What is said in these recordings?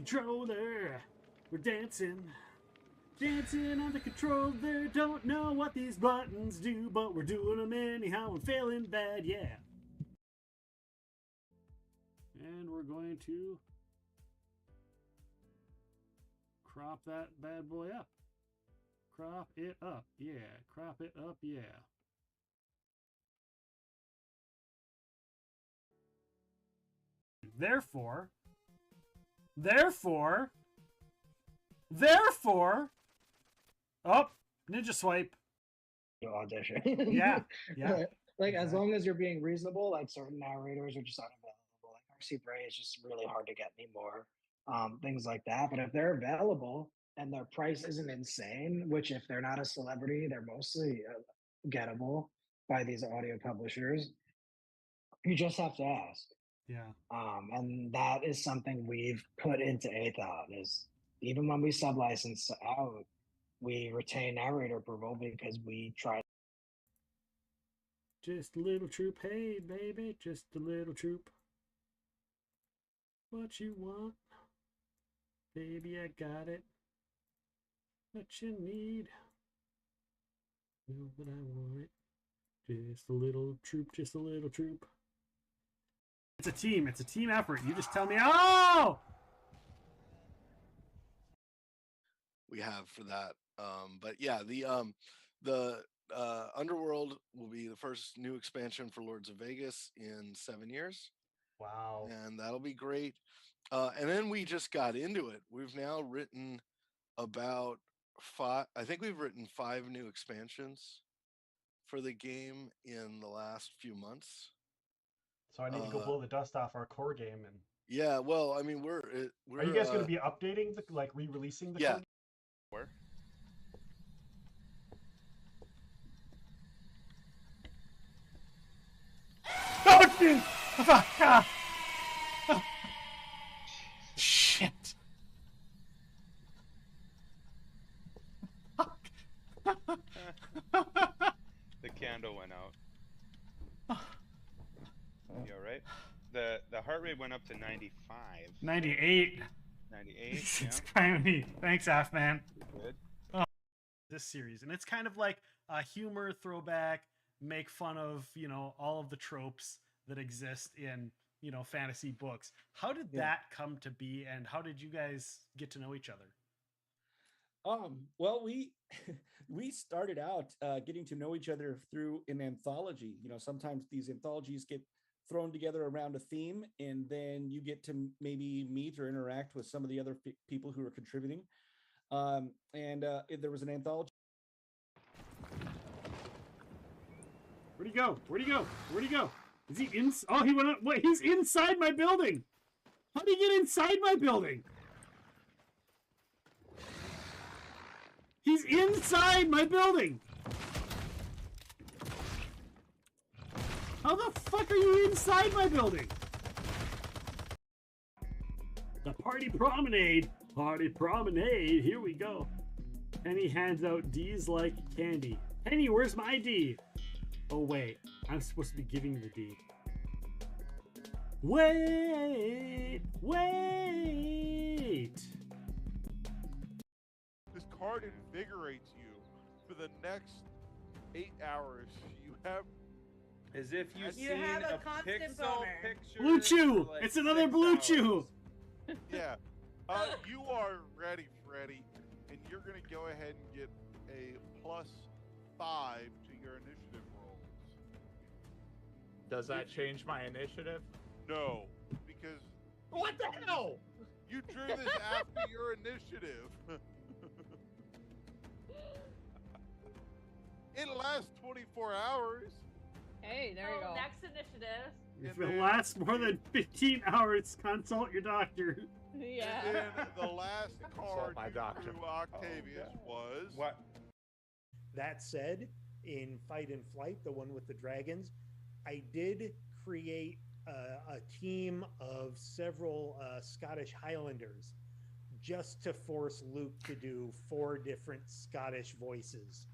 controller. We're dancing. Dancing on the controller. Don't know what these buttons do, but we're doing them anyhow. I'm failing bad, yeah. And we're going to crop that bad boy up. Crop it up, yeah. Crop it up, yeah. Therefore, oh, ninja swipe. Audition. Yeah, yeah. Like, as long as you're being reasonable, like certain narrators are just unavailable. Like RC Bray is just really hard to get anymore. Things like that. But if they're available and their price isn't insane, which if they're not a celebrity, they're mostly gettable by these audio publishers. You just have to ask. Yeah. And that is something we've put into Aethon is even when we sublicense out, we retain narrator approval because we try. Just a little troop, hey baby, just a little troop. What you want? Baby, I got it. What you need? Know what I want it. Just a little troop, just a little troop. It's a team effort. You just tell me, oh! We have for that. But yeah, the Underworld will be the first new expansion for Lords of Vegas in 7 years. Wow. And that'll be great. And then we just got into it. We've now written about I think we've written 5 new expansions for the game in the last few months. So I need to go blow the dust off our core game and. Yeah, well, I mean, we're Are you guys going to be updating the re-releasing the? Yeah. Core? Where? Oh, dude! Oh, shit! The candle went out. You all right? The heart rate went up to 95. 98. 98. It's Yeah. kind of neat. Thanks, Af man. Good. Oh, this series, and it's kind of like a humor throwback, make fun of all of the tropes that exist in fantasy books. How did that come to be, and how did you guys get to know each other? Well, we started out getting to know each other through an anthology. Sometimes these anthologies get thrown together around a theme, and then you get to maybe meet or interact with some of the other people who are contributing. There was an anthology. Where'd he go? Where'd he go? Where'd he go? Is he in? Oh, he went up. Wait, he's inside my building. How did he get inside my building? He's inside my building. How the fuck are you inside my building? The party promenade. Party promenade. Here we go. Penny hands out D's like candy. Penny, where's my D? Oh, wait. I'm supposed to be giving the D. Wait. Wait. This card invigorates you for the next 8 hours. You have... As if you've seen have a a constant pixel boner. picture. Blue Chew. for like It's another 6 Blue hours. Chew. Yeah. You are ready, Freddy, and you're going to go ahead and get a +5 to your initiative rolls. Does that change my initiative? No, because What the hell? you drew this after your initiative. It lasts 24 hours. Hey, there you go. Next initiative. If it lasts more than 15 hours, consult your doctor. Yeah. And then the last card my you doctor. drew, Octavius, was... What? That said, in Fight and Flight, the one with the dragons, I did create a team of several Scottish Highlanders just to force Luke to do 4 different Scottish voices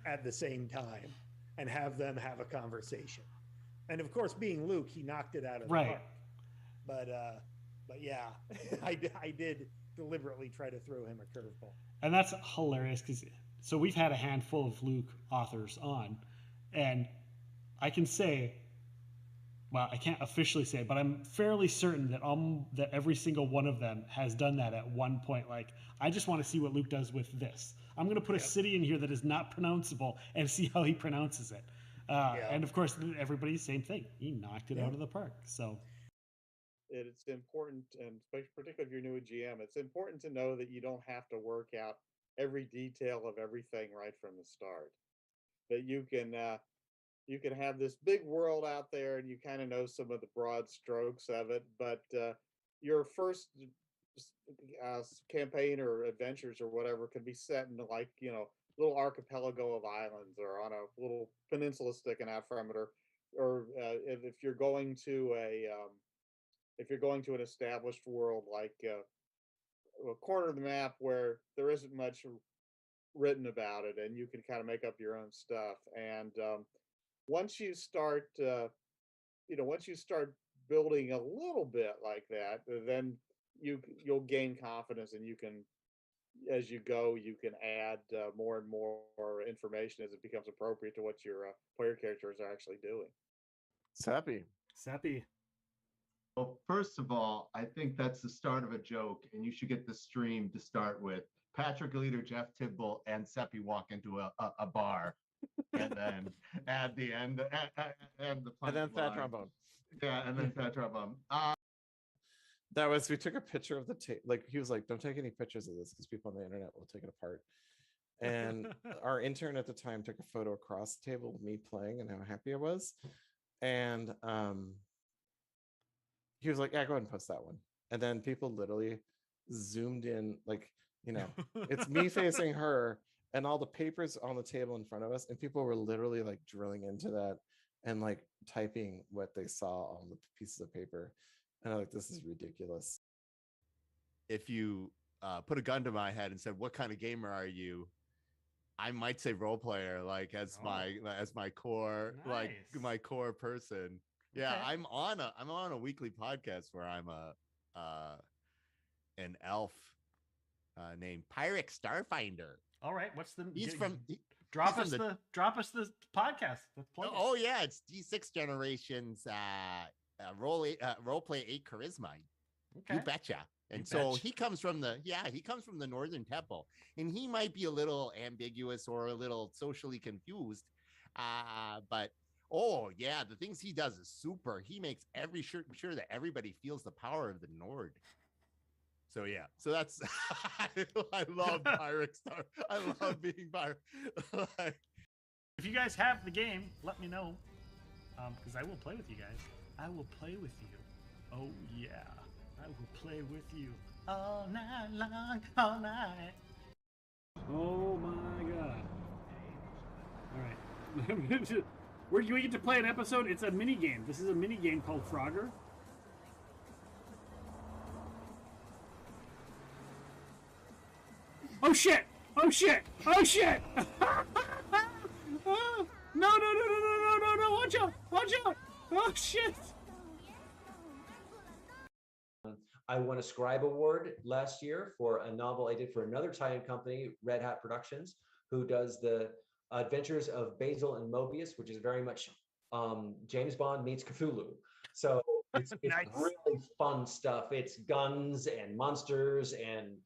at the same time and have them have a conversation. And of course, being Luke, he knocked it out of the Right. park. But But yeah, I did deliberately try to throw him a curveball. And that's hilarious because so we've had a handful of Luke authors on, and I can say, well, I can't officially say, but I'm fairly certain that that every single one of them has done that at one point. Like, I just want to see what Luke does with this. I'm going to put a city in here that is not pronounceable and see how he pronounces it. And of course, everybody, same thing. He knocked it out of the park. So it's important, and particularly if you're new at GM, it's important to know that you don't have to work out every detail of everything right from the start. That you can have this big world out there, and you kind of know some of the broad strokes of it, but your first campaign or adventures or whatever can be set in like little archipelago of islands, or on a little peninsula sticking out from it, or if you're going to an established world, like a corner of the map where there isn't much written about it, and you can kind of make up your own stuff. And once you start building a little bit like that, then you'll gain confidence, and you can, as you go, you can add more and more information as it becomes appropriate to what your player characters are actually doing. Sappy. Well, first of all, I think that's the start of a joke, and you should get the stream to start with Patrick Leader, Jeff Tidball, and Seppi walk into a bar, and then add the end and the and then Fat line. Trombone. Yeah, and then Fat Trombone. That was, we took a picture of the tape. Like, he was like, don't take any pictures of this because people on the internet will take it apart. And our intern at the time took a photo across the table of me playing and how happy I was. And he was like, yeah, go ahead and post that one. And then people literally zoomed in, like, it's me facing her and all the papers on the table in front of us. And people were literally like drilling into that and like typing what they saw on the pieces of paper. And I'm like, this is ridiculous. If you put a gun to my head and said, what kind of gamer are you? I might say role player, like as my core, like my core person. Yeah, okay. I'm on a weekly podcast where I'm an elf named Pyrex Starfinder. All right, what's the? Drop us the podcast. Let's play it. Oh yeah, it's D6 Generations role play 8 charisma. Okay. You betcha. And so he comes from the Northern Temple, and he might be a little ambiguous or a little socially confused, but oh yeah, the things he does is super. He makes sure that everybody feels the power of the Nord. So yeah, so that's I love Pyrex Star. I love being Pyrex. If you guys have the game, let me know, because I will play with you guys. I will play with you. Oh yeah, I will play with you all night long, all night. Oh my god! All right, we get to play an episode. It's a mini game. This is a mini game called Frogger. Oh shit! Oh shit! Oh shit! No! Watch out! Watch out! Oh shit! I won a Scribe Award last year for a novel I did for another tie-in company, Red Hat Productions, who does the Adventures of Basil and Mobius, which is very much James Bond meets Cthulhu. So it's nice. Really fun stuff. It's guns and monsters and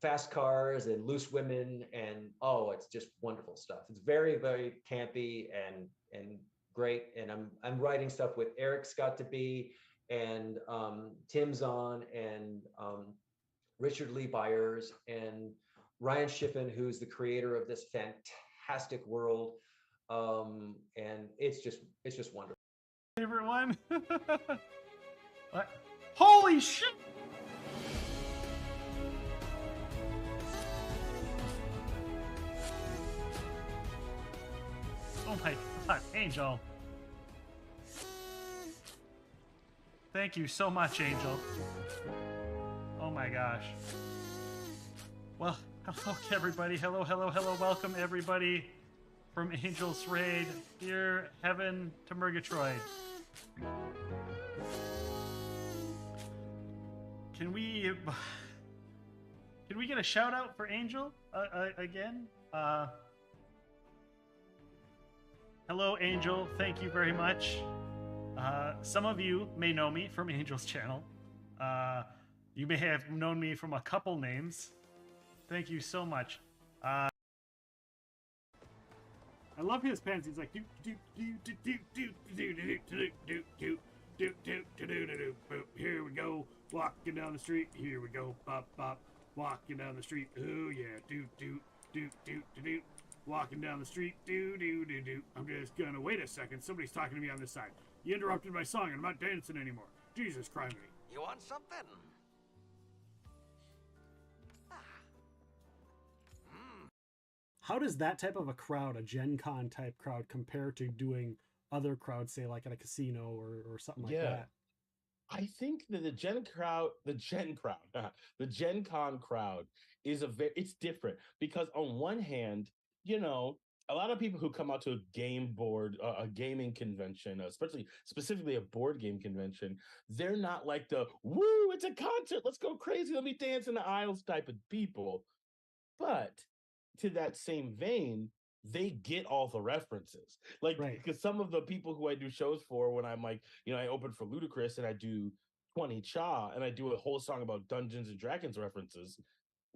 fast cars and loose women, and it's just wonderful stuff. It's very, very campy and great. And I'm writing stuff with Eric Scott to be and Tim Zahn and Richard Lee Byers and Ryan Shippen, who's the creator of this fantastic world. And it's just wonderful. Favorite one? What? Holy shit! Oh my god, Angel. Thank you so much, Angel. Oh my gosh. Well, hello everybody. Hello. Welcome everybody from Angel's Raid. Dear Heaven to Murgatroyd. Can we get a shout out for Angel again? Hello, Angel. Thank you very much. Some of you may know me from Angel's channel. You may have known me from a couple names. Thank you so much. I love his pants. He's like do do do do do do do do do do do do do do do do. Here we go, walking down the street. Here we go, bop bop, walking down the street. Oh yeah, do do do do do do. Walking down the street, do do do do. I'm just gonna wait a second. Somebody's talking to me on this side. You interrupted my song, and I'm not dancing anymore. Jesus Christ! You want something? How does that type of a crowd, a Gen Con type crowd, compare to doing other crowds, say like at a casino or something like that? I think that the Gen Con crowd is it's different because on one hand, you know, a lot of people who come out to a gaming convention, specifically a board game convention, they're not like the woo, it's a concert, let's go crazy, let me dance in the aisles type of people. But to that same vein, they get all the references. Like, because some of the people who I do shows for, when I'm like, you know, I open for Ludacris and I do 20 Cha and I do a whole song about Dungeons and Dragons references,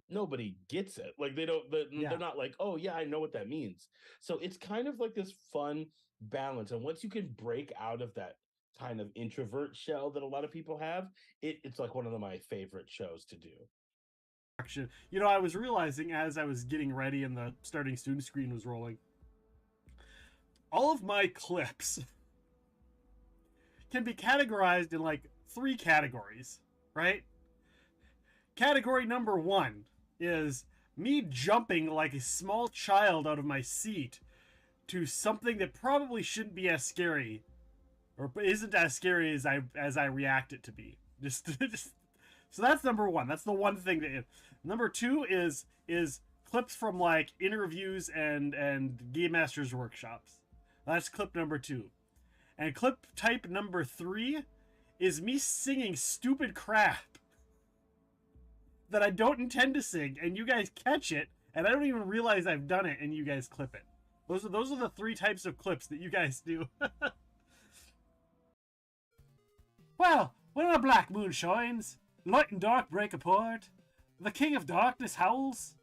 nobody gets it. Like, they're not like, oh yeah, I know what that means. So it's kind of like this fun balance. And once you can break out of that kind of introvert shell that a lot of people have, it's like one of my favorite shows to do. You know, I was realizing as I was getting ready and the starting student screen was rolling, all of my clips can be categorized in like 3 categories, right? Category number 1 is me jumping like a small child out of my seat to something that probably shouldn't be as scary, or isn't as scary as I react it to be. Just so that's number 1. That's the one thing that. Number 2 is clips from like interviews and Game Masters workshops. That's clip number 2. And clip type number 3 is me singing stupid crap that I don't intend to sing, and you guys catch it, and I don't even realize I've done it, and you guys clip it. Those are the 3 types of clips that you guys do. Well, when a black moon shines, light and dark break apart, the king of darkness howls.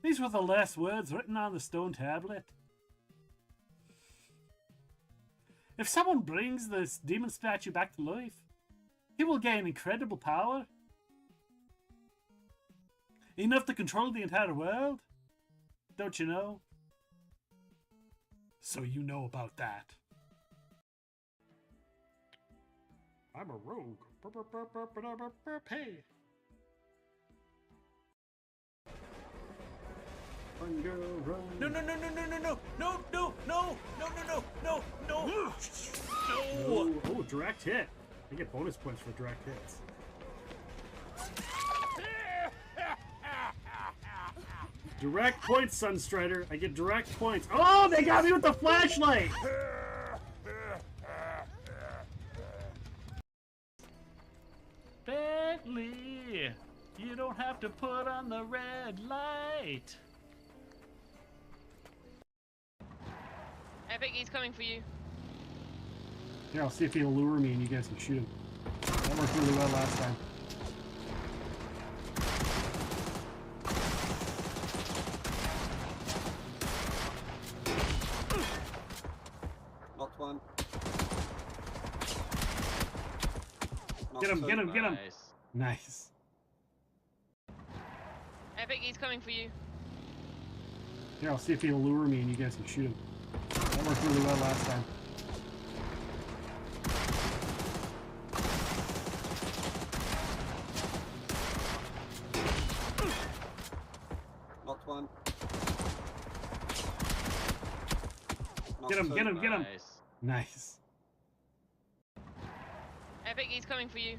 These were the last words written on the stone tablet. If someone brings this demon statue back to life, he will gain incredible power. Enough to control the entire world. Don't you know? So you know about that. I'm a rogue. Hey. Run, girl, run. No, no, no, no, no, no, no, no, no, no, no, no, no, no, no. Oh, direct hit. I get bonus points for direct hits. Direct points, Sunstrider. I get direct points. Oh, they got me with the flashlight. Bentley, you don't have to put on the red light. Epic, he's coming for you. Here, I'll see if he'll lure me and you guys can shoot him. That worked really well last time. Knocked one. Get him, get him, get him. Nice. Epic, he's coming for you. Here, I'll see if he'll lure me and you guys can shoot him. That worked really well last time. Knocked one. Get him, get him, get him. Nice. Epic, he's coming for you.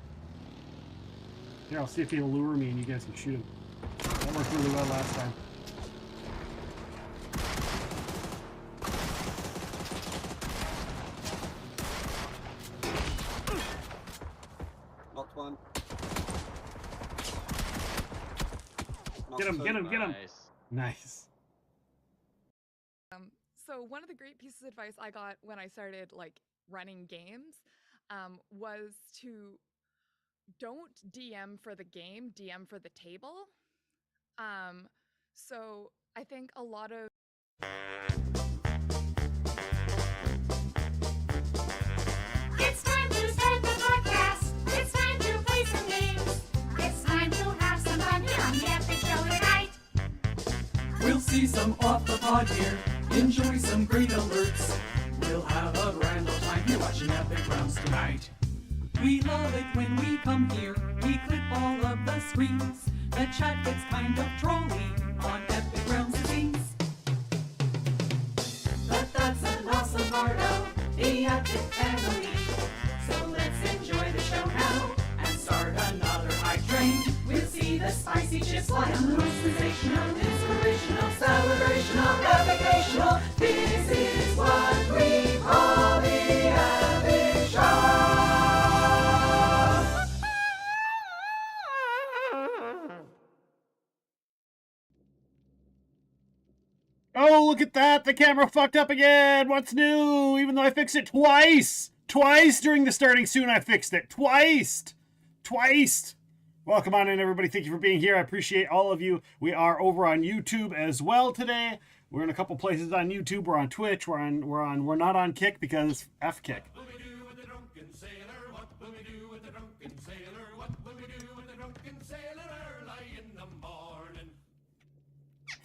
Here, I'll see if he'll lure me and you guys can shoot him. That worked really well last time. Knocked one. Get him, get him, get him. Nice. So one of the great pieces of advice I got when I started like running games was to don't DM for the game, DM for the table. So I think a lot of It's time to start the podcast. It's time to play some games. It's time to have some fun here on the Epic Show tonight. We'll see some off the pod here, enjoy some great alerts. We'll have a grand old time here watching Epic Rounds tonight. We love it when we come here, we clip all of the screens. The chat gets kind of trolly on Epic Rounds scenes. But that's an awesome part of the Epic family. So let's enjoy the show now and start another hype train. We'll see the spicy chips fly on the most sensational, inspirational, celebrational, epicational. This is what we call the Epic Show. Oh, look at that. The camera fucked up again. What's new? Even though I fixed it twice. Twice during the starting soon I fixed it. Twice. Welcome on in, everybody. Thank you for being here. I appreciate all of you. We are over on YouTube as well today. We're in a couple places on YouTube. We're on Twitch. We're not on Kick because F Kick.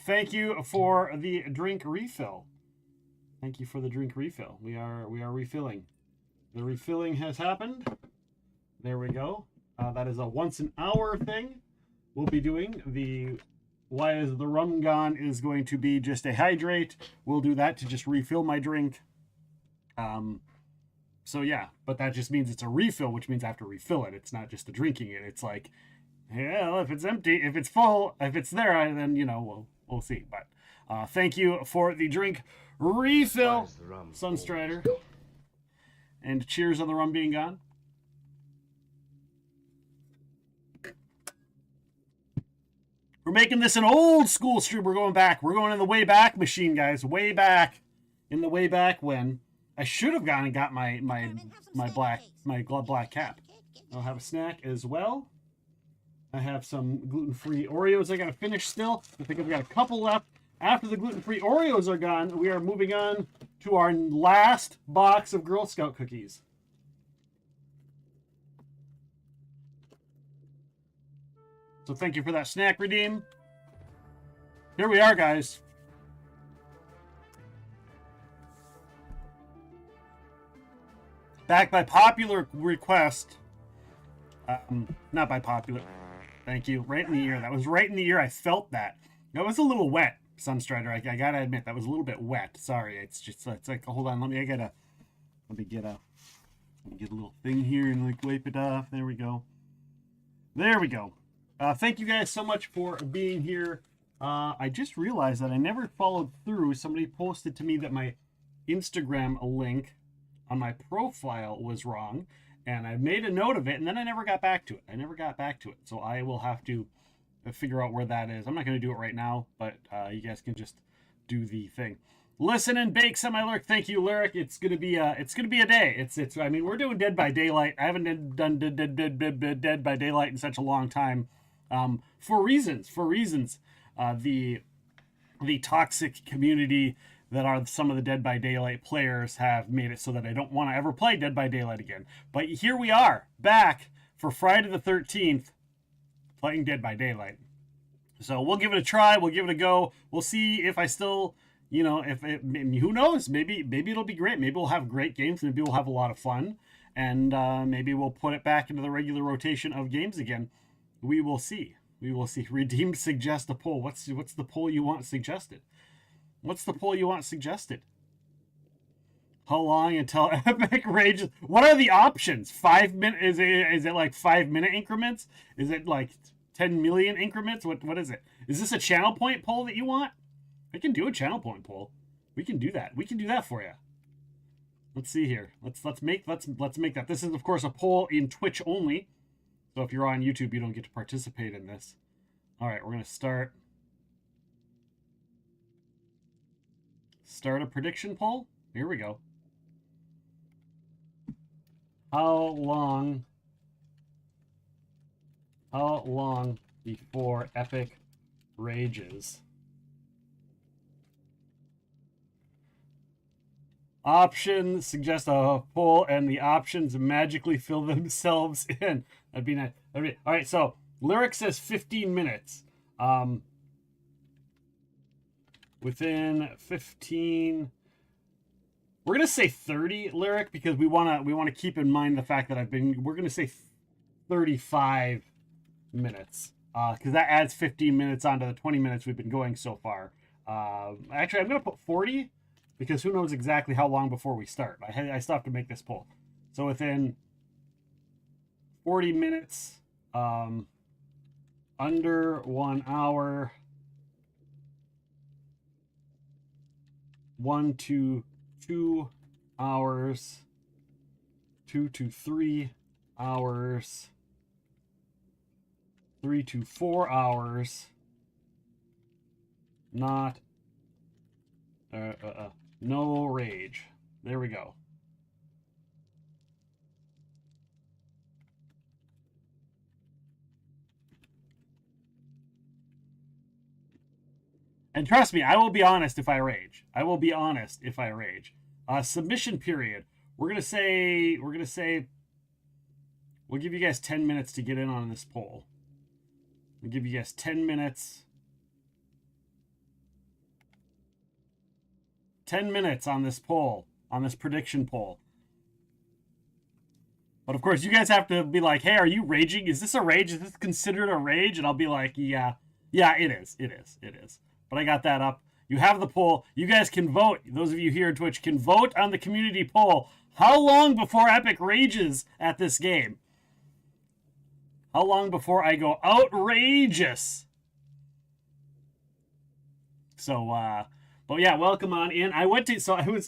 Thank you for the drink refill. Thank you for the drink refill. We are refilling. The refilling has happened. There we go. That is a once an hour thing. We'll be doing the Why is the rum gone is going to be just a hydrate. We'll do that to just refill my drink. So yeah, but that just means it's a refill, which means I have to refill it. It's not just a drinking it. It's like, yeah, well, if it's empty, if it's full, if it's there, then we'll see. But thank you for the drink refill, Sunstrider. And cheers on the rum being gone. We're making this an old school stream. We're going back. We're going in the way back machine, guys. Way back. In the way back when I should have gone and got my black cap. I'll have a snack as well. I have some gluten-free Oreos I got to finish still. I think I've got a couple left. After the gluten-free Oreos are gone, we are moving on to our last box of Girl Scout cookies. So thank you for that snack redeem. Here we are, guys. Back by popular request. Not by popular. Thank you. Right in the ear. That was right in the ear. I felt that. That was a little wet, Sunstrider. I gotta admit, that was a little bit wet. Sorry. It's like, hold on. Let me get a little thing here and like wipe it off. There we go. There we go. Thank you guys so much for being here. I just realized that I never followed through. Somebody posted to me that my Instagram link on my profile was wrong, and I made a note of it, and then I never got back to it. So I will have to figure out where that is. I'm not going to do it right now, but you guys can just do the thing. Listen and bake semi-lurk. Thank you, Lyric. It's gonna be a day. I mean, we're doing Dead by Daylight. I haven't done Dead by Daylight in such a long time. For reasons. The toxic community that are some of the Dead by Daylight players have made it so that I don't want to ever play Dead by Daylight again. But here we are, back for Friday the 13th, playing Dead by Daylight. So we'll give it a try. We'll give it a go. We'll see if I still, who knows? Maybe it'll be great. Maybe we'll have great games. Maybe we'll have a lot of fun. And maybe we'll put it back into the regular rotation of games again. We will see. Redeemed suggest a poll. What's the poll you want suggested? How long until Epic rages? What are the options? 5 minutes? Is it like 5 minute increments? Is it like 10 million increments? What is it? Is this a channel point poll that you want? I can do a channel point poll. We can do that. We can do that for you. Let's see here. Let's make that. This is of course a poll in Twitch only. So if you're on YouTube, you don't get to participate in this. All right, we're gonna start. start a prediction poll. Here we go. How long before Epic rages? Options suggest a poll, and the options magically fill themselves in. That'd be nice. All right, so Lyric says 15 minutes. Within 15, we're gonna say 30, Lyric, because we wanna keep in mind the fact that we're gonna say 35 minutes, because that adds 15 minutes onto the 20 minutes we've been going so far. Actually, I'm gonna put 40. Because who knows exactly how long before we start. I still have to make this poll. So within 40 minutes, under 1 hour, 1 to 2 hours, 2 to 3 hours, 3 to 4 hours, not no rage. There we go. And trust me, I will be honest if I rage. I will be honest if I rage. Submission period. We're gonna say we'll give you guys 10 minutes to get in on this poll. We'll give you guys 10 minutes. 10 minutes on this poll, on this prediction poll. But of course, you guys have to be like, hey, are you raging? Is this a rage? Is this considered a rage? And I'll be like, yeah, it is. But I got that up. You have the poll. You guys can vote. Those of you here on Twitch can vote on the community poll. How long before Epic rages at this game? How long before I go outrageous? So, but yeah, welcome on in. I was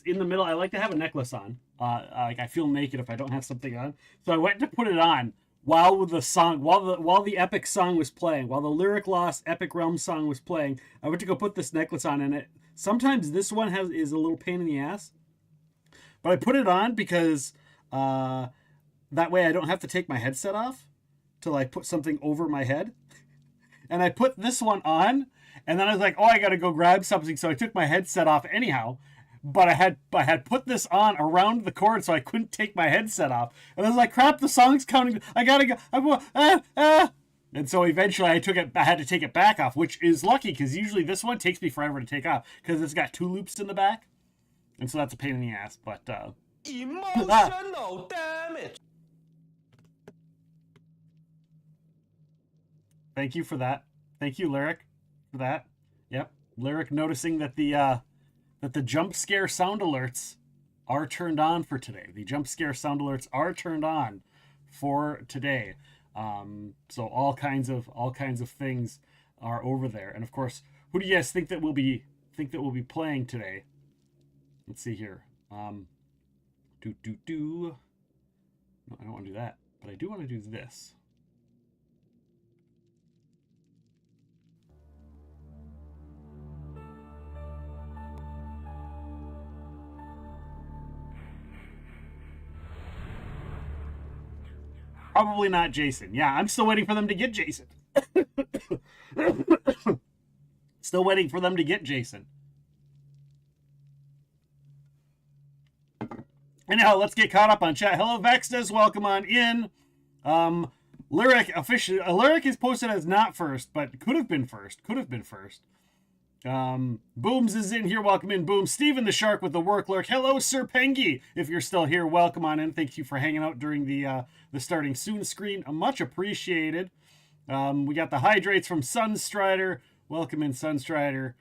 in the middle. I like to have a necklace on. Like I feel naked if I don't have something on. So I went to put it on while the Epic song was playing, while the Lyric Lost Epic Realm song was playing. I went to go put this necklace on, and sometimes this one is a little pain in the ass. But I put it on because that way I don't have to take my headset off to like put something over my head. And I put this one on. And then I was like, oh, I got to go grab something. So I took my headset off anyhow. But I had put this on around the cord so I couldn't take my headset off. And I was like, crap, the song's counting. I got to go. And so eventually I had to take it back off, which is lucky because usually this one takes me forever to take off because it's got 2 loops in the back. And so that's a pain in the ass. But emotional damage. Thank you for that. Thank you, Lyric, for that. Yep, Lyric noticing that the jump scare sound alerts are turned on for today. The jump scare sound alerts are turned on for today. So all kinds of things are over there. And of course, who do you guys think that will be playing today? Let's see here. No, I don't want to do that, but I do want to do this. Probably not Jason. Yeah, I'm still waiting for them to get Jason. Still waiting for them to get Jason. Anyhow, let's get caught up on chat. Hello, Vextas. Welcome on in. Lyric officially. Lyric is posted as not first, but could have been first. Booms is in here. Welcome in, Boom. Steven the Shark with the work lurk. Hello, Sir Pengy. If you're still here, welcome on in. Thank you for hanging out during the starting soon screen. Much appreciated. We got the hydrates from Sunstrider. Welcome in, Sunstrider.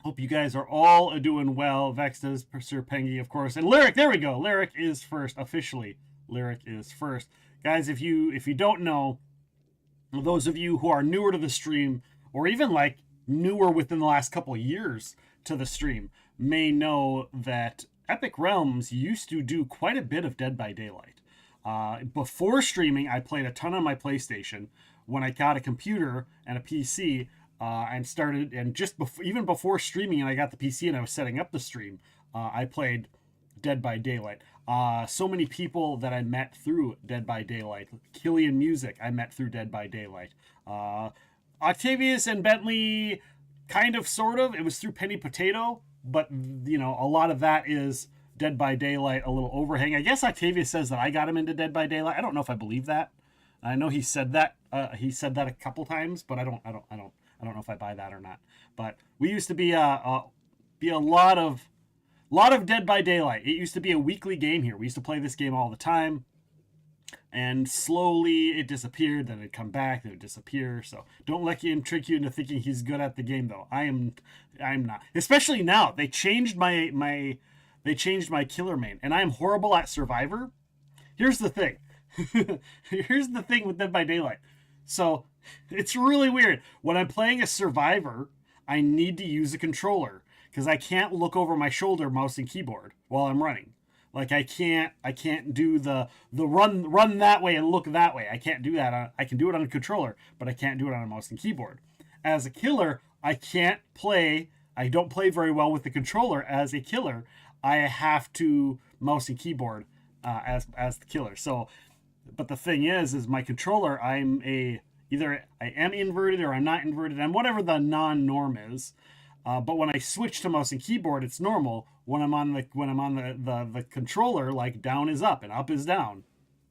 Hope you guys are all doing well. Vextas, Sir Pengy, of course, and Lyric. There we go. Lyric is first officially. Lyric is first, guys. If you don't know, those of you who are newer to the stream, or even like newer within the last couple of years to the stream, may know that Epic Realms used to do quite a bit of Dead by Daylight. Before streaming, I played a ton on my PlayStation. When I got a computer and a PC, and started, and just before, even before streaming, and I got the PC and I was setting up the stream, I played Dead by Daylight. So many people that I met through Dead by Daylight. Killian Music I met through Dead by Daylight. Octavius and Bentley, kind of, sort of. It was through Penny Potato, but you know, a lot of that is Dead by Daylight, a little overhang. I guess Octavius says that I got him into Dead by Daylight. I don't know if I believe that. I know he said that. He said that a couple times, but I don't know if I buy that or not. But we used to be a lot of Dead by Daylight. It used to be a weekly game here. We used to play this game all the time, and slowly it disappeared. Then it'd come back, then it'd disappear. So don't let him trick you into thinking he's good at the game, though. I'm not. Especially now, they changed my killer main, and I am horrible at Survivor. Here's the thing. Here's the thing with Dead by Daylight. So it's really weird. When I'm playing a Survivor, I need to use a controller because I can't look over my shoulder, mouse and keyboard while I'm running. Like I can't do the run that way and look that way. I can't do that. I can do it on a controller, but I can't do it on a mouse and keyboard. As a killer, I can't play. I don't play very well with the controller as a killer. I have to mouse and keyboard as the killer. So, but the thing is my controller, either I am inverted or I'm not inverted. I'm whatever the non-norm is. But when I switch to mouse and keyboard, it's normal. When I'm on the controller, like down is up and up is down,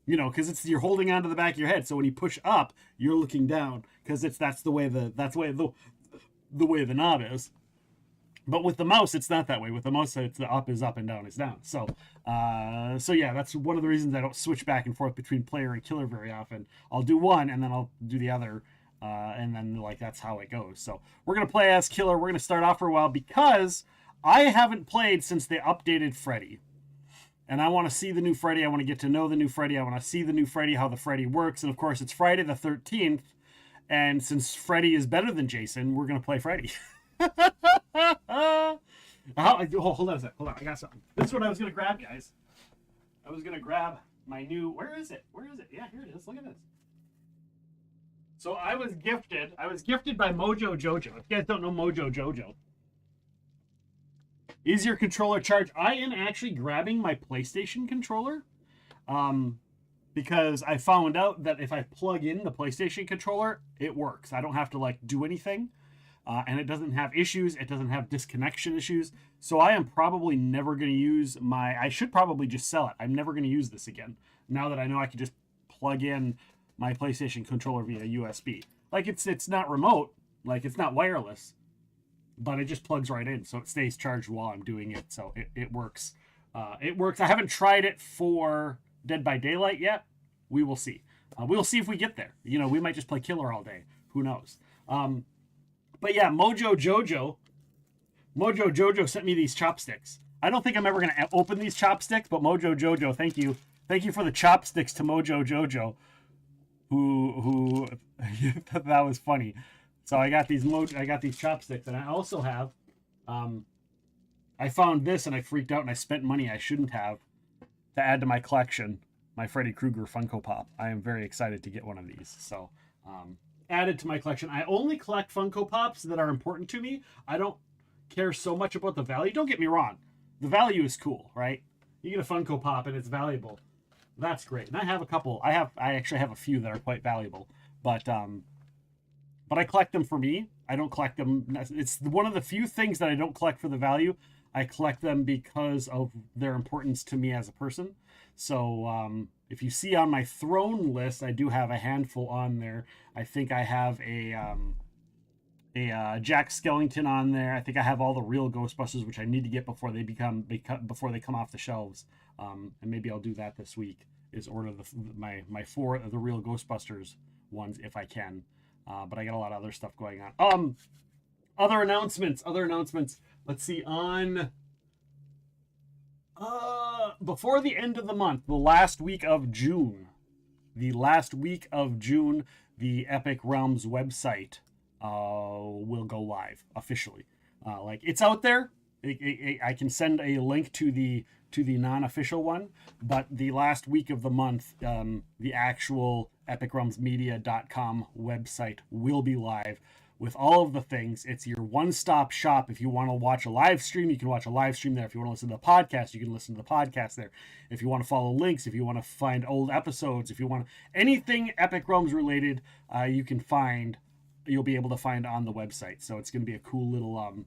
you know, because you're holding onto the back of your head. So when you push up, you're looking down because that's the way the knob is. But with the mouse, it's not that way. With the mouse, it's the up is up and down is down. So yeah, that's one of the reasons I don't switch back and forth between player and killer very often. I'll do one and then I'll do the other. And then like that's how it goes. So we're gonna play as killer. We're gonna start off for a while because I haven't played since they updated Freddy, and I want to see the new Freddy. I want to get to know the new Freddy. I want to see the new Freddy, how the Freddy works. And of course, it's Friday the 13th, and since Freddy is better than Jason, we're gonna play Freddy. Hold on a sec. Hold on, I got something. This is what I was gonna grab, guys. I was gonna grab my new. Where is it? Yeah, here it is. Look at this. So I was gifted by Mojo Jojo. If you guys don't know Mojo Jojo, is your controller charged? I am actually grabbing my PlayStation controller because I found out that if I plug in the PlayStation controller, it works. I don't have to like do anything, and it doesn't have issues. It doesn't have disconnection issues. So I am probably never going to use I should probably just sell it. I'm never going to use this again now that I know I can just plug in my PlayStation controller via USB. Like it's not remote, like it's not wireless, but it just plugs right in, so it stays charged while I'm doing it. So it works. It works. I haven't tried it for Dead by Daylight yet. We will see. We'll see if we get there. You know, we might just play killer all day. Who knows? But yeah, Mojo Jojo sent me these chopsticks. I don't think I'm ever gonna open these chopsticks, but Mojo Jojo, thank you for the chopsticks to Mojo Jojo. Who that was funny. So I got these chopsticks, and I also have I found this and I freaked out and I spent money I shouldn't have to add to my collection, my Freddy Krueger Funko Pop. I am very excited to get one of these. So added to my collection. I only collect Funko Pops that are important to me. I don't care so much about the value. Don't get me wrong. The value is cool, right? You get a Funko Pop and it's valuable. That's great. And I have a couple. I actually have a few that are quite valuable. But I collect them for me. I don't collect them. It's one of the few things that I don't collect for the value. I collect them because of their importance to me as a person. So if you see on my throne list, I do have a handful on there. I think I have a Jack Skellington on there. I think I have all the real Ghostbusters, which I need to get before they come off the shelves. And maybe I'll do that this week. Is order my 4 of the real Ghostbusters ones if I can. But I got a lot of other stuff going on. Other announcements. Let's see. On before the end of the month, the last week of June, the Epic Realms website will go live officially. Like it's out there. I can send a link to the non-official one, but the last week of the month, the actual epicrealmsmedia.com website will be live with all of the things. It's your one-stop shop. If you want to watch a live stream, you can watch a live stream there. If you want to listen to the podcast, you can listen to the podcast there. If you want to follow links, if you want to find old episodes, if you want anything Epic Realms related, you'll be able to find on the website. So it's going to be a cool little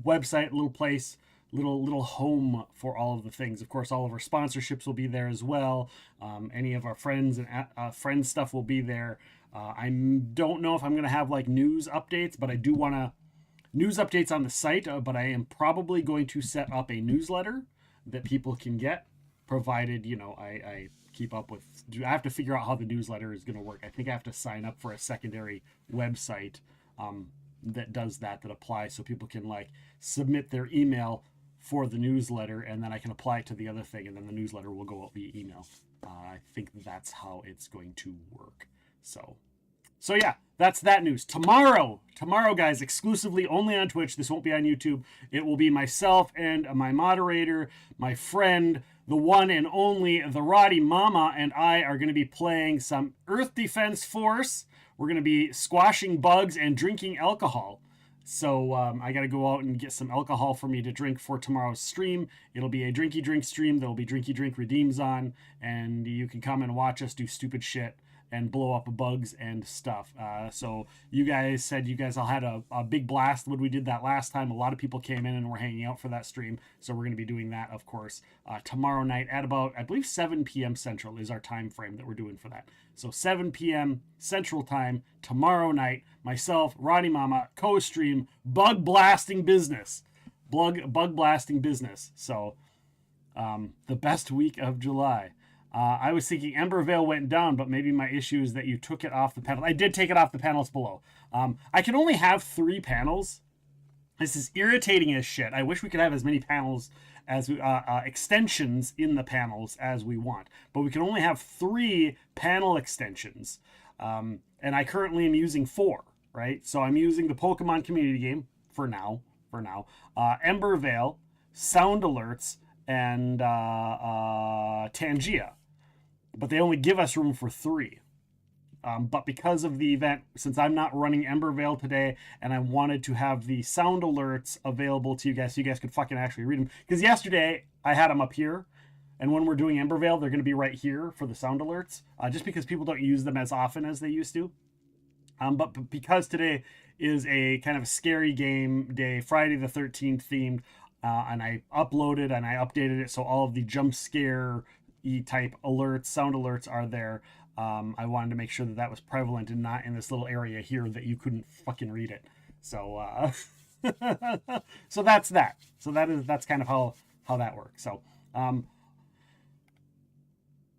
website, little place, little home for all of the things. Of course, all of our sponsorships will be there as well. Any of our friends and friends stuff will be there. I don't know if I'm going to have like news updates, but I do want to news updates on the site. But I am probably going to set up a newsletter that people can get, provided, I keep up with. I have to figure out how the newsletter is going to work. I think I have to sign up for a secondary website that does that applies, so people can like submit their email for the newsletter, and then I can apply it to the other thing, and then the newsletter will go out via email. I think that's how it's going to work. So yeah, that's that news. Tomorrow, guys, exclusively only on Twitch. This won't be on YouTube. It will be myself and my moderator, my friend, the one and only, the Roddy Mama, and I are going to be playing some Earth Defense Force. We're going to be squashing bugs and drinking alcohol. So I got to go out and get some alcohol for me to drink for tomorrow's stream. It'll be a drinky drink stream. There'll be drinky drink redeems on, and you can come and watch us do stupid shit and blow up bugs and stuff. So you guys said you guys all had a big blast when we did that last time. A lot of people came in and were hanging out for that stream. So we're going to be doing that, of course, tomorrow night at about, I believe, 7 p.m. Central is our time frame that we're doing for that. So 7 p.m. Central Time tomorrow night, myself, Roddy Mama, co-stream Bug Blasting Business. Bug Blasting Business. So the best week of July. I was thinking Embervale went down, but maybe my issue is that you took it off the panel. I did take it off the panels below. I can only have 3 panels. This is irritating as shit. I wish we could have as many panels as extensions in the panels as we want, but we can only have 3 panel extensions. And I currently am using 4, right? So I'm using the Pokemon community game for now, Embervale, Sound Alerts, and Tangia. But they only give us room for 3. But because of the event, since I'm not running Embervale today, and I wanted to have the sound alerts available to you guys so you guys could fucking actually read them. Because yesterday, I had them up here, and when we're doing Embervale, they're going to be right here for the sound alerts, just because people don't use them as often as they used to. But because today is a kind of a scary game day, Friday the 13th themed, and I uploaded and I updated it so all of the jump scare type alerts, sound alerts are there. I wanted to make sure that that was prevalent and not in this little area here that you couldn't fucking read it. So so that's that. So that's kind of how that works. So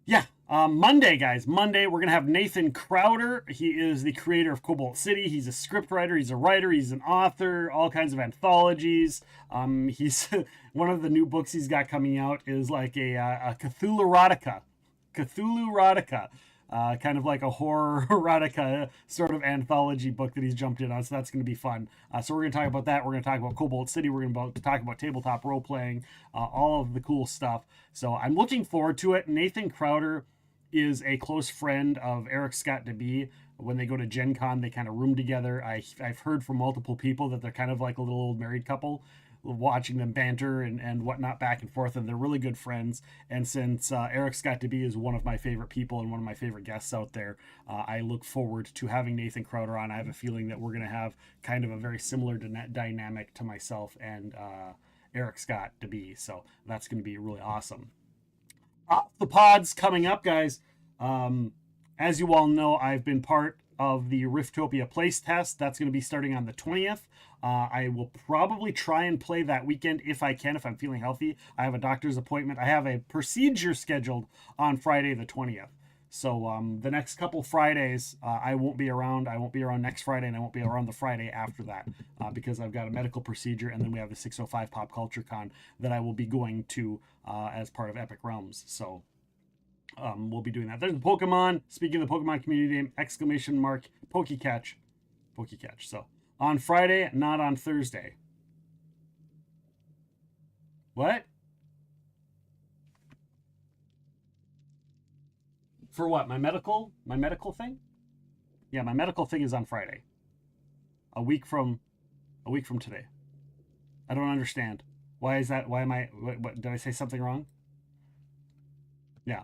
yeah. Monday, guys. Monday, we're going to have Nathan Crowder. He is the creator of Cobalt City. He's a script writer. He's a writer. He's an author. All kinds of anthologies. He's one of the new books he's got coming out is like a Cthulhu erotica. Cthulhu erotica. Kind of like a horror erotica sort of anthology book that he's jumped in on. So that's going to be fun. So we're going to talk about that. We're going to talk about Cobalt City. We're going to talk about tabletop role playing, all of the cool stuff. So I'm looking forward to it. Nathan Crowder is a close friend of Eric Scott DeBee. When they go to Gen Con, they kind of room together. I've heard from multiple people that they're kind of like a little old married couple, watching them banter and whatnot back and forth, and they're really good friends. And since Eric Scott DeBee is one of my favorite people and one of my favorite guests out there, I look forward to having Nathan Crowder on. I have a feeling that we're going to have kind of a very similar dynamic to myself and Eric Scott DeBee. So that's going to be really awesome. The pods coming up, guys. As you all know, I've been part of the Riftopia Place Test. That's going to be starting on the 20th. I will probably try and play that weekend if I can, if I'm feeling healthy. I have a doctor's appointment. I have a procedure scheduled on Friday the 20th. So the next couple Fridays, I won't be around. I won't be around next Friday, and I won't be around the Friday after that because I've got a medical procedure, and then we have the 605 Pop Culture Con that I will be going to as part of Epic Realms. So we'll be doing that. There's the Pokemon. Speaking of the Pokemon community name, exclamation mark, Pokecatch. Pokecatch. So on Friday, not on Thursday. What? For what? My medical thing? Yeah, my medical thing is on Friday. A week from today. I don't understand. Why is that? Why am I? What did I say something wrong? Yeah.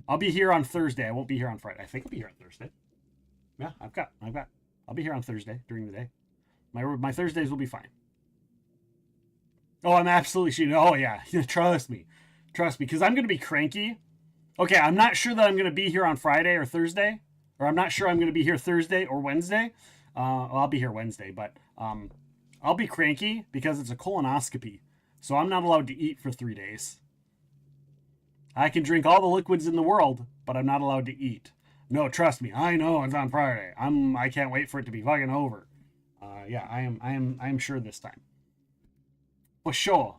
I'll be here on Thursday. I won't be here on Friday. I think I'll be here on Thursday. Yeah, I'll be here on Thursday during the day. My Thursdays will be fine. Oh, I'm absolutely shooting. Oh yeah, trust me, because I'm gonna be cranky. Okay, I'm not sure that I'm gonna be here on Friday or Thursday, or I'm not sure I'm gonna be here Thursday or Wednesday. Well, I'll be here Wednesday, but I'll be cranky because it's a colonoscopy, so I'm not allowed to eat for 3 days. I can drink all the liquids in the world, but I'm not allowed to eat. No, trust me, I know it's on Friday. I can't wait for it to be fucking over. Yeah, I am sure this time. For sure.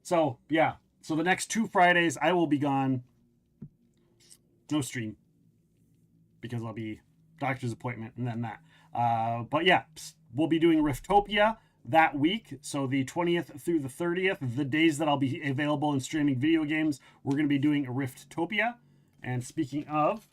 So yeah, so the next 2 Fridays I will be gone. No stream because I'll be doctor's appointment and then that. But yeah, we'll be doing Riftopia that week. So the 20th through the 30th, the days that I'll be available and streaming video games, we're going to be doing a Riftopia. And speaking of,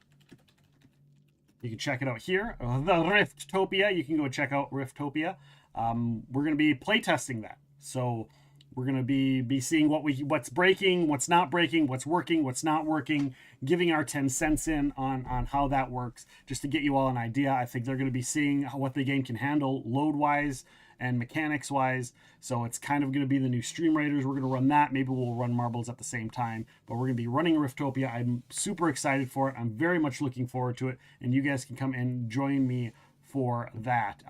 you can check it out here. The Riftopia. You can go check out Riftopia. We're going to be playtesting that. So we're going to be seeing what's breaking, what's not breaking, what's working, what's not working, giving our 10 cents in on how that works, just to get you all an idea. I think they're going to be seeing what the game can handle load-wise and mechanics-wise. So it's kind of going to be the new Stream Raiders. We're going to run that. Maybe we'll run Marbles at the same time. But we're going to be running Riftopia. I'm super excited for it. I'm very much looking forward to it. And you guys can come and join me for that.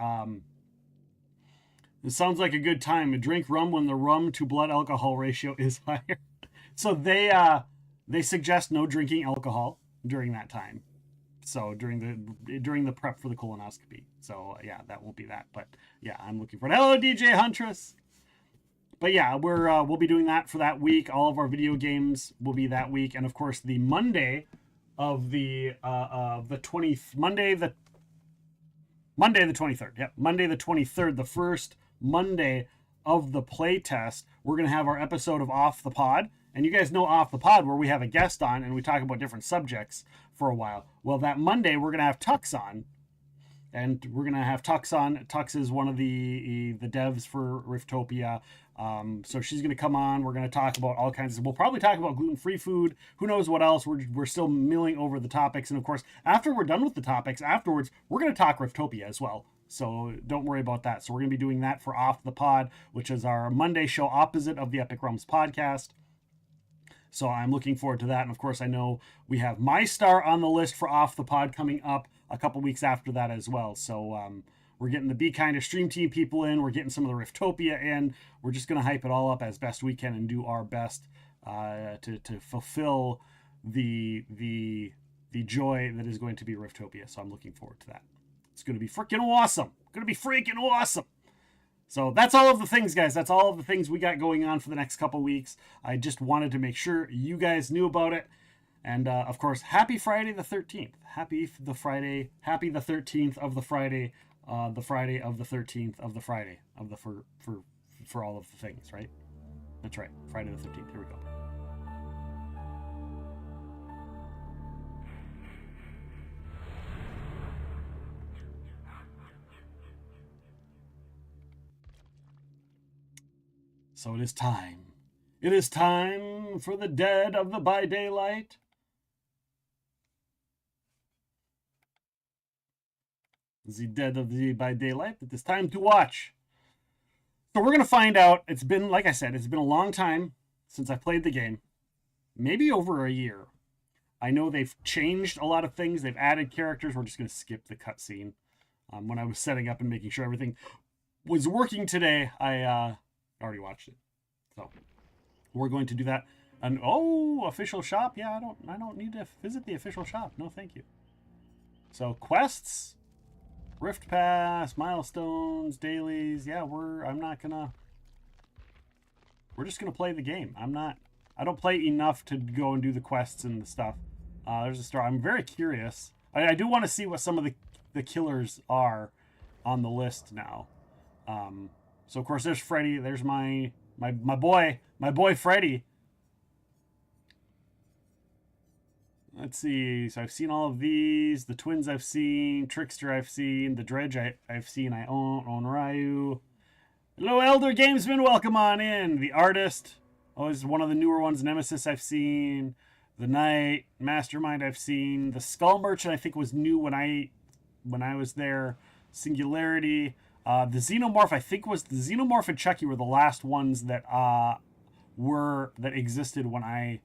It sounds like a good time. Drink rum when the rum to blood alcohol ratio is higher. So they suggest no drinking alcohol during that time. So during the prep for the colonoscopy. So yeah, that won't be that. But yeah, I'm looking for it. Hello, DJ Huntress. But yeah, we'll be doing that for that week. All of our video games will be that week, and of course the Monday of the 20th Monday the 23rd. Yep, Monday the 23rd, the first Monday of the playtest. We're gonna have our episode of Off the Pod. And you guys know Off the Pod, where we have a guest on and we talk about different subjects for a while. Well, that Monday, we're going to have Tux on. And we're going to have Tux on. Tux is one of the devs for Riftopia. So she's going to come on. We're going to talk about all kinds of... We'll probably talk about gluten-free food. Who knows what else? We're still milling over the topics. And, of course, after we're done with the topics, afterwards, we're going to talk Riftopia as well. So don't worry about that. So we're going to be doing that for Off the Pod, which is our Monday show opposite of the Epic Realms podcast. So I'm looking forward to that. And of course, I know we have My Star on the list for Off the Pod coming up a couple weeks after that as well. So we're getting the Be Kind Stream Team people in. We're getting some of the Riftopia in. We're just going to hype it all up as best we can and do our best to fulfill the joy that is going to be Riftopia. So I'm looking forward to that. It's going to be freaking awesome. So that's all of the things, guys. That's all of the things we got going on for the next couple weeks. I just wanted to make sure you guys knew about it. And, of course, happy Friday the 13th. Happy the 13th of the Friday. The Friday of the 13th of the Friday of the for all of the things, right? That's right. Friday the 13th. Here we go. So it is time. It is time for the dead of the by daylight. The dead of the by daylight. It is time to watch. So we're going to find out. It's been, like I said, it's been a long time since I played the game. Maybe over a year. I know they've changed a lot of things. They've added characters. We're just going to skip the cutscene. When I was setting up and making sure everything was working today, I already watched it. So we're going to do that. And official shop. Yeah, I don't need to visit the official shop. No, thank you. So quests, Rift Pass, milestones, dailies. Yeah, we're just gonna play the game. I don't play enough to go and do the quests and the stuff. There's a star. I'm very curious. I do want to see what some of the killers are on the list now. So of course there's Freddy. There's my boy Freddy. Let's see. So I've seen all of these. The Twins I've seen. Trickster I've seen. The Dredge I've seen. I own Ryu. Hello, Elder Gamesman. Welcome on in. The Artist. Oh, this is one of the newer ones. Nemesis I've seen. The Knight. Mastermind I've seen. The Skull Merchant I think was new when I was there. Singularity. The Xenomorph I think was the Xenomorph and Chucky were the last ones that existed when I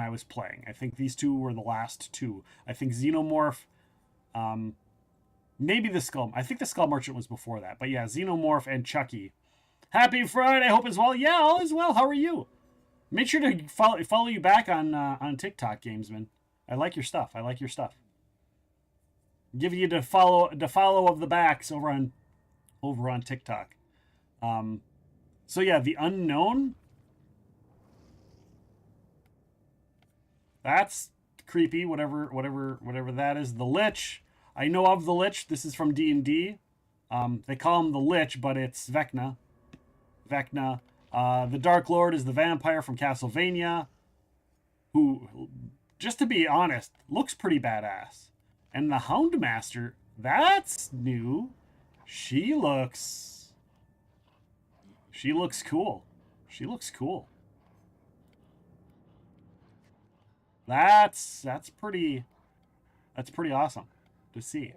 was playing. I think these two were the last two. I think Xenomorph, maybe the Skull. I think the Skull Merchant was before that. But yeah, Xenomorph and Chucky. Happy Friday. Hope as well. Yeah, all is well. How are you? Make sure to follow you back on TikTok, Gamesman. I like your stuff. Give you the follow of the backs over on TikTok. So yeah, the Unknown. That's creepy. Whatever that is. The Lich. I know of the Lich. This is from D&D. They call him the Lich, but it's Vecna. The Dark Lord is the vampire from Castlevania, who, just to be honest, looks pretty badass. And the Houndmaster, that's new. She looks cool. That's pretty awesome to see.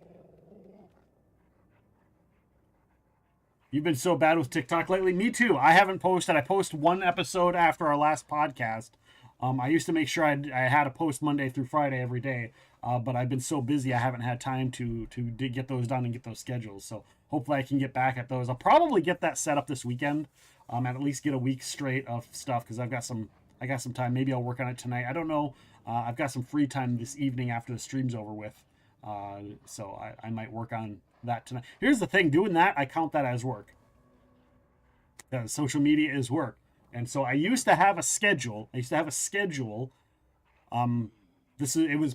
You've been so bad with TikTok lately. Me too. I haven't posted. I post one episode after our last podcast. I used to make sure I had a post Monday through Friday every day, but I've been so busy I haven't had time to get those done and get those schedules. So hopefully I can get back at those. I'll probably get that set up this weekend, and at least get a week straight of stuff because I got some time. Maybe I'll work on it tonight. I don't know. I've got some free time this evening after the stream's over with, so I might work on that tonight. Here's the thing, doing that, I count that as work. Because social media is work. And so I used to have a schedule. It was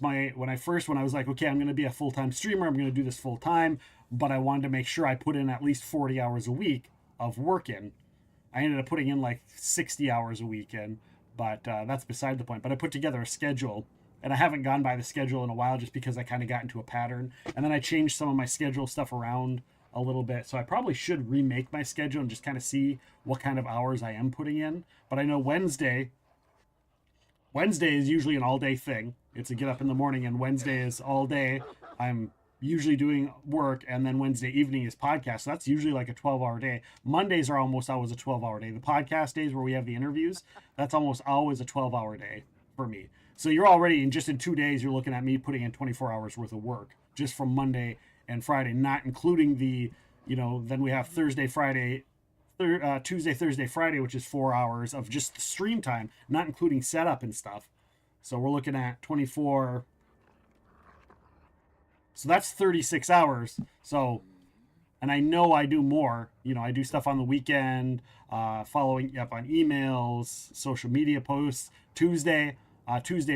when I was like, okay, I'm going to be a full-time streamer. I'm going to do this full-time. But I wanted to make sure I put in at least 40 hours a week of work in. I ended up putting in like 60 hours a week in. But that's beside the point. But I put together a schedule. And I haven't gone by the schedule in a while just because I kind of got into a pattern. And then I changed some of my schedule stuff around a little bit. So I probably should remake my schedule and just kind of see what kind of hours I am putting in. But I know Wednesday is usually an all-day thing. It's a get up in the morning, and Wednesday is all day. I'm usually doing work, and then Wednesday evening is podcast. So that's usually like a 12-hour day. Mondays are almost always a 12-hour day. The podcast days where we have the interviews, that's almost always a 12-hour day for me. So you're already in 2 days, you're looking at me putting in 24 hours worth of work just from Monday and Friday, not including the, then we have Tuesday, Thursday, Friday, which is 4 hours of just the stream time, not including setup and stuff. So we're looking at 24. So that's 36 hours. So, and I know I do more, I do stuff on the weekend, following up on emails, social media posts. Tuesday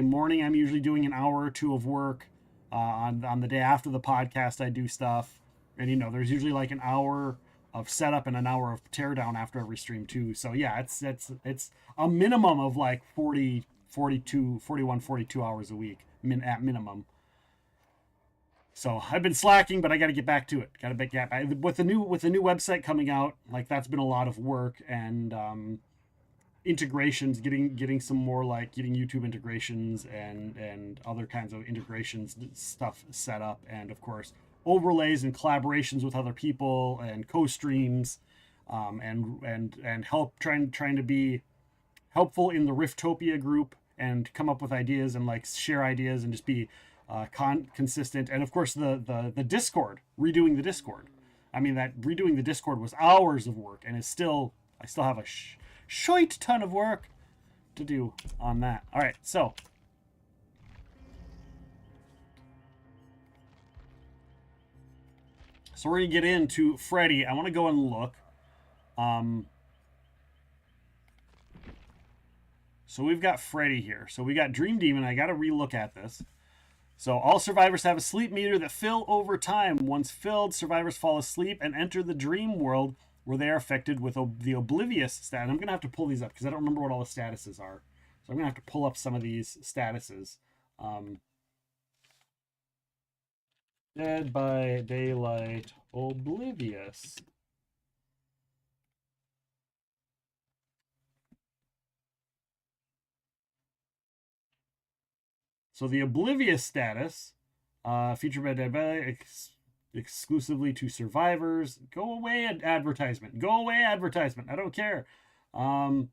morning, I'm usually doing an hour or two of work. On the day after the podcast, I do stuff. And, there's usually like an hour of setup and an hour of teardown after every stream too. So yeah, it's a minimum of like 41, 42 hours a week at minimum. So I've been slacking, but I got to get back to it. Got to get back with the new website coming out. Like that's been a lot of work, and integrations, getting some more, like getting YouTube integrations and other kinds of integrations stuff set up, and of course overlays and collaborations with other people and co-streams, and help trying to be helpful in the Riftopia group and come up with ideas and like share ideas and just be consistent. And of course the Discord, redoing the Discord. I mean, that redoing the Discord was hours of work, and I still have a shite ton of work to do on that. All right, so we're gonna get into Freddy. I want to go and look. So we've got Freddy here. So we got Dream Demon. I got to relook at this. So all survivors have a sleep meter that fill over time. Once filled, survivors fall asleep and enter the dream world, where they are affected with the oblivious stat. And I'm going to have to pull these up because I don't remember what all the statuses are. So I'm going to have to pull up some of these statuses. Dead by Daylight, Oblivious. So the Oblivious status, featured by Dead by exclusively to survivors. Go away, advertisement. Go away, advertisement. I don't care. The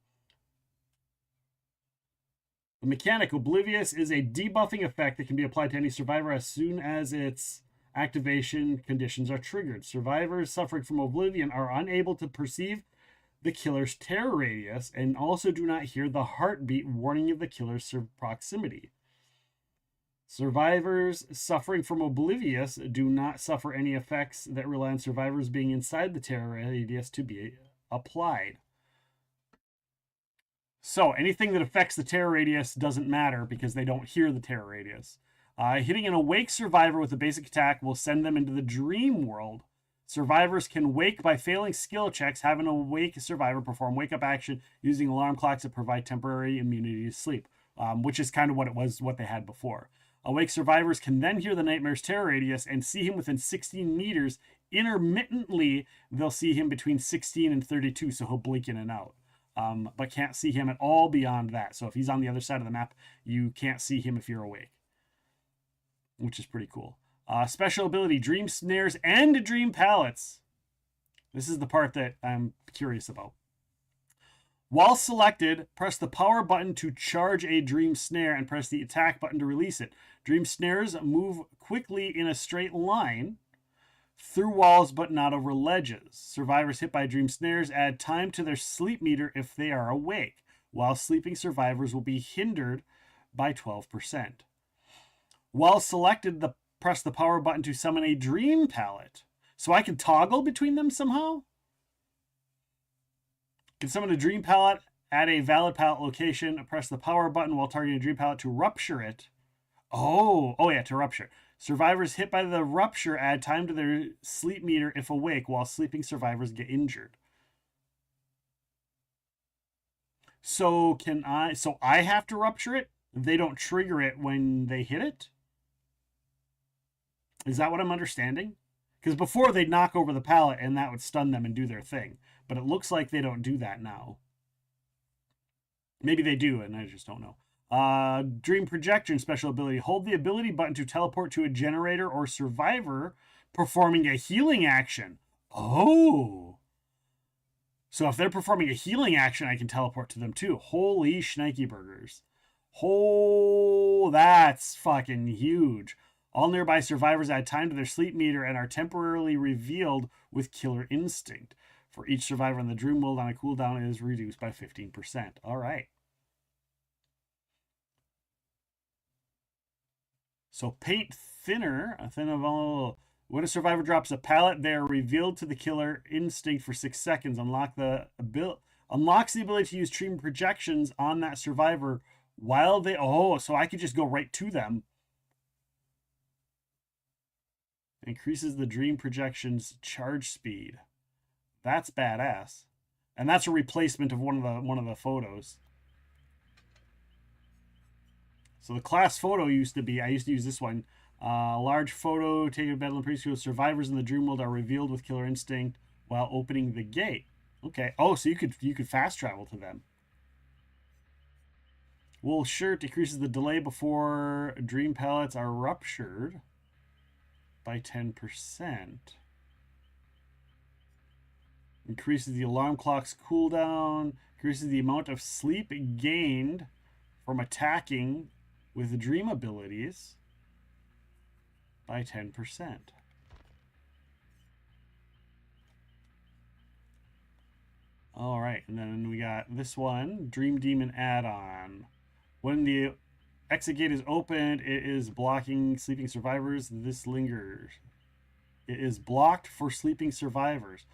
mechanic Oblivious is a debuffing effect that can be applied to any survivor as soon as its activation conditions are triggered. Survivors suffering from Oblivion are unable to perceive the killer's terror radius and also do not hear the heartbeat warning of the killer's proximity. Survivors suffering from Oblivious do not suffer any effects that rely on survivors being inside the terror radius to be applied. So anything that affects the terror radius doesn't matter because they don't hear the terror radius. Hitting an awake survivor with a basic attack will send them into the dream world. Survivors can wake by failing skill checks. Have an awake survivor perform wake-up action using alarm clocks that provide temporary immunity to sleep, which is kind of what they had before. Awake survivors can then hear the nightmare's terror radius and see him within 16 meters. Intermittently, they'll see him between 16 and 32, so he'll blink in and out. But can't see him at all beyond that. So if he's on the other side of the map, you can't see him if you're awake, which is pretty cool. Special ability, Dream Snares and Dream Pallets. This is the part that I'm curious about. While selected, press the power button to charge a Dream Snare and press the attack button to release it. Dream Snares move quickly in a straight line through walls but not over ledges. Survivors hit by Dream Snares add time to their sleep meter if they are awake, while sleeping survivors will be hindered by 12%. While selected, press the power button to summon a Dream Pallet. So I can toggle between them somehow? Can summon a Dream Pallet at a valid pallet location. Press the power button while targeting a Dream Pallet to rupture it. Oh yeah, to rupture. Survivors hit by the rupture add time to their sleep meter if awake, while sleeping survivors get injured. So I have to rupture it? They don't trigger it when they hit it? Is that what I'm understanding? Because before they'd knock over the pallet and that would stun them and do their thing. But it looks like they don't do that now. Maybe they do, and I just don't know. Dream Projection special ability. Hold the ability button to teleport to a generator or survivor performing a healing action. Oh. So if they're performing a healing action, I can teleport to them too. Holy shnikey burgers. Oh, that's fucking huge. All nearby survivors add time to their sleep meter and are temporarily revealed with Killer Instinct. For each survivor in the Dream World on a cooldown, it is reduced by 15%. All right. So Paint Thinner. When a survivor drops a pallet, they are revealed to the Killer Instinct for 6 seconds. Unlocks the ability to use Dream Projections on that survivor while they... Oh, so I could just go right to them. Increases the Dream Projections charge speed. That's badass. And that's a replacement of one of the photos. So the class photo used to be, I used to use this one. Large photo taken of Bedlam Preschool. Survivors in the Dream World are revealed with Killer Instinct while opening the gate. Okay. Oh, so you could fast travel to them. Wool shirt decreases the delay before Dream Pallets are ruptured by 10%. Increases the alarm clock's cooldown. Increases the amount of sleep gained from attacking with the dream abilities by 10%. All right, and then we got this one, Dream Demon add-on. When the exit gate is opened, it is blocking sleeping survivors. This lingers. It is blocked for sleeping survivors.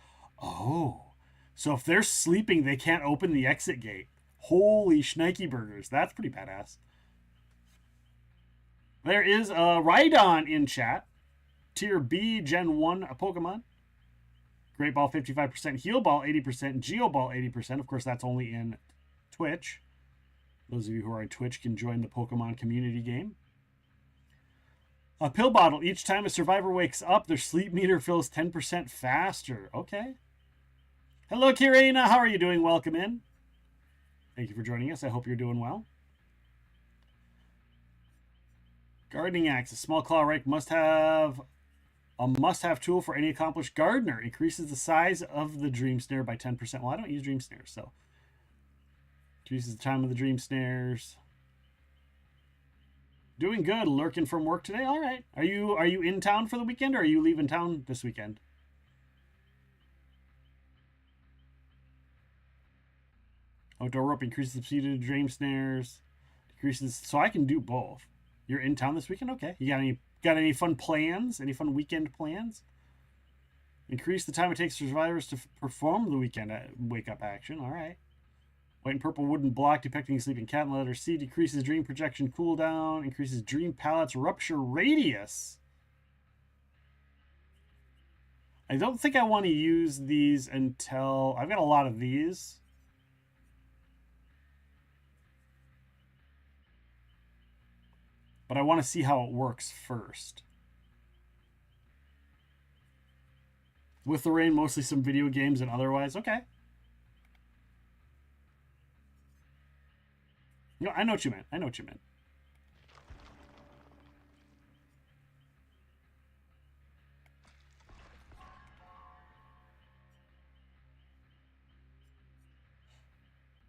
Oh, so if they're sleeping, they can't open the exit gate. Holy shnikey burgers. That's pretty badass. There is a Rhydon in chat. Tier B, Gen 1 Pokemon. Great Ball 55%, Heal Ball 80%, Geo Ball 80%. Of course, that's only in Twitch. Those of you who are on Twitch can join the Pokemon community game. A pill bottle. Each time a survivor wakes up, their sleep meter fills 10% faster. Okay. Hello, Kirina. How are you doing? Welcome in. Thank you for joining us. I hope you're doing well. Gardening axe. A small claw rake must-have tool for any accomplished gardener. Increases the size of the dream snare by 10%. Well, I don't use dream snares, so. Increases the time of the dream snares. Doing good. Lurking from work today. All right. Are you in town for the weekend, or are you leaving town this weekend? Outdoor rope increases the speed of the dream snares. Decreases, so I can do both. You're in town this weekend? Okay. You got any fun plans? Any fun weekend plans? Increase the time it takes survivors to perform the weekend wake up action. All right. White and purple wooden block depicting sleeping cat. Letter C decreases dream projection cooldown. Increases dream pallet's rupture radius. I don't think I want to use these until... I've got a lot of these. But I want to see how it works first. With the rain, mostly some video games and otherwise. Okay. No, I know what you meant. I know what you meant.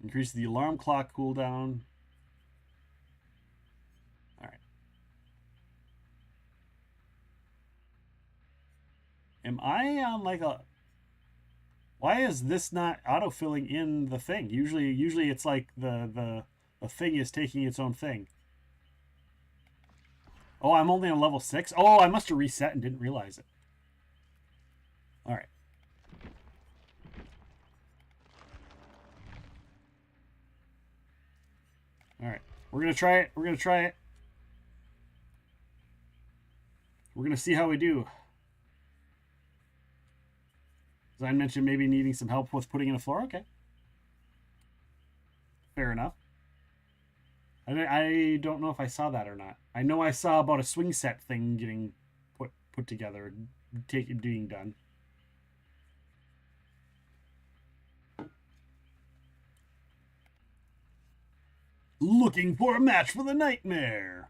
Increase the alarm clock cooldown. All right. Am I on like a... Why is this not autofilling in the thing? Usually it's like the thing is taking its own thing. Oh, I'm only on level 6? Oh, I must have reset and didn't realize it. All right. All right. We're going to try it. We're going to try it. We're going to see how we do. As I mentioned, maybe needing some help with putting in a floor. Okay. Fair enough. I don't know if I saw that or not. I know I saw about a swing set thing getting put together, being done. Looking for a match for the nightmare.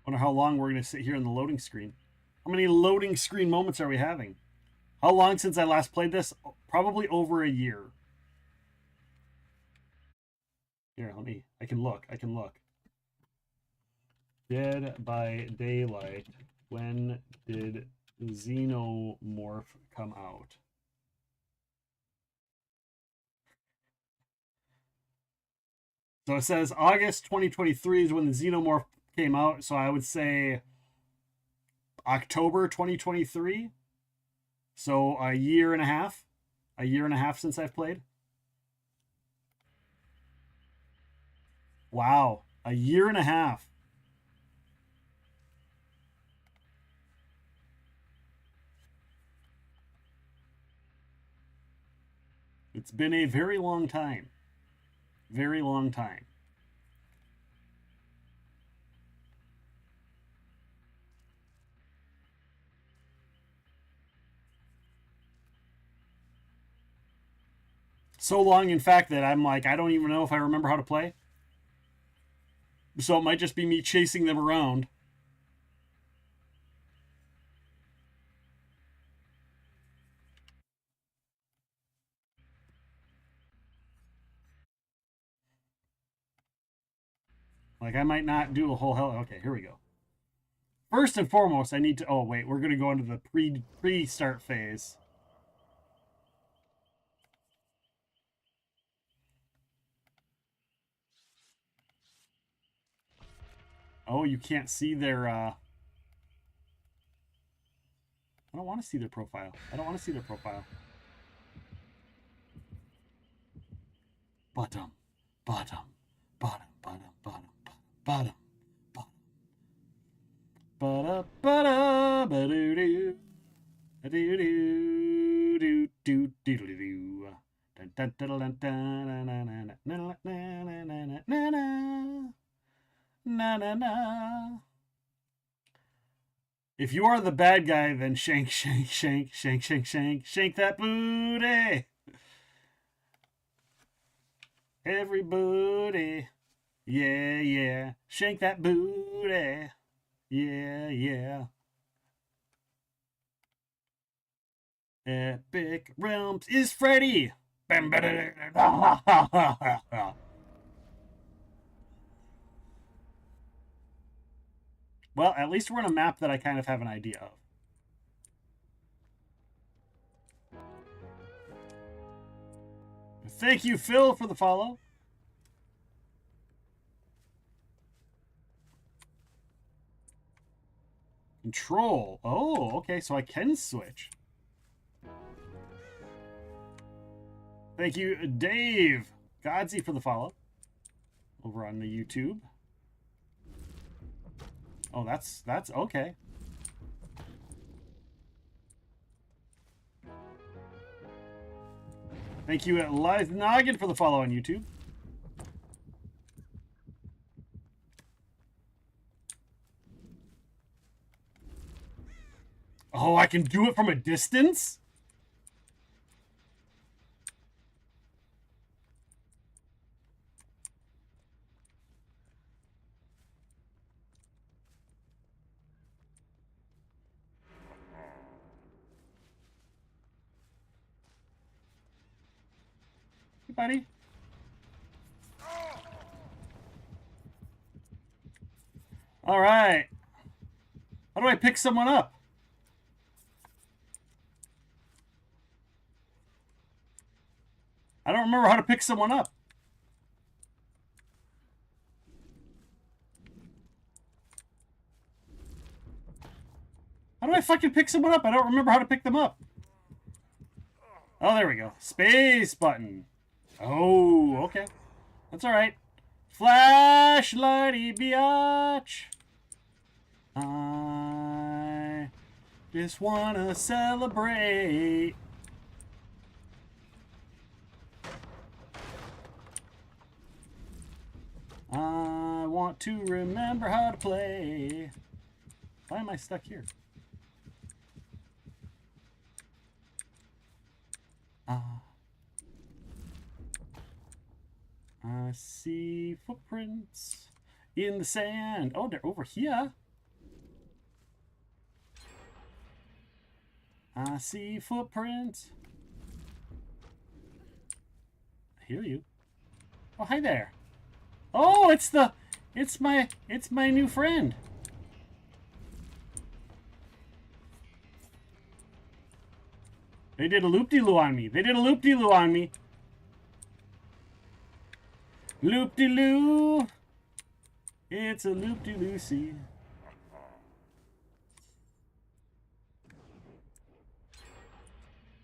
Wonder how long we're going to sit here in the loading screen. How many loading screen moments are we having? How long since I last played this? Probably over a year. Here, I can look. Dead by Daylight. When did Xenomorph come out? So it says August 2023 is when the Xenomorph came out, so I would say October 2023. So a year and a half since I've played. Wow, a year and a half. It's been a very long time. Very long time. So long, in fact, that I'm like, I don't even know if I remember how to play. So it might just be me chasing them around. Like, I might not do a whole hell. Okay, here we go. First and foremost, I need to... Oh, wait, we're going to go into the pre-start phase. Oh, you can't see their I don't want to see their profile. I don't want to see their profile. Bottom, bottom, bottom, bottom, bottom, bottom, bottom. Ba-da, ba-da, ba-doo-doo. Do do do do do do. Dun dun dun dun dun na na na na na na na na. If you are the bad guy, then shank, shank, shank, shank, shank, shank, shank that booty. Everybody, yeah, yeah, shank that booty, yeah, yeah. Epic Realms is Freddy. Well, at least we're on a map that I kind of have an idea of. Thank you, Phil, for the follow. Control. Oh, okay, so I can switch. Thank you, Dave Godsey, for the follow. Over on the YouTube. Oh, that's okay. Thank you, Live Noggin, for the follow on YouTube. Oh, I can do it from a distance? Hey, buddy. All right. How do I pick someone up? I don't remember how to pick someone up. How do I fucking pick someone up? I don't remember how to pick them up. Oh, there we go. Space button. Oh, okay. That's all right. Flashlighty biatch. I just want to celebrate. I want to remember how to play. Why am I stuck here? I see footprints in the sand. Oh, they're over here. I see footprints. I hear you. Oh, hi there. Oh, it's my new friend. They did a loop-de-loo on me. They did a loop-de-loo on me. Loop-de-loo. It's a loop-de-loo-see.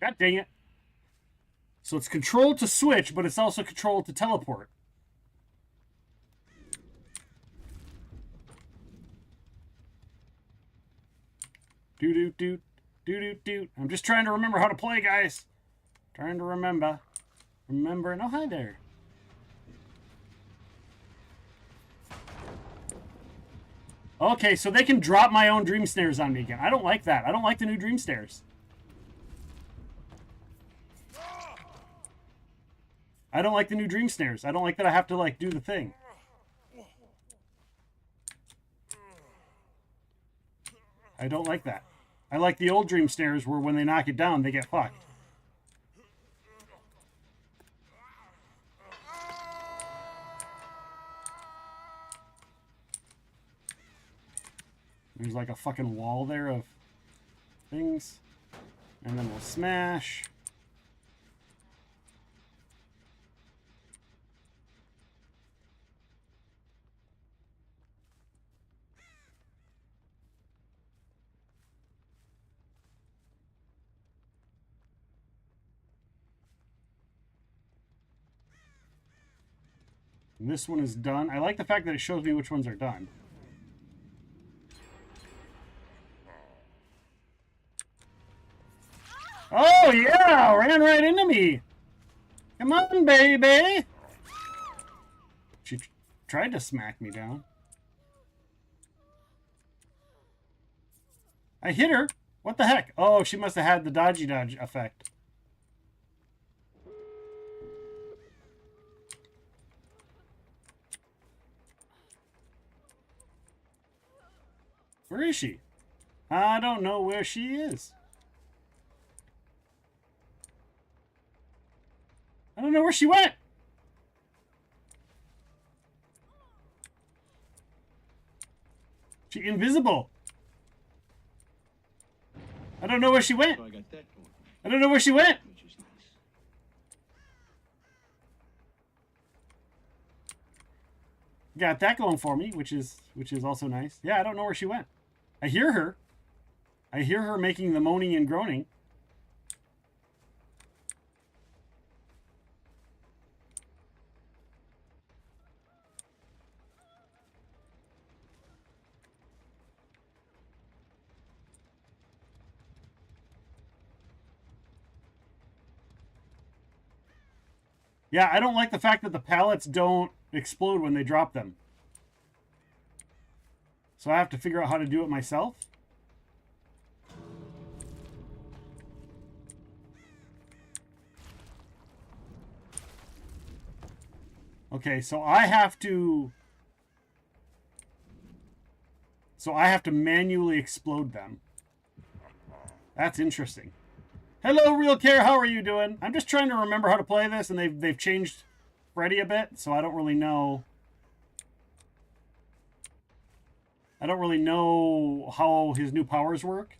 God dang it. So it's control to switch, but it's also control to teleport. Doot. I'm just trying to remember how to play, guys. Trying to remember. Oh, hi there. Okay, so they can drop my own dream snares on me again. I don't like that. I don't like the new dream snares. I don't like the new dream snares. I don't like that I have to, like, do the thing. I don't like that. I like the old dream snares where when they knock it down, they get fucked. There's like a fucking wall there of things. And then we'll smash. This one is done. I like the fact that it shows me which ones are done. Oh, yeah! Ran right into me! Come on, baby! She tried to smack me down. I hit her! What the heck? Oh, she must have had the dodgy dodge effect. Where is she? I don't know where she is. I don't know where she went. She invisible. I don't know where she went. I don't know where she went. Got that going for me, which is also nice. Yeah, I don't know where she went. I hear her. I hear her making the moaning and groaning. Yeah, I don't like the fact that the pallets don't explode when they drop them. So I have to figure out how to do it myself. Okay, so I have to manually explode them. That's interesting. Hello, Real Care. How are you doing? I'm just trying to remember how to play this, and they've changed Freddy a bit, so I don't really know. I don't really know how his new powers work.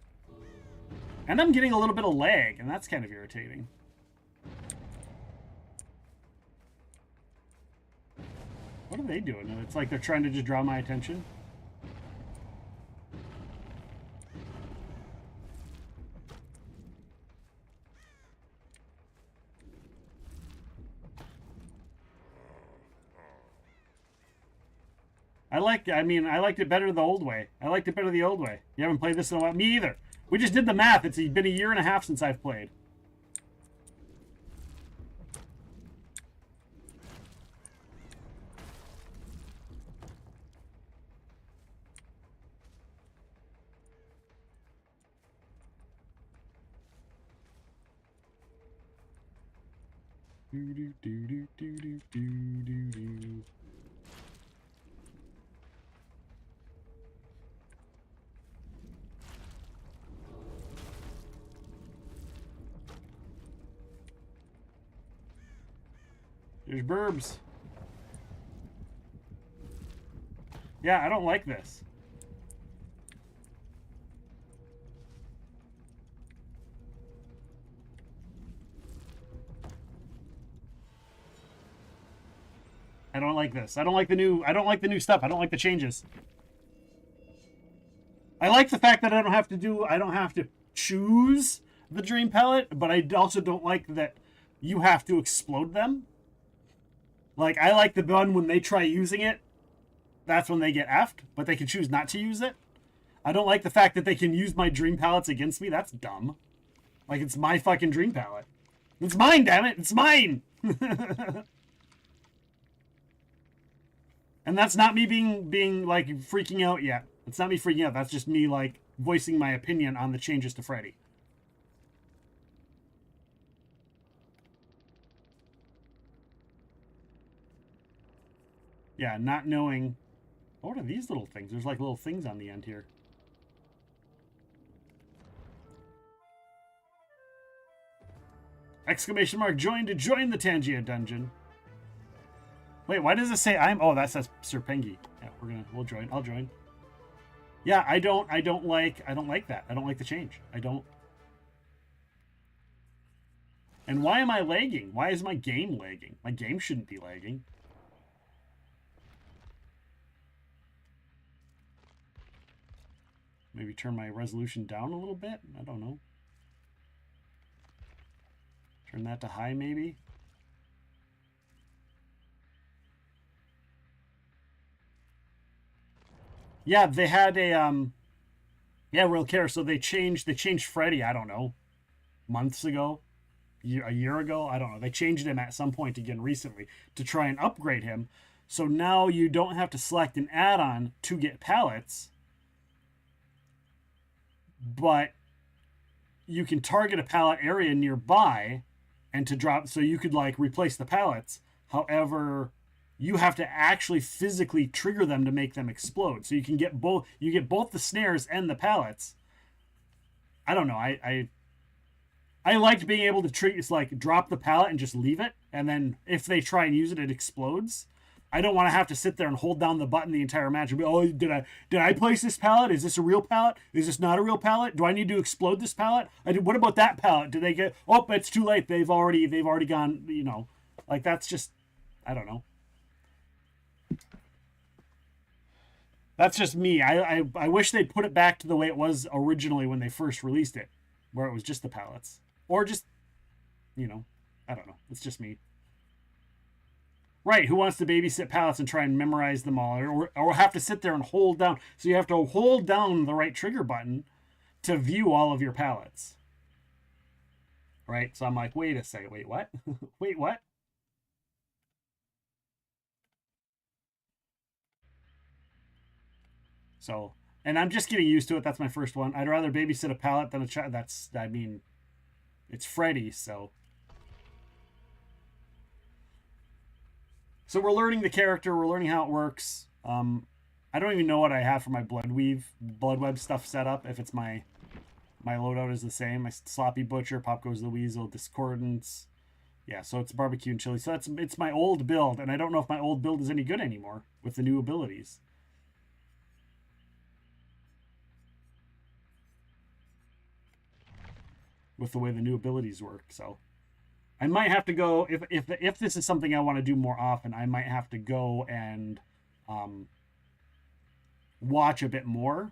And I'm getting a little bit of lag, and that's kind of irritating. What are they doing? It's like they're trying to just draw my attention. I liked it better the old way. I liked it better the old way. You haven't played this in a while? Me either. We just did the math. It's been a year and a half since I've played. Do do do do do do do do. There's burbs. Yeah, I don't like this. I don't like this. I don't like the new stuff. I don't like the changes. I like the fact that I don't have to choose the dream pellet, but I also don't like that you have to explode them. Like, I like the one when they try using it, that's when they get effed, but they can choose not to use it. I don't like the fact that they can use my dream pallets against me. That's dumb. Like, it's my fucking dream pallet. It's mine, damn it. It's mine. And that's not me being like freaking out yet. It's not me freaking out. That's just me like voicing my opinion on the changes to Freddy. Yeah, not knowing. What are these little things? There's like little things on the end here. Exclamation mark join to join the Tangia dungeon. Wait, why does it say I'm? Oh, that says Serpengi. Yeah, we'll join. I'll join. Yeah, I don't like that. I don't like the change. I don't. And why am I lagging? Why is my game lagging? My game shouldn't be lagging. Maybe turn my resolution down a little bit? I don't know. Turn that to high, maybe? Yeah, they had a yeah, real care. So they changed Freddy, I don't know, months ago, a year ago, I don't know. They changed him at some point again recently to try and upgrade him. So now you don't have to select an add-on to get pallets, but you can target a pallet area nearby and to drop, so you could like replace the pallets. However, you have to actually physically trigger them to make them explode. So you can get both, the snares and the pallets. I don't know. I liked being able to treat, it's like drop the pallet and just leave it, and then if they try and use it, it explodes. I don't want to have to sit there and hold down the button the entire match and be, oh, did I place this pallet? Is this a real pallet? Is this not a real pallet? Do I need to explode this pallet? What about that pallet? Do they get? Oh, it's too late. They've already gone. You know, like that's just, I don't know. That's just me. I wish they'd put it back to the way it was originally when they first released it, where it was just the pallets, or just, you know, I don't know. It's just me. Right, who wants to babysit pallets and try and memorize them all, or have to sit there and hold down? So you have to hold down the right trigger button to view all of your pallets. Right, so I'm like, wait a second, wait, what? Wait, what? So, and I'm just getting used to it. That's my first one. I'd rather babysit a pallet than a child. That's, I mean, it's Freddy, so. So we're learning the character. We're learning how it works. I don't even know what I have for my Bloodweb stuff set up. If it's my loadout is the same. My Sloppy Butcher, Pop Goes the Weasel, Discordance. Yeah, so it's barbecue and chili. So it's my old build, and I don't know if my old build is any good anymore with the new abilities. With the way the new abilities work, so. I might have to go, if this is something I want to do more often, I might have to go and watch a bit more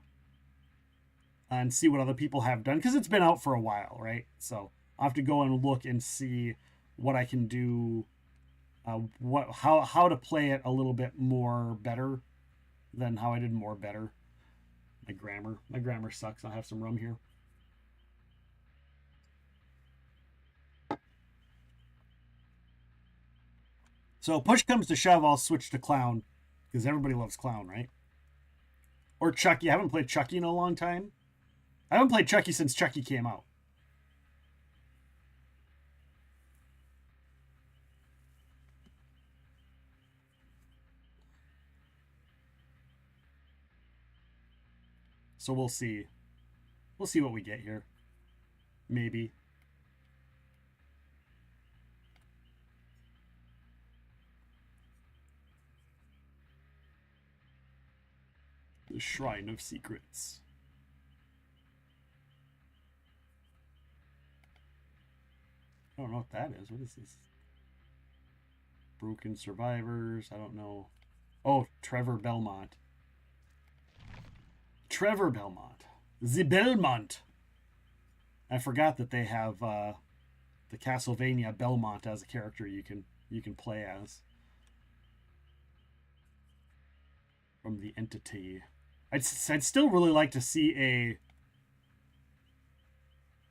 and see what other people have done, because it's been out for a while, right? So I'll have to go and look and see what I can do, how to play it a little bit more better than how I did more better. My grammar sucks. I'll have some rum here. So push comes to shove, I'll switch to Clown, because everybody loves Clown, right? Or Chucky. I haven't played Chucky in a long time. I haven't played Chucky since Chucky came out. So we'll see. We'll see what we get here. Maybe. The Shrine of Secrets. I don't know what that is. What is this? Broken Survivors. I don't know. Oh, Trevor Belmont. Trevor Belmont. The Belmont. I forgot that they have the Castlevania Belmont as a character you can play as. From the Entity. I'd still really like to see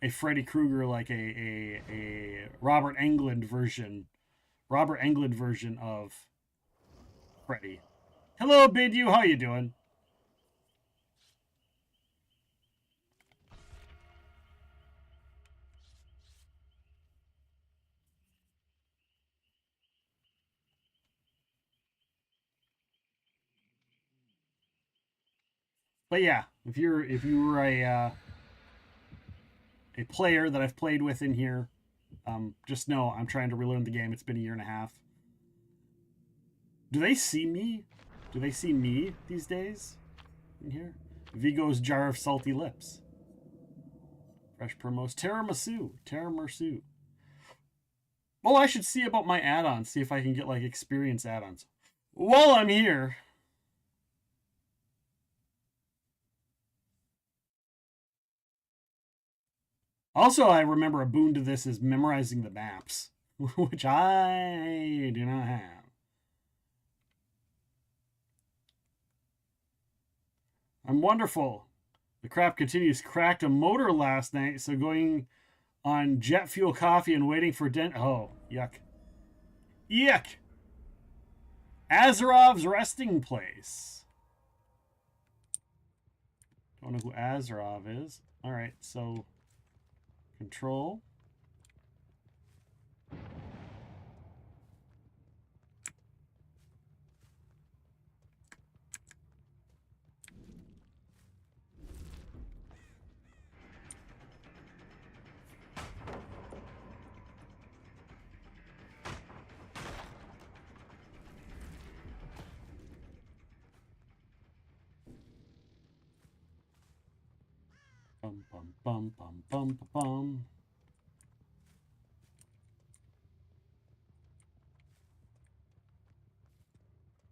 a Freddy Krueger, like a Robert Englund version of Freddy. Hello, Bidu, how you doing? But yeah, if you were a player that I've played with in here, just know I'm trying to relearn the game. It's been a year and a half. Do they see me? Do they see me these days in here? Vigo's Jar of Salty Lips. Fresh promos. Tiramisu. Oh, I should see about my add-ons. See if I can get like experience add-ons. While I'm here. Also, I remember a boon to this is memorizing the maps, which I do not have. I'm wonderful. The crap continues. Cracked a motor last night, so going on jet fuel coffee and waiting for Oh, yuck. Yuck! Azarov's resting place. Don't know who Azarov is. Alright, so control. Bum, bum, bum, bum, bum, bum, bum.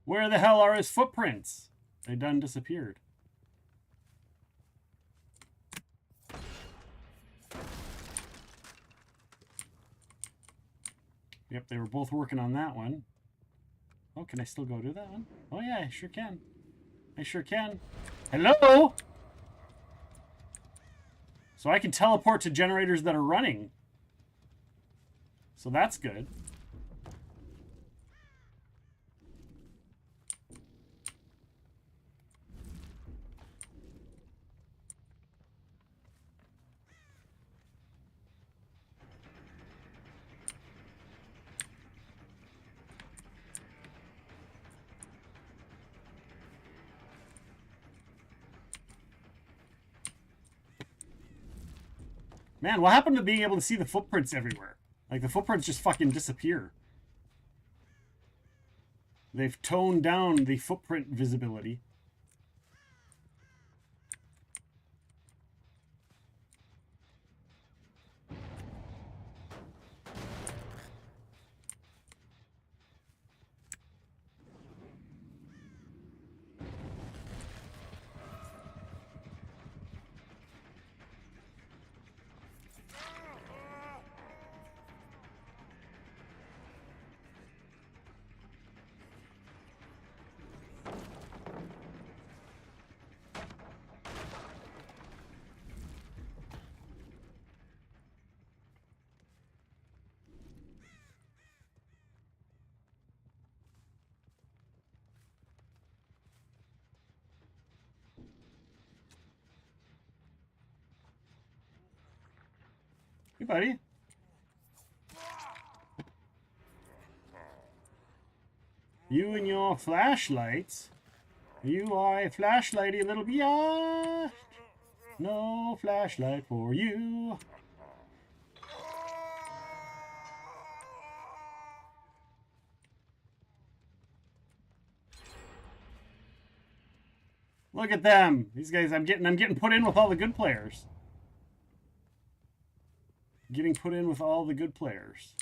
Where the hell are his footprints? They done disappeared. Yep, they were both working on that one. Oh, can I still go do that one? Oh yeah, I sure can. I sure can. Hello? So I can teleport to generators that are running. So that's good. Man, what happened to being able to see the footprints everywhere? Like, the footprints just fucking disappear. They've toned down the footprint visibility. Hey, buddy. You and your flashlights. You are a flashlighty little biatch. No flashlight for you. Look at them. These guys, I'm getting put in with all the good players. Getting put in with all the good players.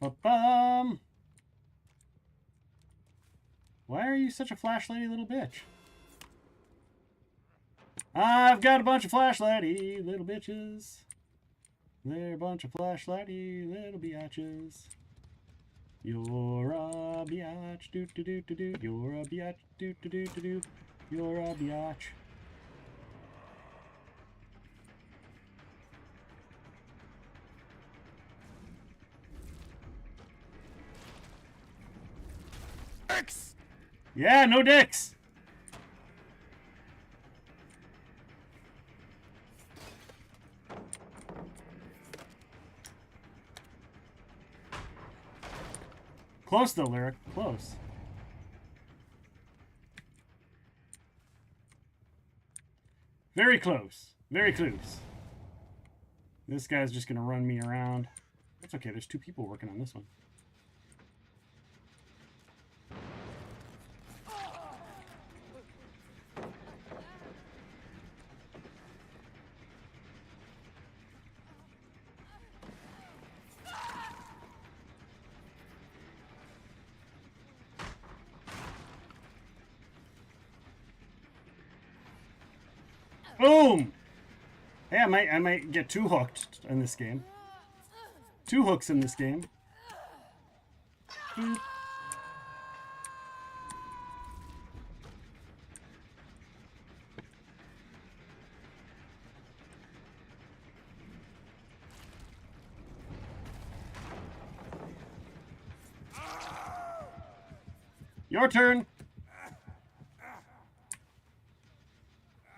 Ba-bum. Why are you such a flashlighty little bitch? I've got a bunch of flashlighty little bitches. They're a bunch of flashlighty little biatches. You're a biatch, do do do do do. You're a biatch, do do do do do. You're a biatch. Dicks! Yeah, no dicks. Close though, Lyric. Close. Very close. Very close. This guy's just gonna run me around. That's okay, there's two people working on this one. Boom! Hey, I might get 2 hooked in this game. 2 hooks in this game. Boop. Your turn.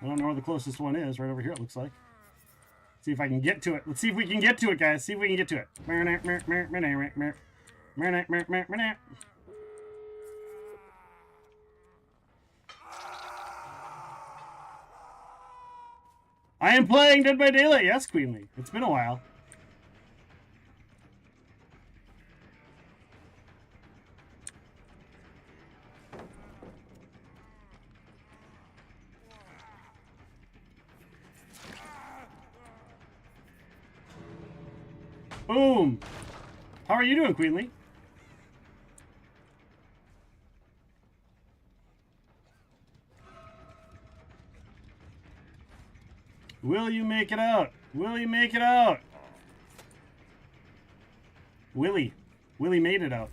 I don't know where the closest one is. Right over here, it looks like. See if I can get to it. Let's see if we can get to it, guys. See if we can get to it. I am playing Dead by Daylight. Yes, Queenly. It's been a while. Boom. How are you doing, Queenly? Will you make it out? Will you make it out? Willie. Willie made it out.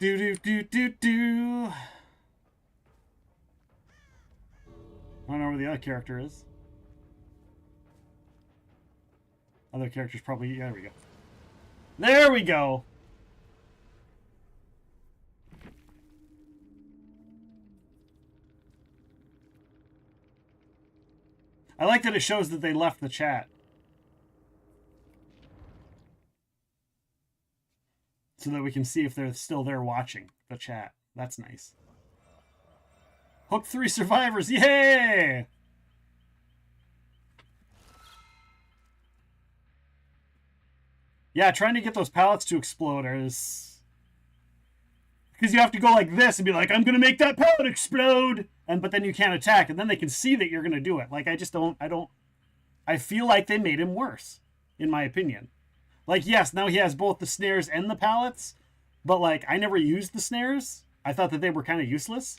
Do do do do do. I don't know where the other character is. Other character's probably... There we go. There we go! I like that it shows that they left the chat. So that we can see if they're still there watching the chat. That's nice. Hook 3 survivors, yay! Yeah, trying to get those pallets to explode is... Because you have to go like this and be like, I'm going to make that pallet explode! But then you can't attack, and then they can see that you're going to do it. Like, I feel like they made him worse, in my opinion. Like, yes, now he has both the snares and the pallets, but, like, I never used the snares. I thought that they were kind of useless.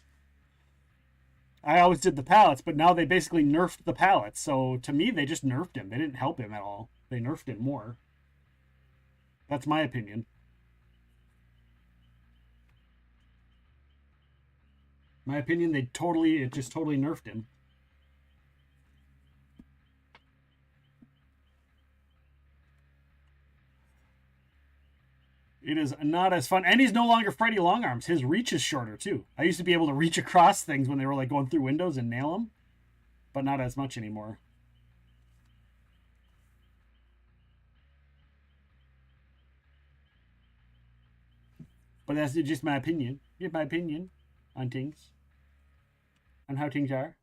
I always did the pallets, but now they basically nerfed the pallets. So to me, they just nerfed him. They didn't help him at all. They nerfed him more. That's my opinion. My opinion, it just totally nerfed him. It is not as fun. And he's no longer Freddy Longarms. His reach is shorter, too. I used to be able to reach across things when they were like going through windows and nail them. But not as much anymore. But that's just my opinion. Just my opinion on things. On how things are.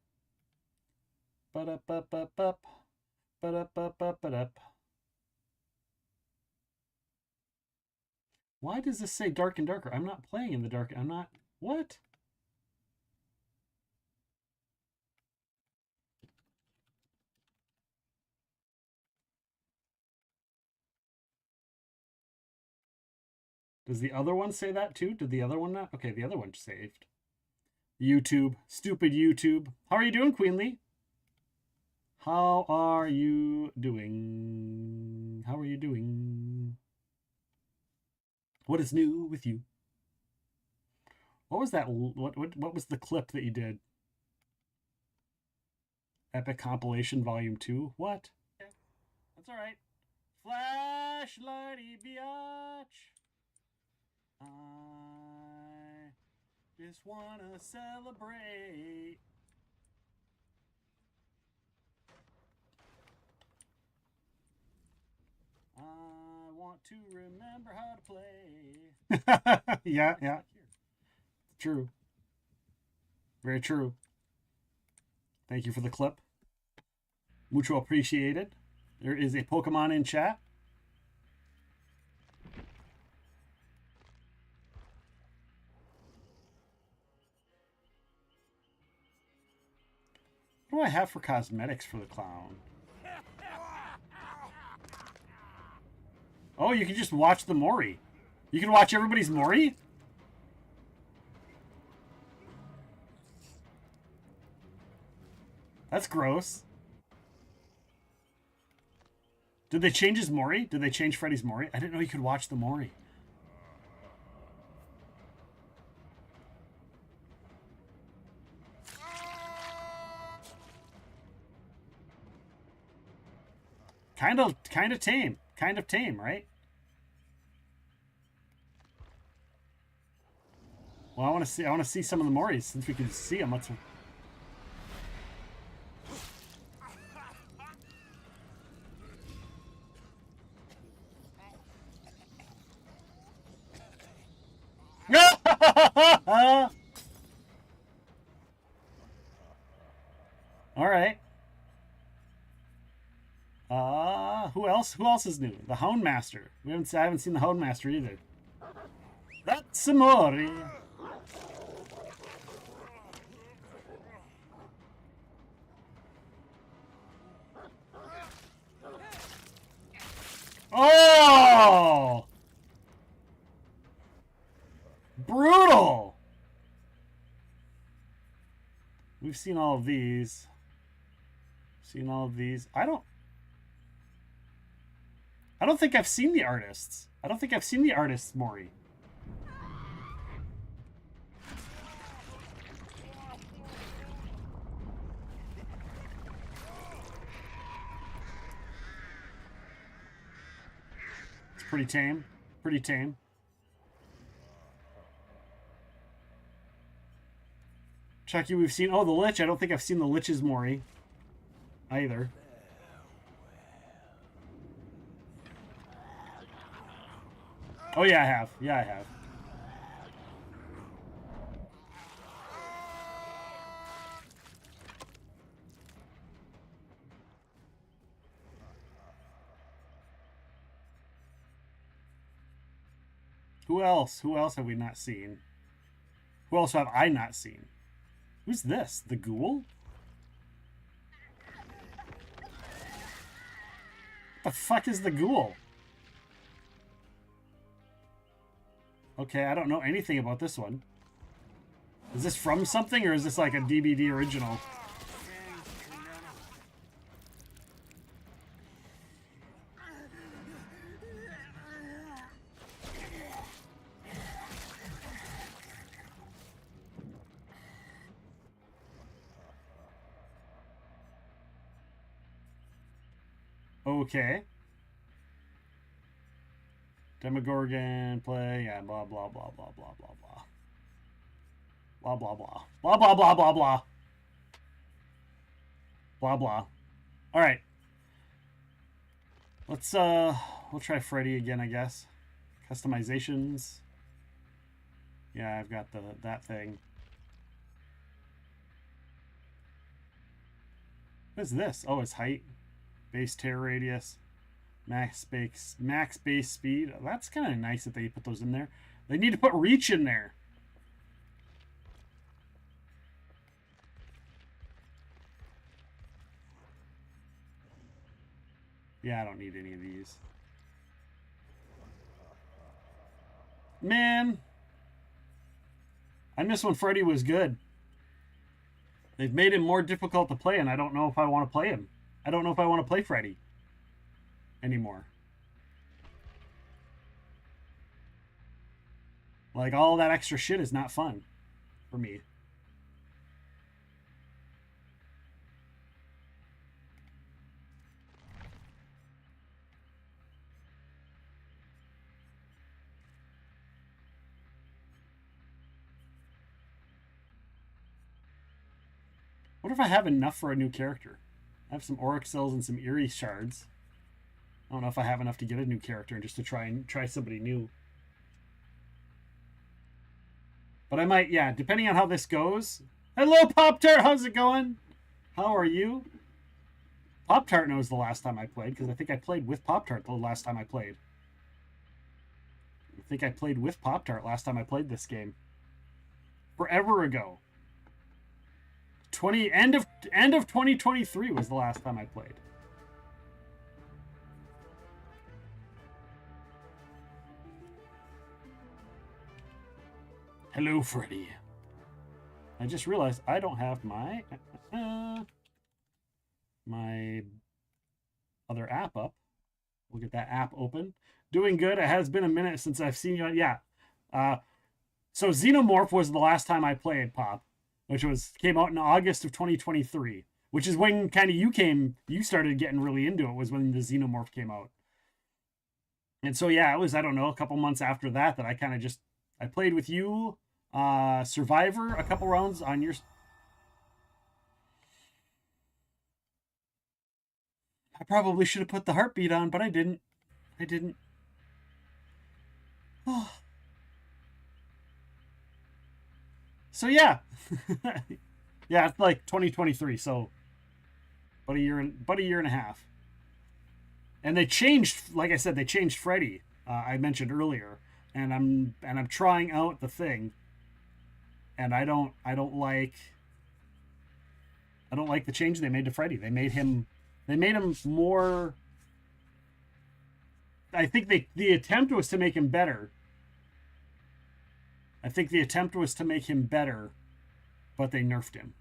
Ba-da-ba-ba-bup. Ba-da-ba-ba-ba-dup. Why does this say dark and darker? I'm not playing in the dark. I'm not... What? Does the other one say that too? Did the other one not? Okay, the other one saved. YouTube. Stupid YouTube. How are you doing, Queenly? How are you doing? How are you doing? What is new with you? What was that? What was the clip that you did? Epic Compilation Volume 2? What? Okay. That's alright. Flashlighty biatch. I just wanna celebrate. I want to remember how to play. Yeah. True. Very true. Thank you for the clip. Mucho appreciated. There is a Pokemon in chat. What do I have for cosmetics for the clown? Oh, you can just watch the Mori. You can watch everybody's Mori? That's gross. Did they change his Mori? Did they change Freddy's Mori? I didn't know you could watch the Mori. Kind of tame. Kind of tame, right? Well, I want to see some of the Moris since we can see them. Let's. All right. Who else? Who else is new? The Houndmaster. I haven't seen the Houndmaster either. That's Mori. Oh! Brutal! We've seen all of these. Seen all of these. I don't think I've seen the artists. I don't think I've seen the artists, Mori. It's pretty tame. Pretty tame. Chucky, we've seen... Oh, the Lich. I don't think I've seen the Lich's Mori either. Oh, yeah, I have. Yeah, I have. Who else? Who else have we not seen? Who else have I not seen? Who's this? The Ghoul? What the fuck is the Ghoul? Okay, I don't know anything about this one. Is this from something, or is this like a DVD original? Okay. Demogorgon play, yeah, blah blah blah blah blah blah blah. Blah blah blah. Blah blah blah blah blah. Blah blah. Alright. Let's we'll try Freddy again, I guess. Customizations. Yeah, I've got that thing. What is this? Oh, it's height. Base tear radius. Max base speed. That's kind of nice that they put those in there. They need to put reach in there. Yeah, I don't need any of these. Man. I miss when Freddy was good. They've made him more difficult to play, and I don't know if I want to play him. I don't know if I want to play Freddy anymore. Like, all that extra shit is not fun for me. What if I have enough for a new character? I have some Auric cells and some Eerie shards. I don't know if I have enough to get a new character just to try somebody new. But I might, yeah, depending on how this goes. Hello, Pop-Tart, how's it going? How are you? Pop-Tart knows the last time I played, because I think I played with Pop-Tart the last time I played. I think I played with Pop-Tart last time I played this game. Forever ago. End of 2023 was the last time I played. Hello, Freddy. I just realized I don't have my their app up. We'll get that app open. Doing good. It has been a minute since I've seen you. Yeah. So Xenomorph was the last time I played Pop, which came out in August of 2023, which is when kind of you started getting really into it, was when the Xenomorph came out. And so, yeah, it was, I don't know, a couple months after that I kind of I played with you, Survivor, a couple rounds on your... I probably should have put the heartbeat on, but I didn't. Oh. So yeah. Yeah, it's like 2023, so about a year and a half. And they changed, like I said, they changed Freddy. I mentioned earlier, and I'm trying out the thing. And I don't like the change they made to Freddy. They made him more. I think the attempt was to make him better. But they nerfed him.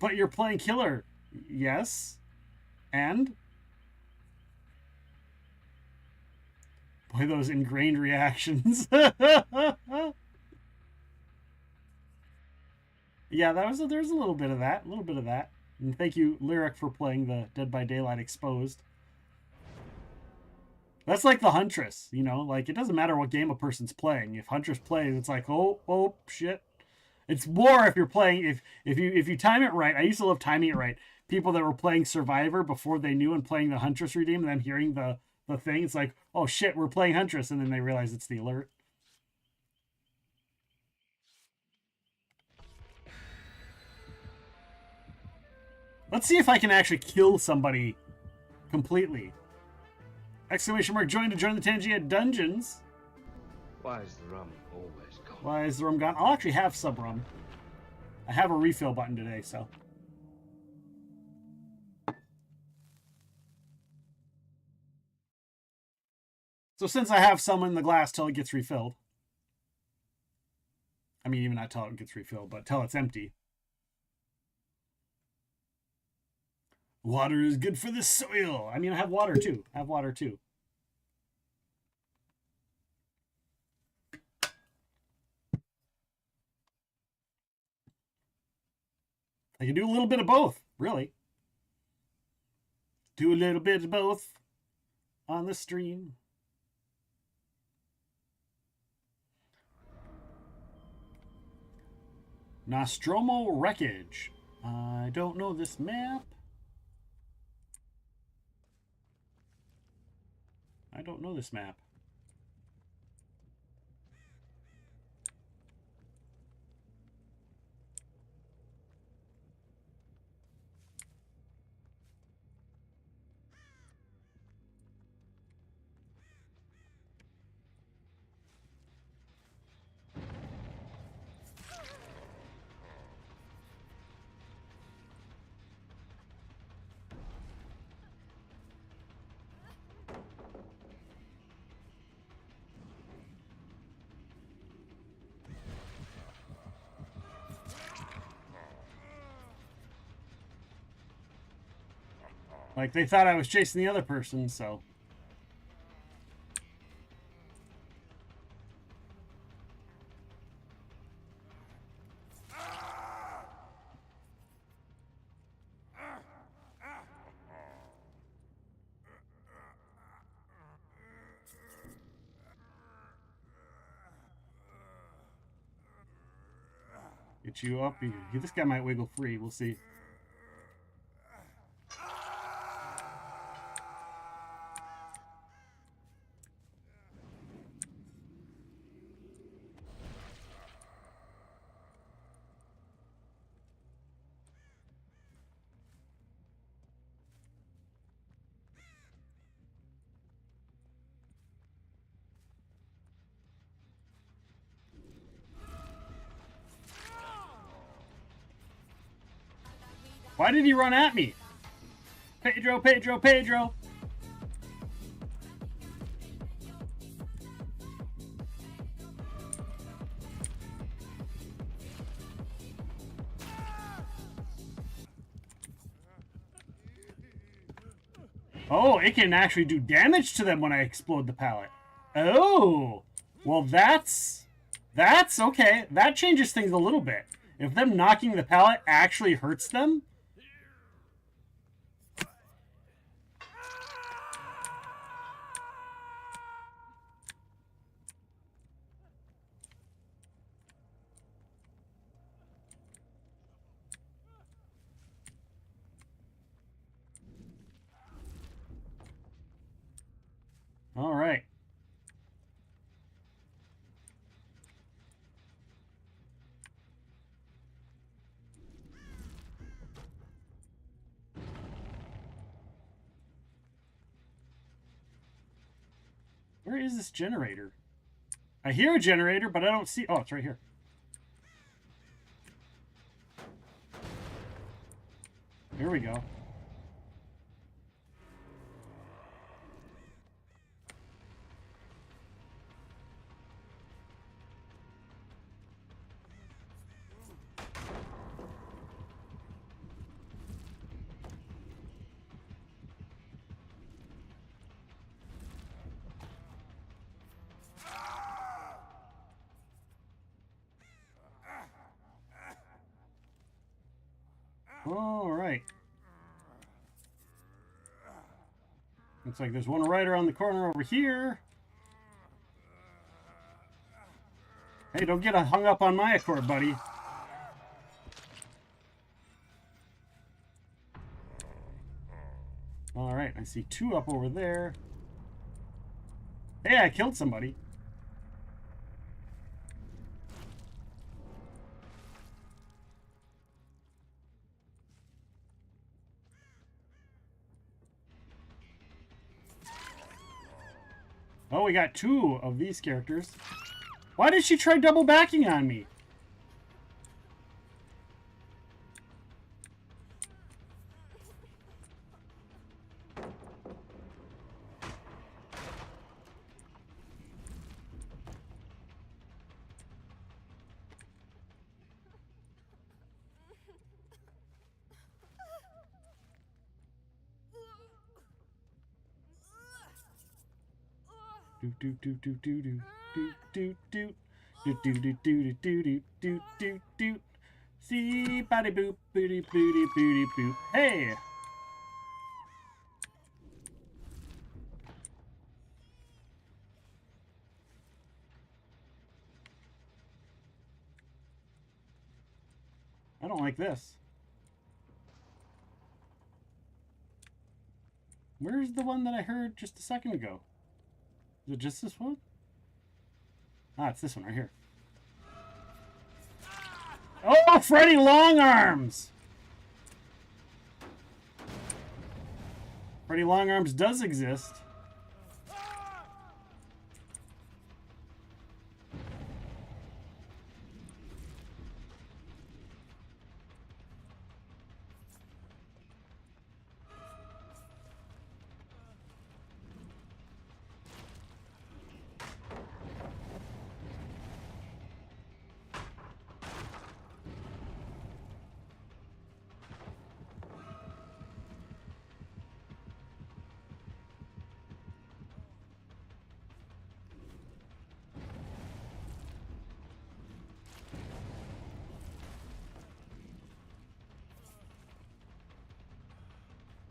But you're playing killer. Yes. And? Boy, those ingrained reactions. Yeah, there's a little bit of that. And thank you, Lyric, for playing the Dead by Daylight Exposed. That's like the Huntress, like it doesn't matter what game a person's playing. If Huntress plays, it's like, oh shit. It's more if you're playing, if you time it right. I used to love timing it right. People that were playing Survivor before they knew and playing the Huntress redeem and then hearing the thing, it's like, oh shit, we're playing Huntress, and then they realize it's the alert. Let's see if I can actually kill somebody completely. Exclamation mark join to join the Tangia Dungeons. Why is the rum always gone? Why is the rum gone? I'll actually have some rum. I have a refill button today, so. So since I have some in the glass till it gets refilled. I mean, even not till it gets refilled, but till it's empty. Water is good for the soil. I mean, I have water too. I can do a little bit of both, really. Do a little bit of both on the stream. Nostromo Wreckage. I don't know this map. Like, they thought I was chasing the other person, so. Get you up. This guy might wiggle free. We'll see. Why did he run at me? Pedro. Oh, it can actually do damage to them when I explode the pallet. Oh, well that's okay. That changes things a little bit. If them knocking the pallet actually hurts them. All right. Where is this generator? I hear a generator, but I don't see... Oh, it's right here. Here we go. All right. Looks like there's one right around the corner over here. Hey, don't get hung up on my accord, buddy. All right, I see two up over there. Hey, I killed somebody. Oh, we got two of these characters. Why did she try double backing on me? Do do do do do do do do do do do do do do do do do. See body boop booty booty booty boop. Hey. I don't like this. Where's the one that I heard just a second ago? Is it just this one? Ah, it's this one right here. Oh, Freddy Longarms! Freddy Longarms does exist.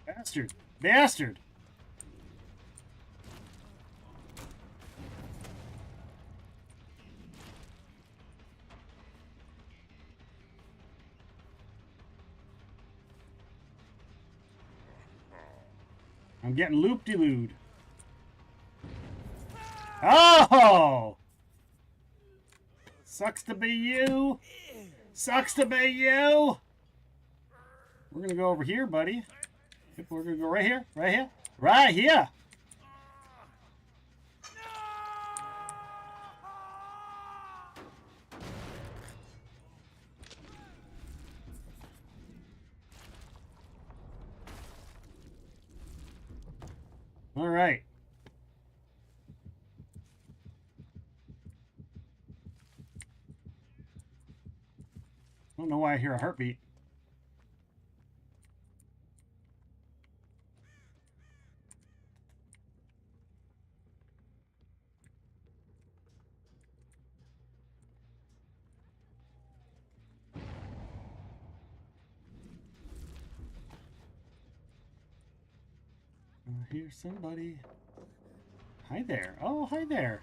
Bastard! Bastard! I'm getting loop-de-looed. Oh! Sucks to be you. Sucks to be you. We're gonna go over here, buddy. We're gonna go right here, right here, right here. All right. I don't know why I hear a heartbeat. hear somebody. Hi there. Oh, hi there.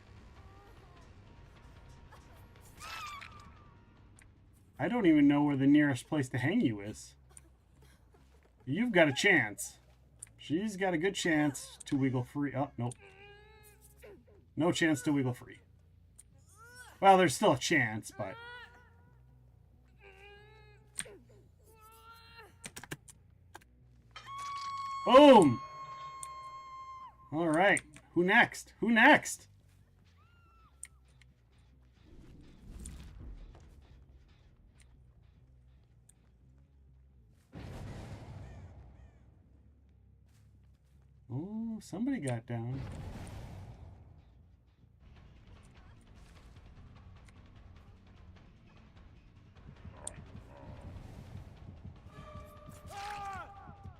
I don't even know where the nearest place to hang you is. You've got a chance. She's got a good chance to wiggle free. Oh, nope. No chance to wiggle free. Well, there's still a chance, but... Boom! All right. Who next? Who next? Oh, somebody got down.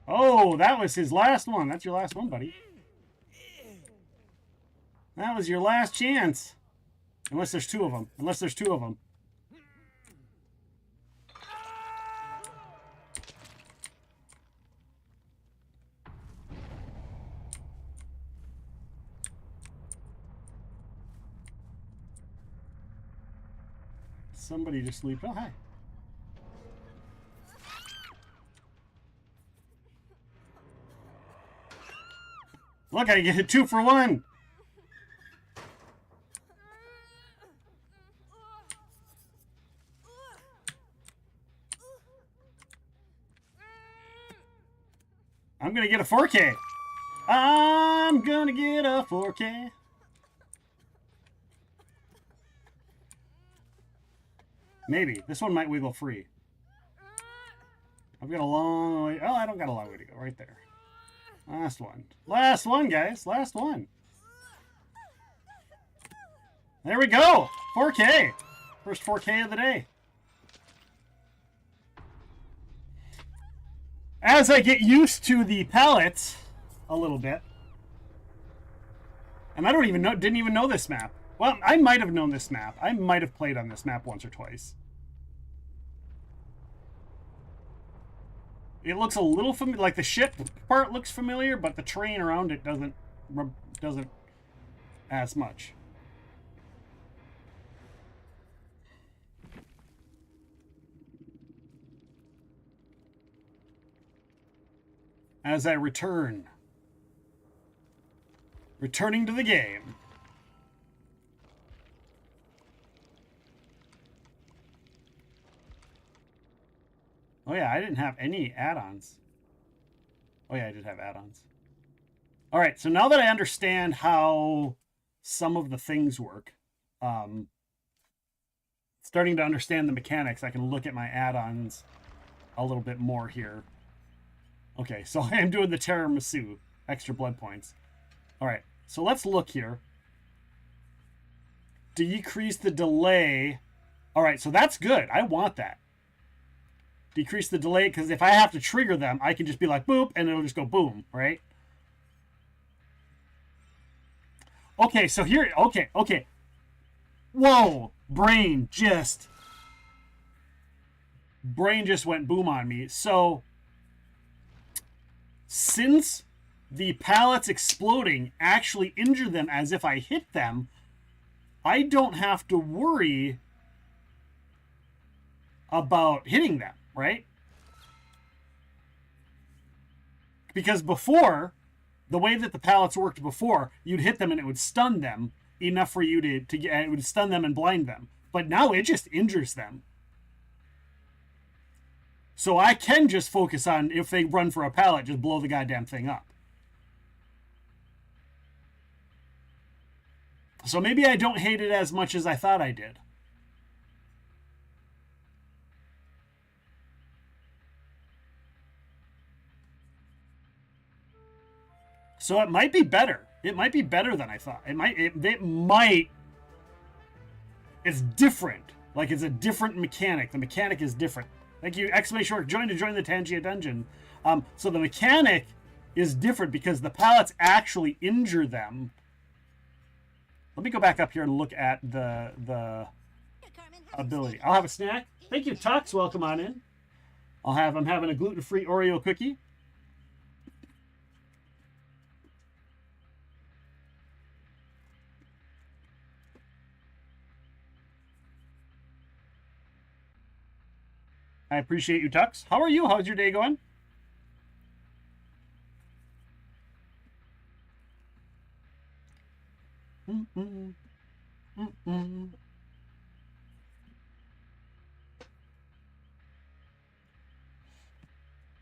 Oh, that was his last one. That's your last one, buddy. That was your last chance. Unless there's two of them. Unless there's two of them. Somebody just leaped. Oh, hi. Look, I get a 2 for 1. I'm gonna get a 4K. I'm gonna get a 4K. Maybe. This one might wiggle free. I've got a long way. Oh, I don't got a long way to go. Right there. Last one. Last one, guys. Last one. There we go. 4K. First 4K of the day. As I get used to the pallets a little bit. And I don't even know, didn't even know this map. Well, I might have known this map. I might have played on this map once or twice. It looks a little familiar, like the ship part looks familiar, but the terrain around it doesn't as much. As I returning to the game. Oh yeah, I didn't have any add-ons. Oh yeah, I did have add-ons. All right, so now that I understand how some of the things work, starting to understand the mechanics, I can look at my add-ons a little bit more here. Okay, so I am doing the tiramisu, extra blood points. All right, so let's look here. Decrease the delay. All right, so that's good. I want that. Decrease the delay, because if I have to trigger them, I can just be like, boop, and it'll just go boom, right? Okay, so here, okay. Whoa, brain just went boom on me. So, since the pallets exploding actually injure them as if I hit them, I don't have to worry about hitting them, right? Because before, the way that the pallets worked before, you'd hit them and it would stun them enough for you to get, it would stun them and blind them. But now it just injures them. So I can just focus on, if they run for a pallet, just blow the goddamn thing up. So maybe I don't hate it as much as I thought I did. So it might be better. It might be better than I thought. It might. It's different. Like, it's a different mechanic. The mechanic is different. Thank you, exclamation mark, join the Tangia dungeon. So the mechanic is different because the pallets actually injure them. Let me go back up here and look at the ability. I'll have a snack. Thank you, Tux. Welcome on in. I'm having a gluten-free Oreo cookie. I appreciate you, Tux. How are you? How's your day going?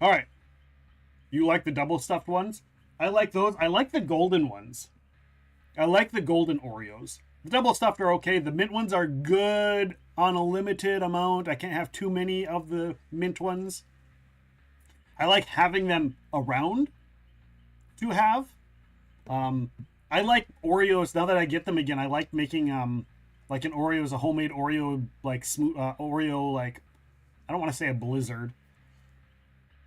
All right. You like the double stuffed ones? I like those. I like the golden ones. I like the golden Oreos. The double stuffed are okay. The mint ones are good on a limited amount. I can't have too many of the mint ones. I like having them around to have. I like Oreos now that I get them again. I like making like an Oreos, a homemade Oreo like smooth Oreo like I don't want to say a blizzard,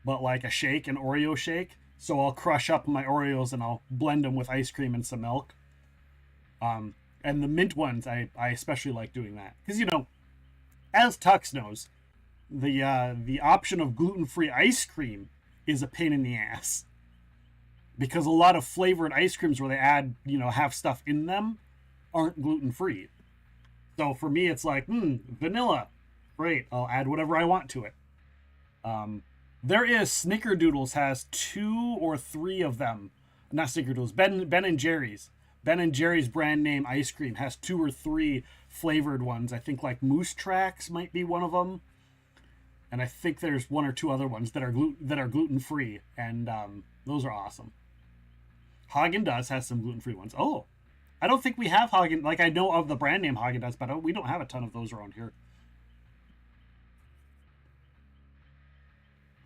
but like a shake, an Oreo shake. So I'll crush up my Oreos and I'll blend them with ice cream and some milk. And the mint ones, I especially like doing that because as Tux knows, the option of gluten-free ice cream is a pain in the ass because a lot of flavored ice creams where they add have stuff in them aren't gluten-free. So for me, it's like vanilla, great. I'll add whatever I want to it. There is Snickerdoodles has 2 or 3 of them. Not Snickerdoodles, Ben and Jerry's. Ben and Jerry's brand name ice cream has 2 or 3 flavored ones. I think like Moose Tracks might be one of them. And I think there's 1 or 2 other ones that are gluten free, and those are awesome. Haagen-Dazs has some gluten free ones. Oh, I don't think we have Haagen. Like I know of the brand name Haagen-Dazs, but we don't have a ton of those around here.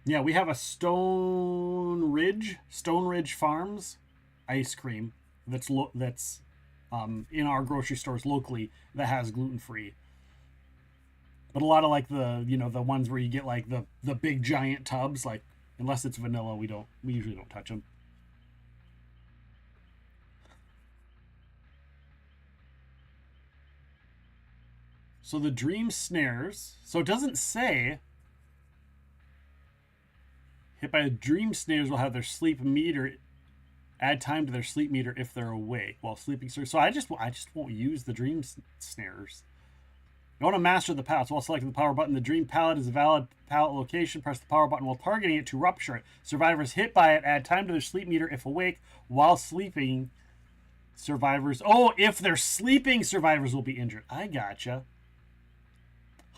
Yeah, we have a Stone Ridge Farms ice cream that's in our grocery stores locally that has gluten free. But a lot of like the the ones where you get like the big giant tubs, like unless it's vanilla, we usually don't touch them. So the Dream Snares. So it doesn't say. Hit by Dream Snares will have their sleep meter. Add time to their sleep meter if they're awake while sleeping. So I just won't use the Dream Snares. You want to master the palette. So while selecting the power button, the Dream palette is a valid palette location. Press the power button while targeting it to rupture it. Survivors hit by it add time to their sleep meter if awake while sleeping. Survivors. Oh, if they're sleeping, survivors will be injured. I gotcha.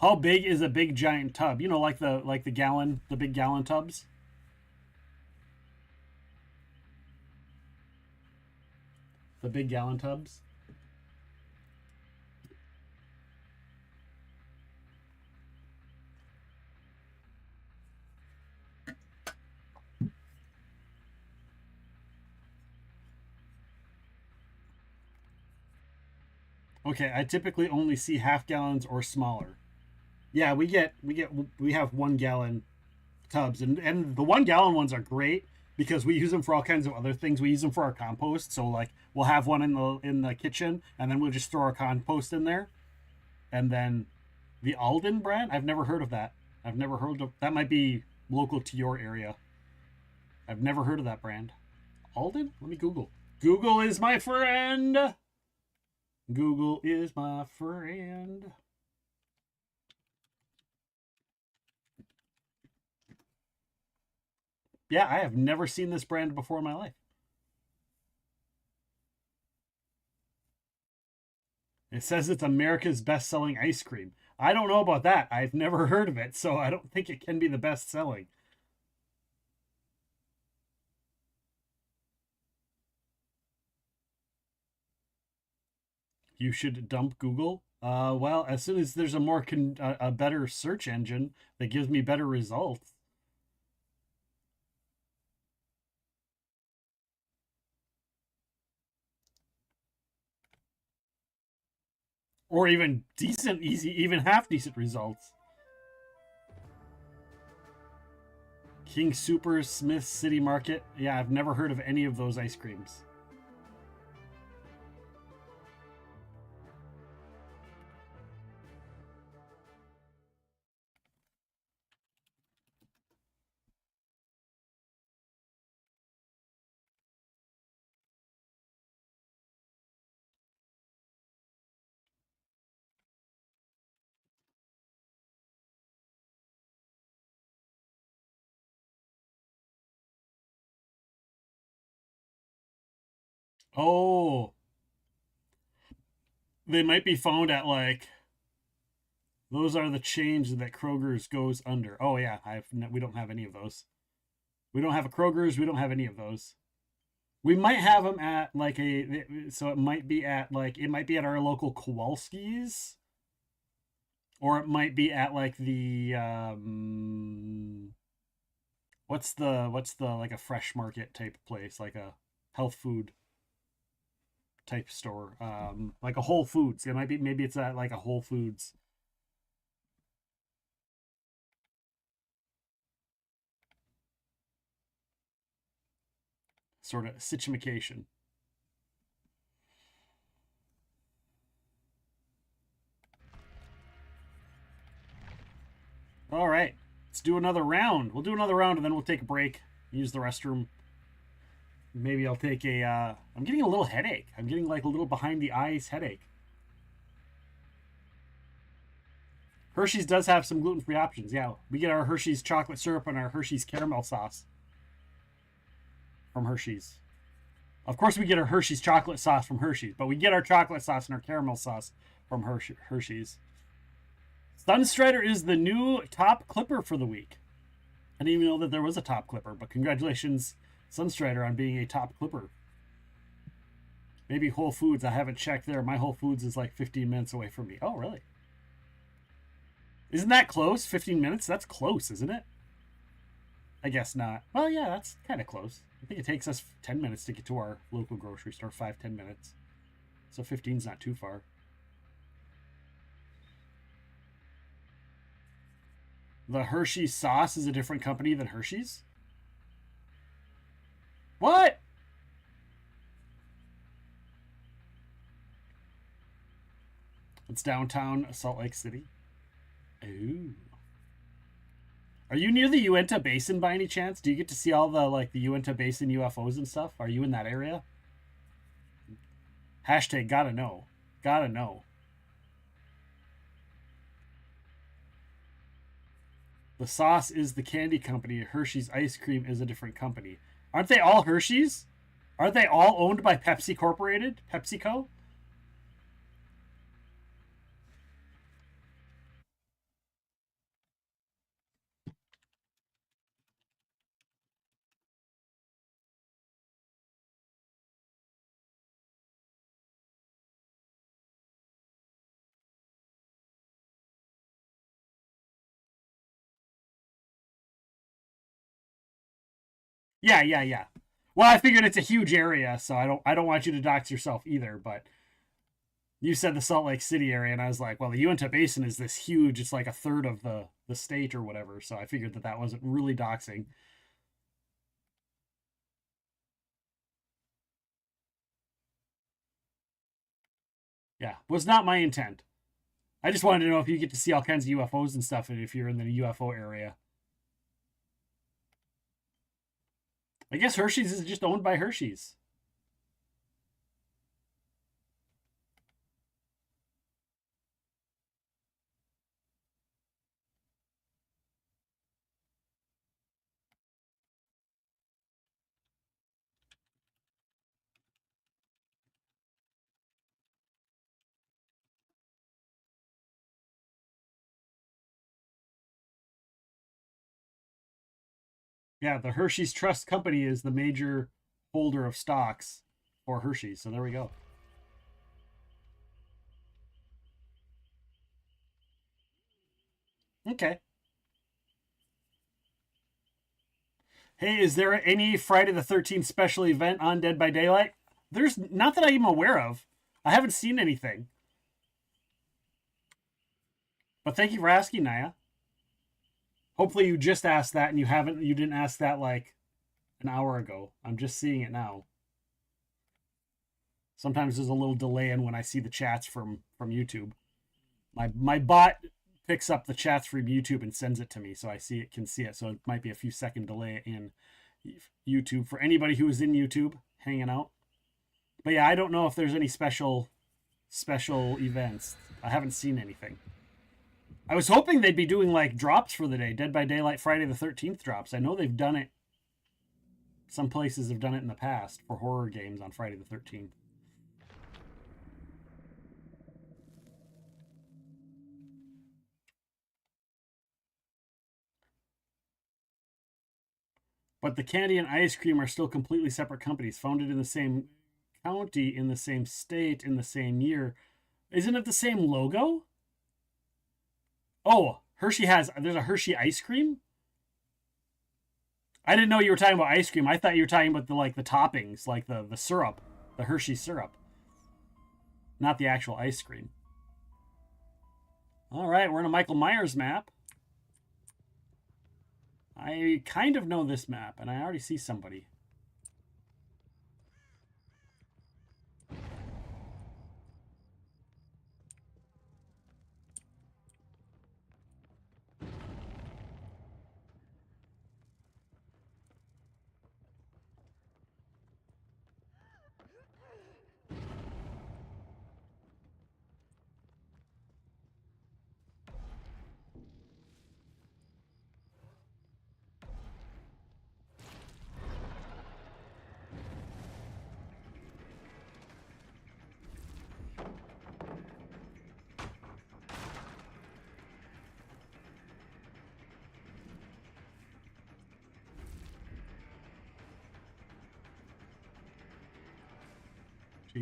How big is a big giant tub? Like the big gallon tubs. The big gallon tubs. Okay, I typically only see half gallons or smaller. Yeah, we have 1 gallon tubs, and the 1 gallon ones are great because we use them for all kinds of other things. We use them for our compost. So like we'll have one in the kitchen, and then we'll just throw our compost in there. And then the Alden brand, I've never heard of that. I've never heard of that. Might be local to your area. I've never heard of that brand. Alden? Let me Google. Google is my friend. Google is my friend. Yeah, I have never seen this brand before in my life. It says it's America's best-selling ice cream. I don't know about that. I've never heard of it, so I don't think it can be the best-selling. You should dump Google. Well, as soon as there's a better search engine that gives me better results. Or even decent, easy, even half decent results. King Super, Smith City Market. Yeah, I've never heard of any of those ice creams. Oh. They might be found at like. Those are the chains that Kroger's goes under. Oh yeah, we don't have any of those. We don't have a Kroger's. We don't have any of those. We might have them at like so it might be at our local Kowalski's, or it might be at like the what's the like a fresh market type place, like a health food type store, like a Whole Foods. It might be, maybe it's at like a Whole Foods. Sort of situation. All right, let's do another round. We'll do another round and then we'll take a break, use the restroom. Maybe I'll take a, I'm getting a little headache. I'm getting like a little behind the eyes headache. Hershey's does have some gluten-free options. Yeah, we get our Hershey's chocolate syrup and our Hershey's caramel sauce from Hershey's. Of course, we get our Hershey's chocolate sauce from Hershey's, but we get our chocolate sauce and our caramel sauce from Hershey's. Sunstrider is the new top clipper for the week. I didn't even know that there was a top clipper, but congratulations, Sunstrider, on being a top clipper. Maybe Whole Foods. I haven't checked there. My Whole Foods is like 15 minutes away from me. Oh, really? Isn't that close? 15 minutes? That's close, isn't it? I guess not. Well, yeah, that's kind of close. I think it takes us 10 minutes to get to our local grocery store. 5-10 minutes. So 15's not too far. The Hershey's sauce is a different company than Hershey's? What? It's downtown Salt Lake City. Ooh. Are you near the Uinta Basin by any chance? Do you get to see all the like the Uinta Basin UFOs and stuff? Are you in that area? Hashtag gotta know. Gotta know. The sauce is the candy company. Hershey's ice cream is a different company. Aren't they all Hershey's? Aren't they all owned by Pepsi Corporated? PepsiCo? Yeah. Well, I figured it's a huge area, so I don't want you to dox yourself either, but you said the Salt Lake City area, and I was like, well, the Uinta Basin is this huge, it's like a third of the state or whatever, so I figured that wasn't really doxing. Yeah, was not my intent. I just wanted to know if you get to see all kinds of UFOs and stuff, and if you're in the UFO area. I guess Hershey's is just owned by Hershey's. Yeah, the Hershey's Trust Company is the major holder of stocks for Hershey's. So there we go. Okay. Hey, is there any Friday the 13th special event on Dead by Daylight? There's not that I'm aware of. I haven't seen anything. But thank you for asking, Naya. Hopefully you just asked that and you didn't ask that like an hour ago. I'm just seeing it now. Sometimes there's a little delay in when I see the chats from YouTube. My bot picks up the chats from YouTube and sends it to me, so I can see it. So it might be a few second delay in YouTube for anybody who is in YouTube hanging out. But yeah, I don't know if there's any special events. I haven't seen anything. I was hoping they'd be doing like drops for the day. Dead by Daylight Friday the 13th drops. I know they've done it some places have done it in the past for horror games on Friday the 13th. But the candy and ice cream are still completely separate companies, founded in the same county, in the same state, in the same year. Isn't it the same logo? Oh, there's a Hershey ice cream? I didn't know you were talking about ice cream. I thought you were talking about the toppings, like the syrup, the Hershey syrup. Not the actual ice cream. All right, we're in a Michael Myers map. I kind of know this map, and I already see somebody.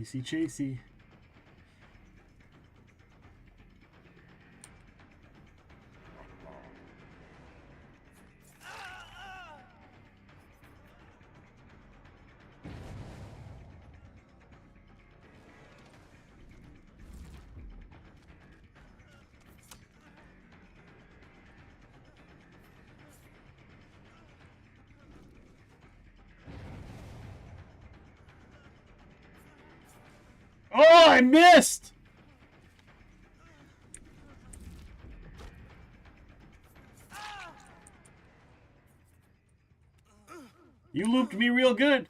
Chasey. Oh, I missed! You looped me real good.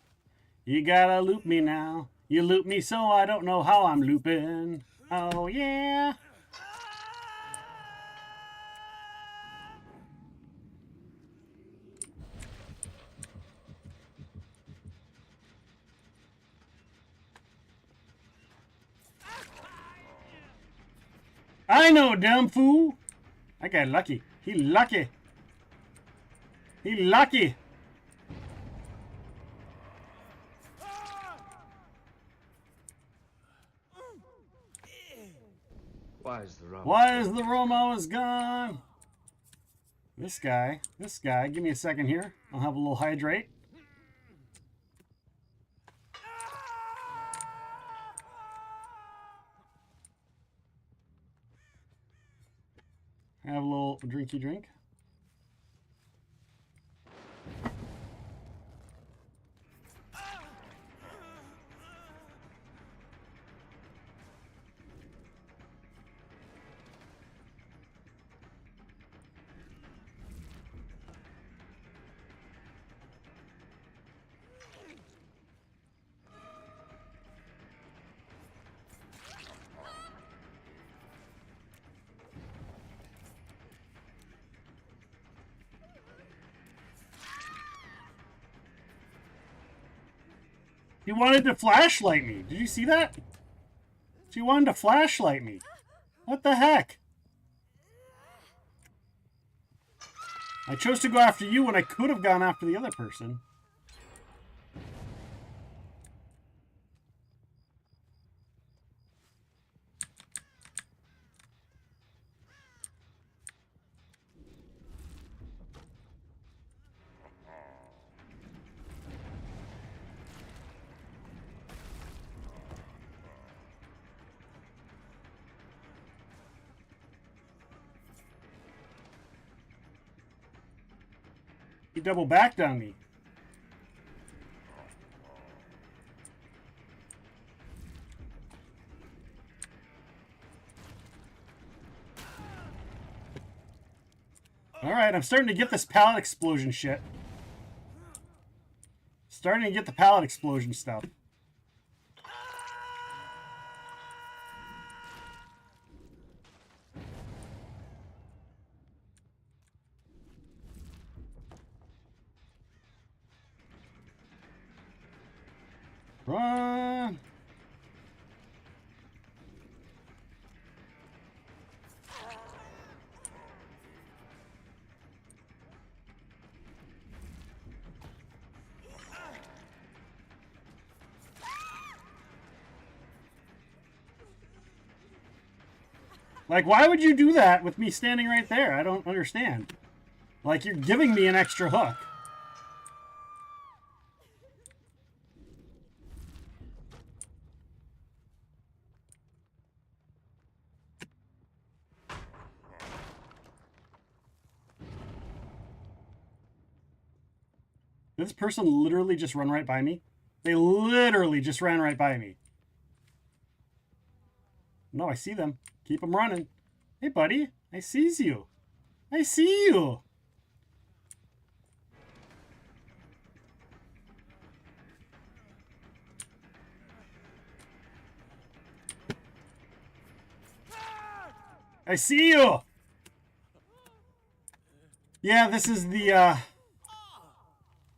You gotta loop me now. You loop me so I don't know how I'm looping. Oh, yeah. I know, dumb fool. That guy lucky. He lucky. He lucky. Why is the rum? Why is the rum always gone? This guy. Give me a second here. I'll have a little hydrate. Have a little drinky drink. He wanted to flashlight me. Did you see that? She wanted to flashlight me. What the heck? I chose to go after you when I could have gone after the other person. He double backed on me. All right, I'm starting to get this pallet explosion shit. Starting to get the pallet explosion stuff. Run! Like, why would you do that with me standing right there? I don't understand. Like, you're giving me an extra hook. Did this person literally just run right by me? They literally just ran right by me. No, I see them. Keep them running. Hey, buddy. I sees you. I see you. I see you. Yeah, this is the,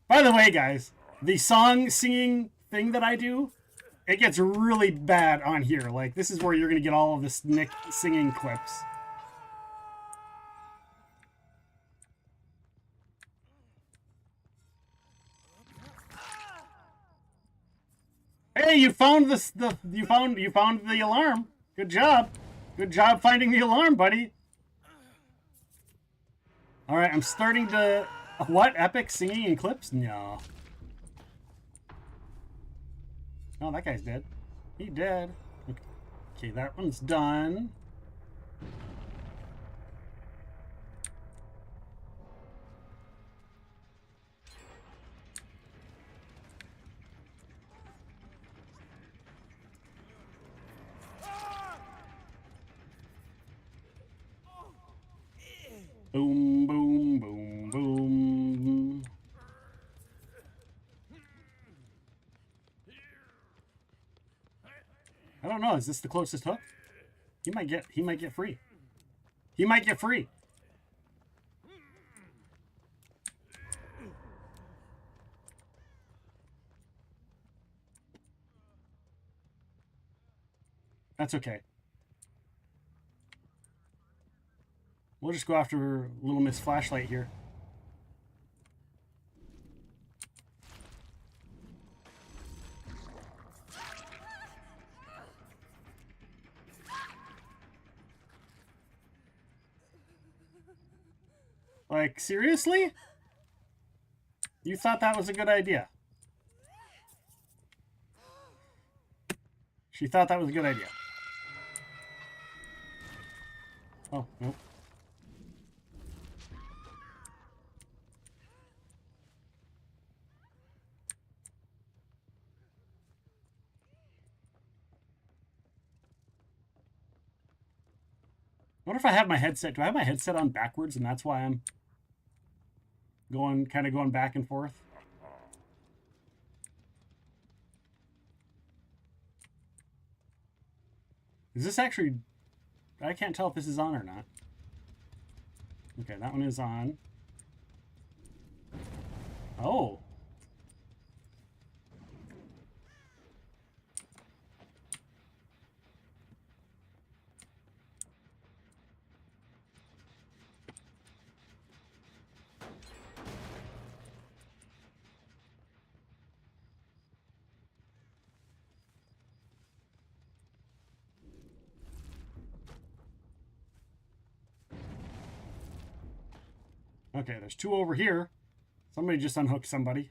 by the way, guys, the song singing thing that I do, it gets really bad on here. Like, this is where you're going to get all of this Nick singing clips. Hey, you found this. You found the alarm. Good job. Good job finding the alarm, buddy. All right, I'm starting to. What? Epic singing and clips? No. Oh, that guy's dead. He dead. Okay, that one's done. Boom, boom, boom, boom. I don't know. Is this the closest hook? He might get free. He might get free. That's okay. We'll just go after Little Miss Flashlight here. Like, seriously? You thought that was a good idea? She thought that was a good idea. Oh, nope. I wonder if I have my headset. Do I have my headset on backwards and that's why I'm kind of going back and forth? Is this actually... I can't tell if this is on or not. Okay, that one is on. Oh. Okay, there's two over here. Somebody just unhooked somebody.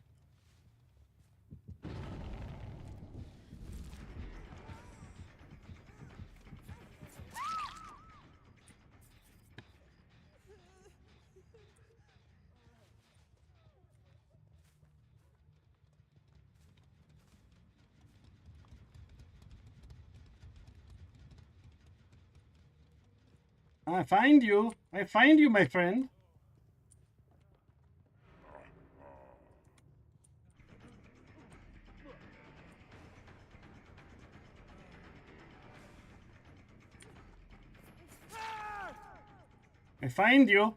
I find you. I find you, my friend. I find you.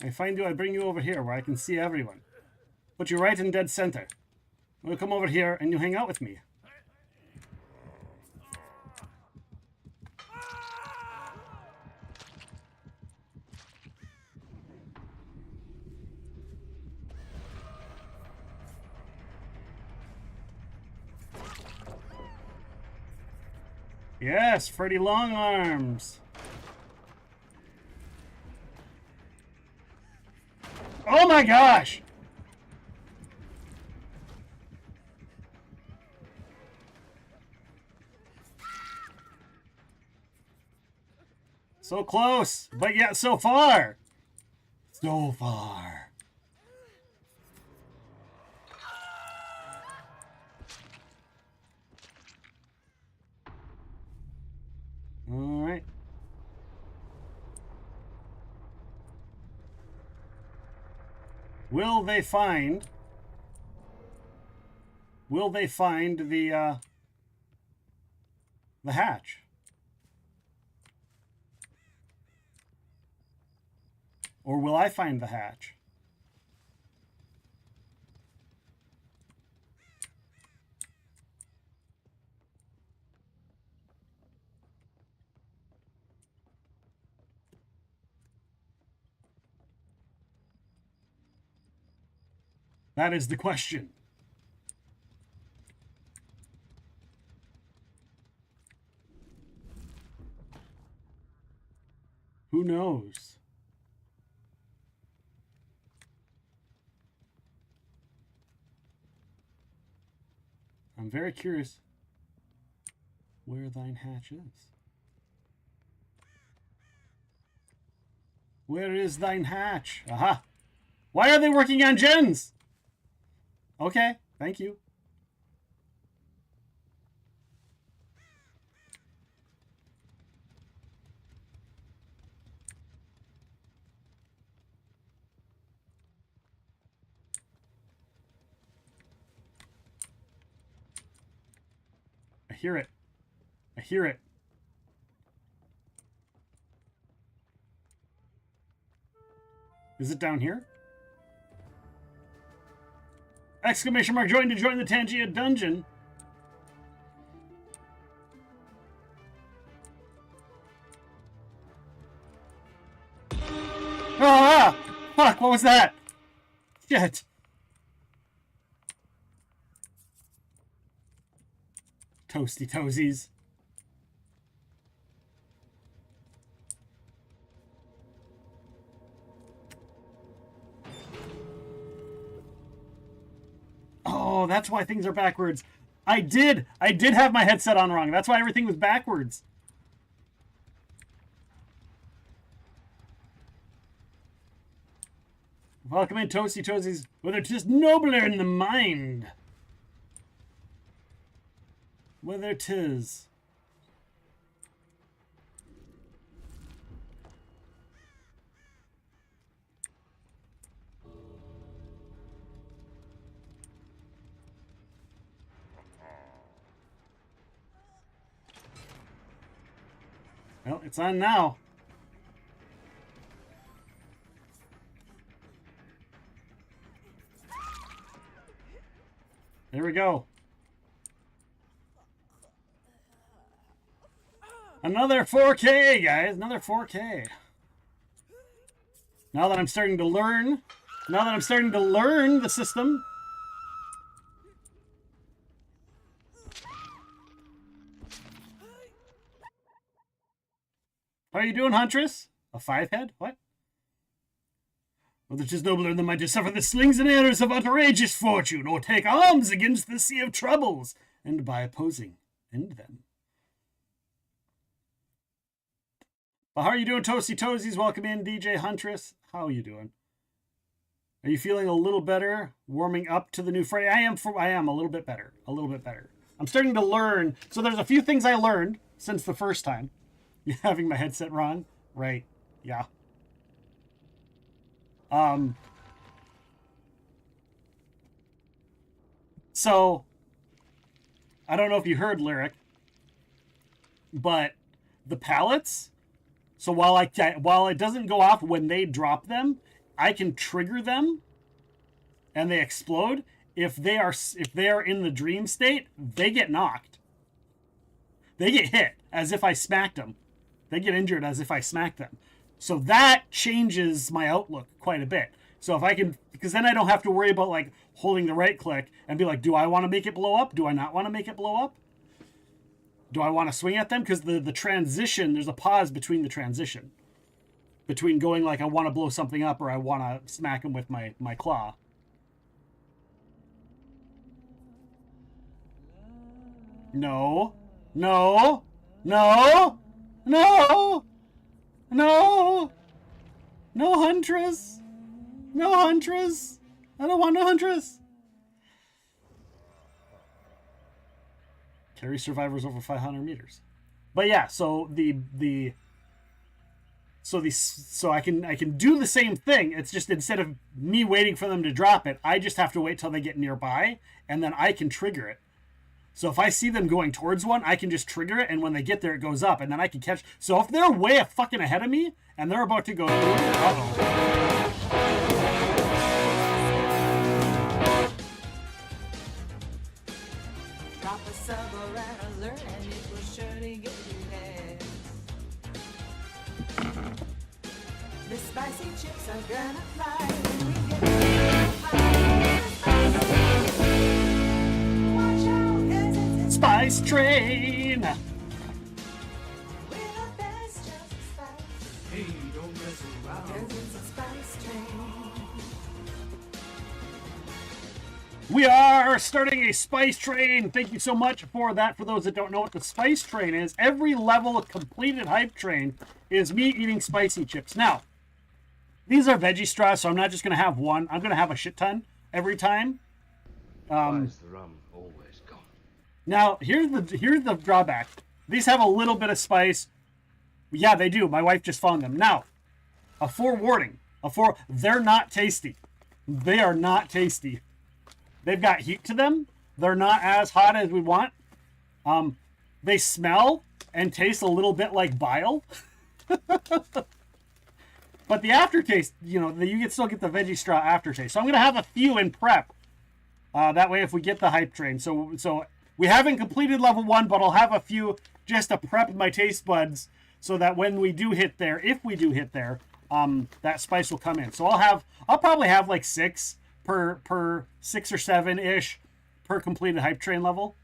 I find you, I bring you over here where I can see everyone. Put you right in dead center. We'll come over here and you hang out with me. Yes, Freddy Longarms. Oh my gosh! So close, but yet so far. So far. All right. Will they find the hatch? Or will I find the hatch? That is the question. Who knows? I'm very curious where thine hatch is. Where is thine hatch? Aha! Why are they working on gens? Okay, thank you. I hear it. I hear it. Is it down here? Exclamation mark, join to join the Tangia dungeon. Ah! Fuck, what was that? Shit. Toasty toesies. Oh, that's why things are backwards. I did have my headset on wrong. That's why everything was backwards. Welcome in, Toasty Toesies. Whether 'tis nobler in the mind. Whether 'tis. Well, it's on now. There we go. Another 4K, guys. Another 4K. Now that I'm starting to learn the system. How are you doing, Huntress? A 5-head? What? Whether 'tis nobler than might to suffer the slings and arrows of outrageous fortune, or take arms against the sea of troubles, and by opposing, end them. Well, how are you doing, Toasty Toesies? Welcome in, DJ Huntress. How are you doing? Are you feeling a little better? Warming up to the new Friday? I am a little bit better. A little bit better. I'm starting to learn. So there's a few things I learned since the first time. You having my headset wrong? Right. Yeah. So I don't know if you heard Lyric, but the pallets, so while it doesn't go off when they drop them, I can trigger them and they explode. If they are in the dream state, they get knocked. They get hit as if I smacked them. They get injured as if I smacked them. So that changes my outlook quite a bit. So if I can, because then I don't have to worry about like holding the right click and be like, do I want to make it blow up? Do I not want to make it blow up? Do I want to swing at them? Because the transition, there's a pause between the transition. Between going like I want to blow something up or I want to smack them with my claw. No. No. No. No. No. No Huntress. No Huntress. I don't want no Huntress. Carry survivors over 500 meters. But yeah, so so I can do the same thing. It's just instead of me waiting for them to drop it, I just have to wait till they get nearby and then I can trigger it. So if I see them going towards one, I can just trigger it, and when they get there, it goes up, and then I can catch. So if they're way fucking ahead of me, and they're about to go, Drop a sub or an alert and it will surely get you there. The spicy chips are gonna fly when we get Watch out, 'cause it's a Spice Train! We're the best, just a spice. Hey, don't mess around. 'Cause it's a spice train. We are starting a Spice Train. Thank you so much for that. For those that don't know what the Spice Train is, every level completed hype train is me eating spicy chips. Now, these are veggie straws, so I'm not just going to have one. I'm going to have a shit ton every time. Why is the rum always gone? Now, here's the drawback. These have a little bit of spice. Yeah, they do. My wife just found them. Now, a forewarning. They're not tasty. They are not tasty. They've got heat to them. They're not as hot as we want. They smell and taste a little bit like bile. But the aftertaste, you can still get the veggie straw aftertaste. So I'm going to have a few in prep. That way if we get the hype train. So we haven't completed level 1, but I'll have a few just to prep my taste buds so that when we do hit there, if we do hit there, that spice will come in. So I'll probably have like 6 per 6 or 7-ish per completed hype train level.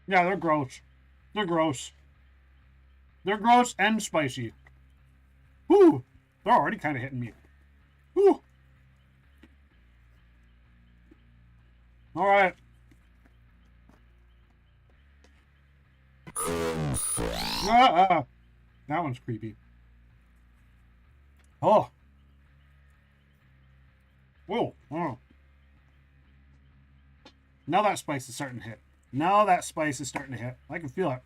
Yeah, they're gross. They're gross. They're gross and spicy. Whew! They're already kind of hitting me. Whew! All right. That one's creepy. Oh. Whoa. Oh. Now that spice is starting to hit. Now that spice is starting to hit. I can feel it.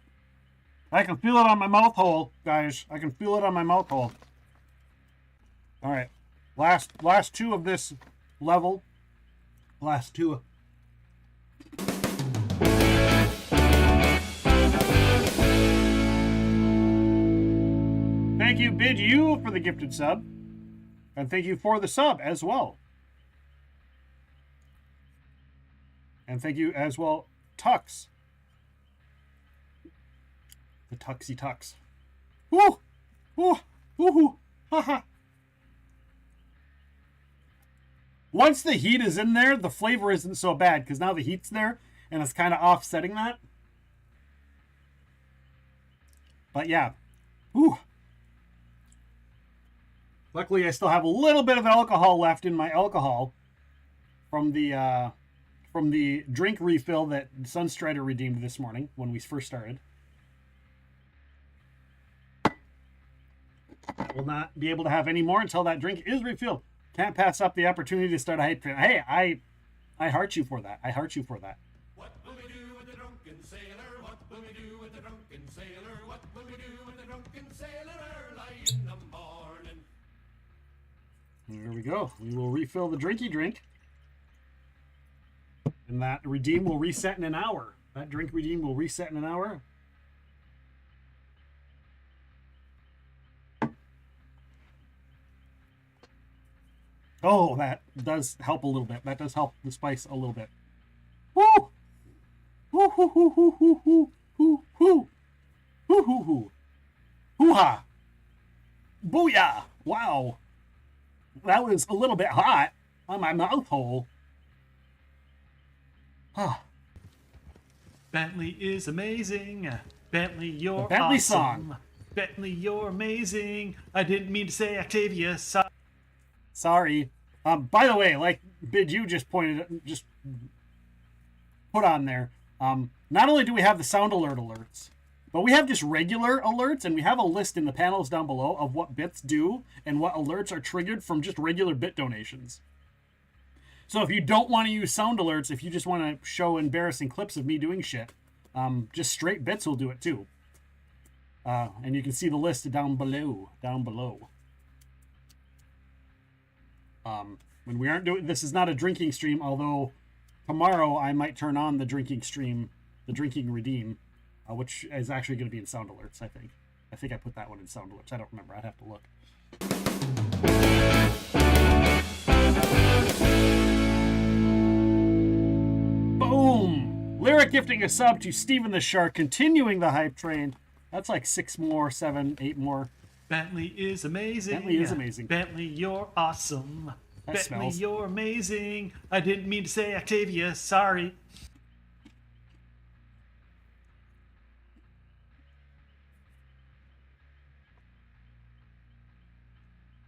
I can feel it on my mouth hole, guys. I can feel it on my mouth hole. All right. Last 2 of this level. Last 2. Thank you, Bid You, for the gifted sub. And thank you for the sub as well. And thank you as well, Tux. The Tuxy Tux. Woo! Woo! Woohoo! Haha! Once the heat is in there, the flavor isn't so bad because now the heat's there and it's kind of offsetting that. But yeah. Woo! Luckily, I still have a little bit of alcohol left in my alcohol from the drink refill that Sunstrider redeemed this morning when we first started. Will not be able to have any more until that drink is refilled. Can't pass up the opportunity to start a hype train. Hey, I heart you for that. I heart you for that. What will we do with the drunken sailor? What will we do with the drunken sailor? What will we do with the drunken sailor early in the morning? There we go. We will refill the drinky drink. And that redeem will reset in an hour. That drink redeem will reset in an hour. Oh, that does help a little bit. That does help the spice a little bit. Woo! Woo hoo hoo hoo hoo hoo hoo hoo hoo hoo hoo hoo-ha! Booyah! Wow! That was a little bit hot on my mouth hole. Ah. Bentley is amazing. Bentley, you're Bentley awesome. song. Bentley, you're amazing. I didn't mean to say Octavia. Sorry. By the way, like Bid, you just just put on there. Not only do we have the sound alert alerts, but we have just regular alerts, and we have a list in the panels down below of what bits do and what alerts are triggered from just regular bit donations. So if you don't want to use sound alerts, if you just want to show embarrassing clips of me doing shit, just straight bits will do it too. And you can see the list down below. When we aren't doing, this is not a drinking stream, although tomorrow I might turn on the drinking stream, the drinking redeem, which is actually going to be in sound alerts, I think. I think I put that one in sound alerts. I don't remember. I'd have to look. Boom! Lyric gifting a sub to Steven the Shark, continuing the hype train. That's like 6 more, 7, 8 more. Bentley is amazing. Bentley is amazing. Bentley, you're awesome. That Bentley, smells. you're amazing. I didn't mean to say Octavia. Sorry.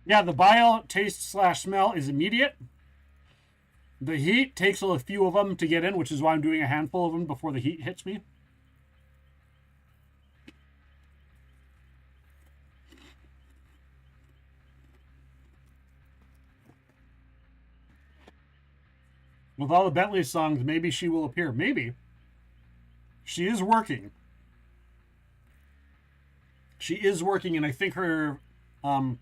Yeah, the bile taste / smell is immediate. The heat takes a few of them to get in, which is why I'm doing a handful of them before the heat hits me. With all the Bentley songs, maybe she will appear. Maybe. She is working. She is working, and I think her, one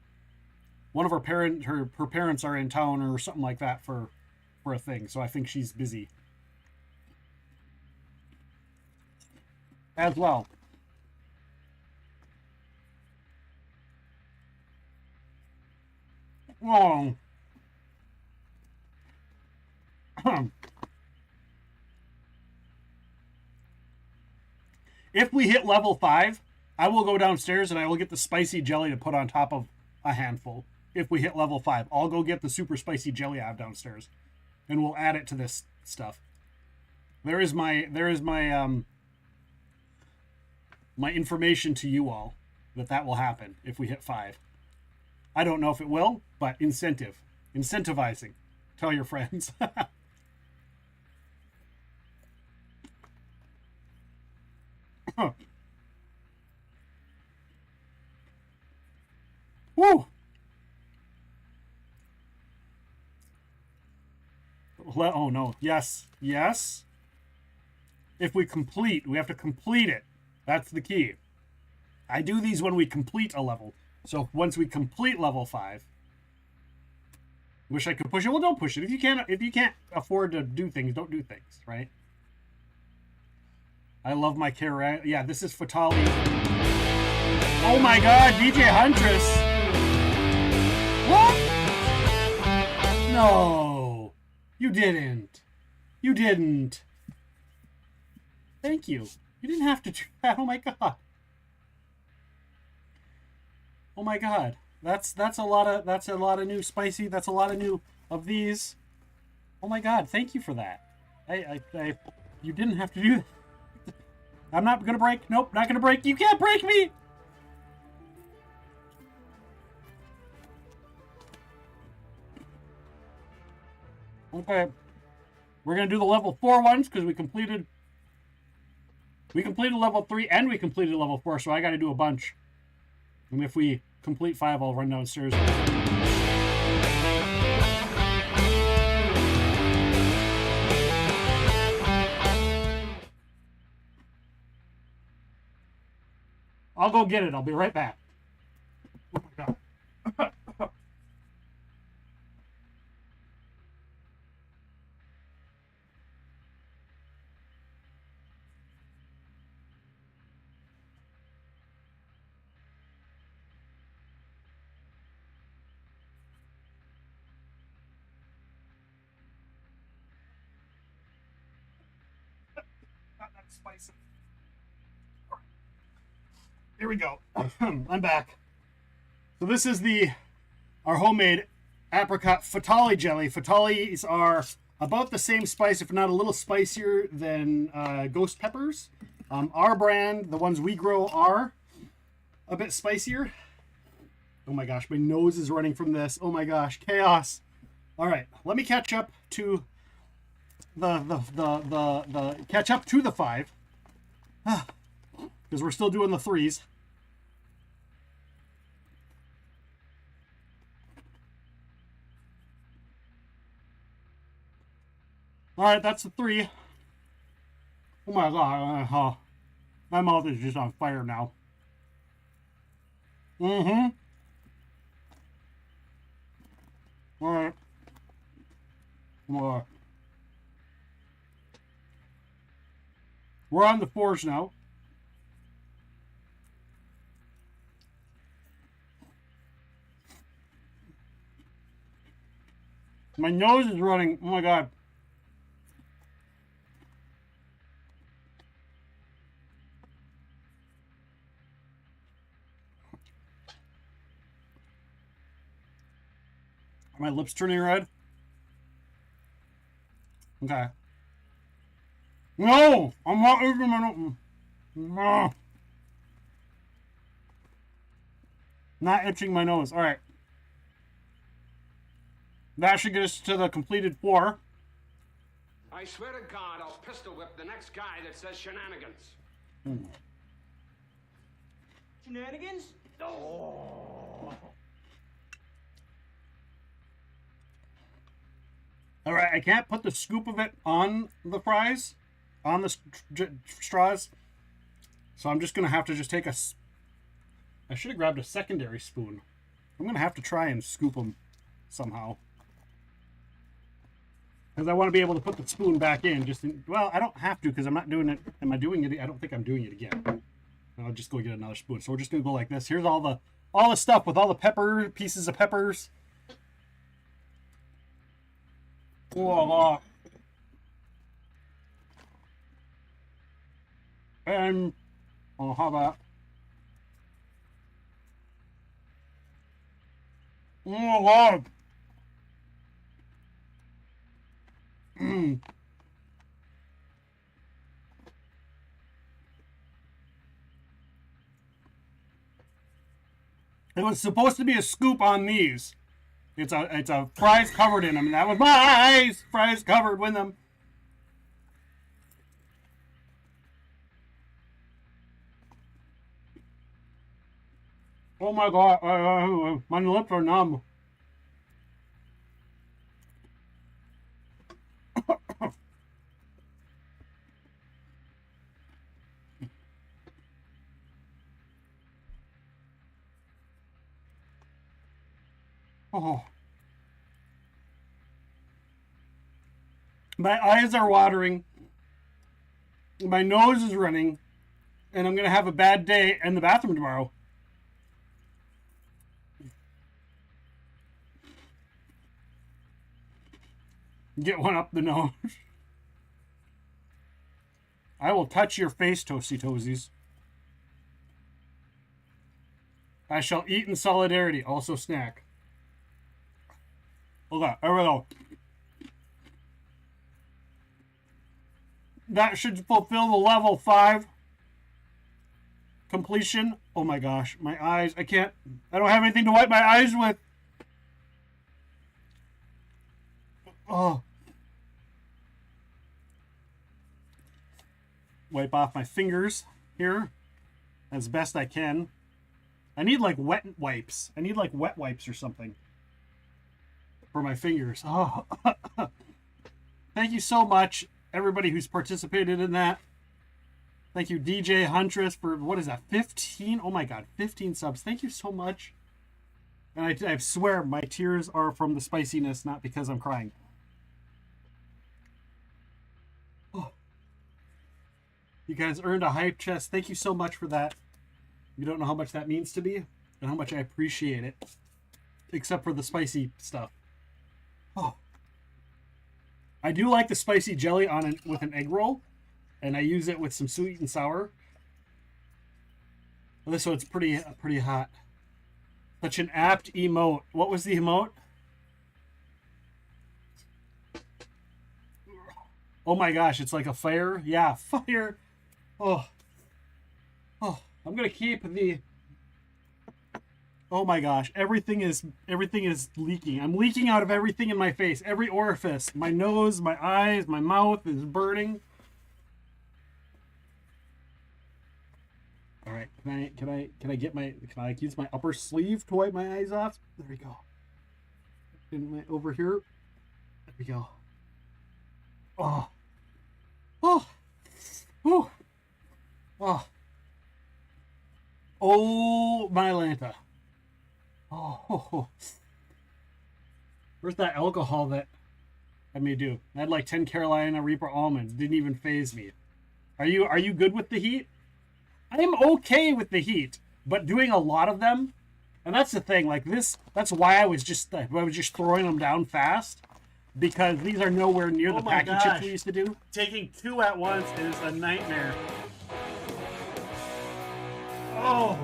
of her parents are in town or something like that for a thing. So I think she's busy as well. Oh. If we hit level 5, I will go downstairs and I will get the spicy jelly to put on top of a handful. If we hit level 5, I'll go get the super spicy jelly I have downstairs, and we'll add it to this stuff. There is my my information to you all that will happen if we hit 5. I don't know if it will, but incentivizing. Tell your friends. Woo! Oh no. Yes. Yes. If we complete, we have to complete it. That's the key. I do these when we complete a level. So once we complete level 5, wish I could push it. Well, don't push it. If you can't afford to do things, don't do things, right? I love my Kara. Yeah, this is Fatali. Oh my God, DJ Huntress. What? No, you didn't. You didn't. Thank you. You didn't have to do that. Oh my God. Oh my God. That's a lot of new spicy. That's a lot of new of these. Oh my God. Thank you for that. You didn't have to do that. I'm not gonna break. Nope, not gonna break. You can't break me. Okay. We're gonna do the level 4 ones because we completed level 3 and we completed level 4, so I gotta do a bunch. And if we complete 5, I'll run downstairs. I'll go get it. I'll be right back. Oh my God. Not that spicy. Here we go. I'm back. So this is our homemade apricot Fatali jelly. Fatalis are about the same spice, if not a little spicier than ghost peppers. Our brand, the ones we grow, are a bit spicier. Oh my gosh, my nose is running from this. Oh my gosh, chaos. All right, let me catch up to catch up to the 5. Because we're still doing the 3s. All right, that's the 3. Oh my God, my mouth is just on fire now. All right. More. We're on the 4s now. My nose is running. Oh my God. Are my lips turning red? Okay. No! I'm not eating my... No. Not itching my nose. All right. That should get us to the completed 4. I swear to God, I'll pistol whip the next guy that says shenanigans. Shenanigans? Oh. All right, I can't put the scoop of it on the fries, on the straws. So I'm just going to have to just take I should have grabbed a secondary spoon. I'm going to have to try and scoop them somehow. Because I want to be able to put the spoon back in. Well, I don't have to because I'm not doing it. Am I doing it? I don't think I'm doing it again. I'll just go get another spoon. So we're just going to go like this. Here's all the stuff with all the pieces of peppers. Voila. And how about oh my God. It was supposed to be a scoop on these. It's a fries covered in them, and that was my eyes. Fries covered with them. Oh my God, my lips are numb. Oh. My eyes are watering. My nose is running. And I'm going to have a bad day in the bathroom tomorrow. Get one up the nose. I will touch your face, Toasty Toesies. I shall eat in solidarity, also snack. Okay, there we go. That should fulfill the level 5 completion. Oh my gosh, my eyes. I don't have anything to wipe my eyes with. Oh. Wipe off my fingers here as best I can. I need like wet wipes. I need like wet wipes or something for my fingers. Oh. Thank you so much, everybody who's participated in that. Thank you, DJ Huntress, for what is that? 15? Oh my God, 15 subs. Thank you so much. And I swear my tears are from the spiciness, not because I'm crying. Oh. You guys earned a hype chest. Thank you so much for that. You don't know how much that means to me and how much I appreciate it. Except for the spicy stuff. Oh. I do like the spicy jelly with an egg roll. And I use it with some sweet and sour. Well, this one's pretty hot. Such an apt emote. What was the emote? Oh my gosh, it's like a fire. Yeah, fire. Oh. Oh, I'm gonna keep the... Oh my gosh, everything is leaking. I'm leaking out of everything in my face. Every orifice. My nose, my eyes, my mouth is burning. All right, can I use my upper sleeve to wipe my eyes off? There we go. Over here. There we go. Oh. Oh. Oh. Oh. Oh, my Lanta. Oh. Where's that alcohol that I may do? I had like 10 Carolina Reaper almonds. Didn't even faze me. Are you good with the heat? I'm okay with the heat, but doing a lot of them, and that's the thing, like this, that's why I was just throwing them down fast, because these are nowhere near the packing chips we used to do. Taking 2 at once is a nightmare. Oh.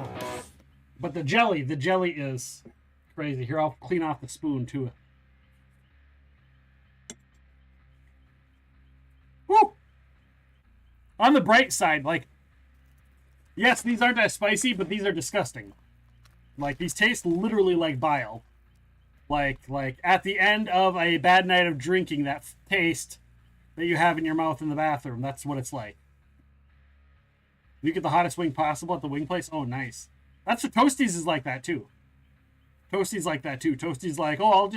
But the jelly is crazy. Here, I'll clean off the spoon too. Woo! On the bright side, like, yes, these aren't as spicy, but these are disgusting. Like, these taste literally like bile. Like at the end of a bad night of drinking, that taste that you have in your mouth in the bathroom, that's what it's like. You get the hottest wing possible at the wing place? Oh, nice. That's what Toasties is like that, too. Toasties like that, too. Toasties like, oh,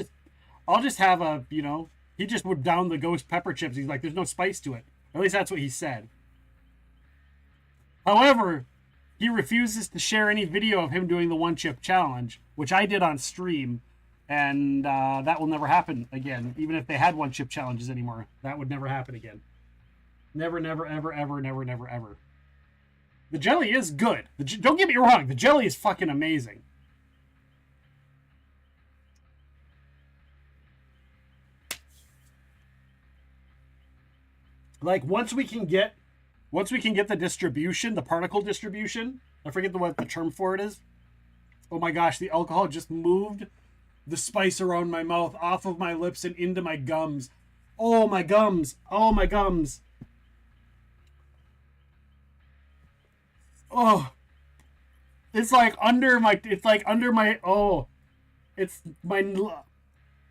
I'll just have a, you know, he just would down the ghost pepper chips. He's like, there's no spice to it. At least that's what he said. However, he refuses to share any video of him doing the one chip challenge, which I did on stream, and that will never happen again. Even if they had one chip challenges anymore, that would never happen again. Never, never, ever, ever, never, never, ever. The jelly is good. Don't get me wrong, the jelly is fucking amazing. Like, once we can get the distribution, the particle distribution, I forget what the term for it is. Oh my gosh, the alcohol just moved the spice around my mouth, off of my lips and into my gums. Oh, my gums. Oh, my gums. Oh. It's like under my,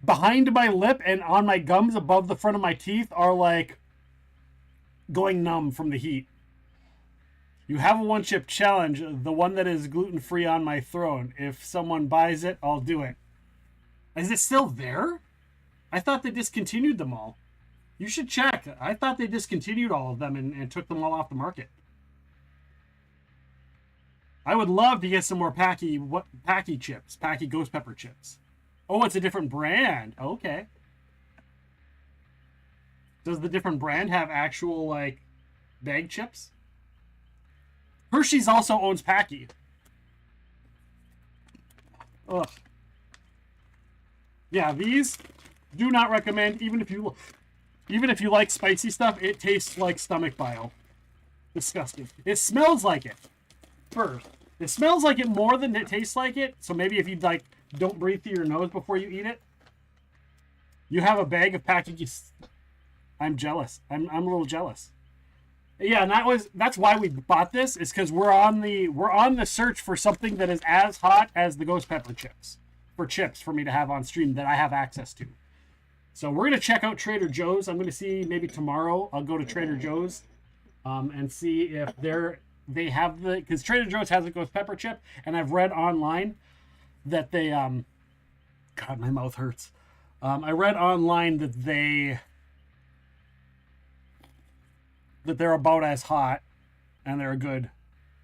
behind my lip and on my gums above the front of my teeth are like going numb from the heat. You have a one chip challenge, the one that is gluten-free on my throne. If someone buys it, I'll do it. Is it still there? I thought they discontinued them all. You should check. I thought they discontinued all of them and took them all off the market. I would love to get some more Packy chips, Packy ghost pepper chips. Oh, it's a different brand. Okay. Does the different brand have actual, like, bag chips? Hershey's also owns Packy. Ugh. Yeah, these do not recommend. Even if you like spicy stuff, it tastes like stomach bile. Disgusting. It smells like it. First, it smells like it more than it tastes like it. So maybe if you like, don't breathe through your nose before you eat it. You have a bag of Packy. I'm jealous. I'm a little jealous. Yeah, and that's why we bought this, is because we're on the search for something that is as hot as the ghost pepper chips. For chips for me to have on stream that I have access to. So we're gonna check out Trader Joe's. I'm gonna see, maybe tomorrow I'll go to Trader Joe's and see if they have because Trader Joe's has a ghost pepper chip, and I've read online that they God, my mouth hurts. I read online that they're about as hot and they're a good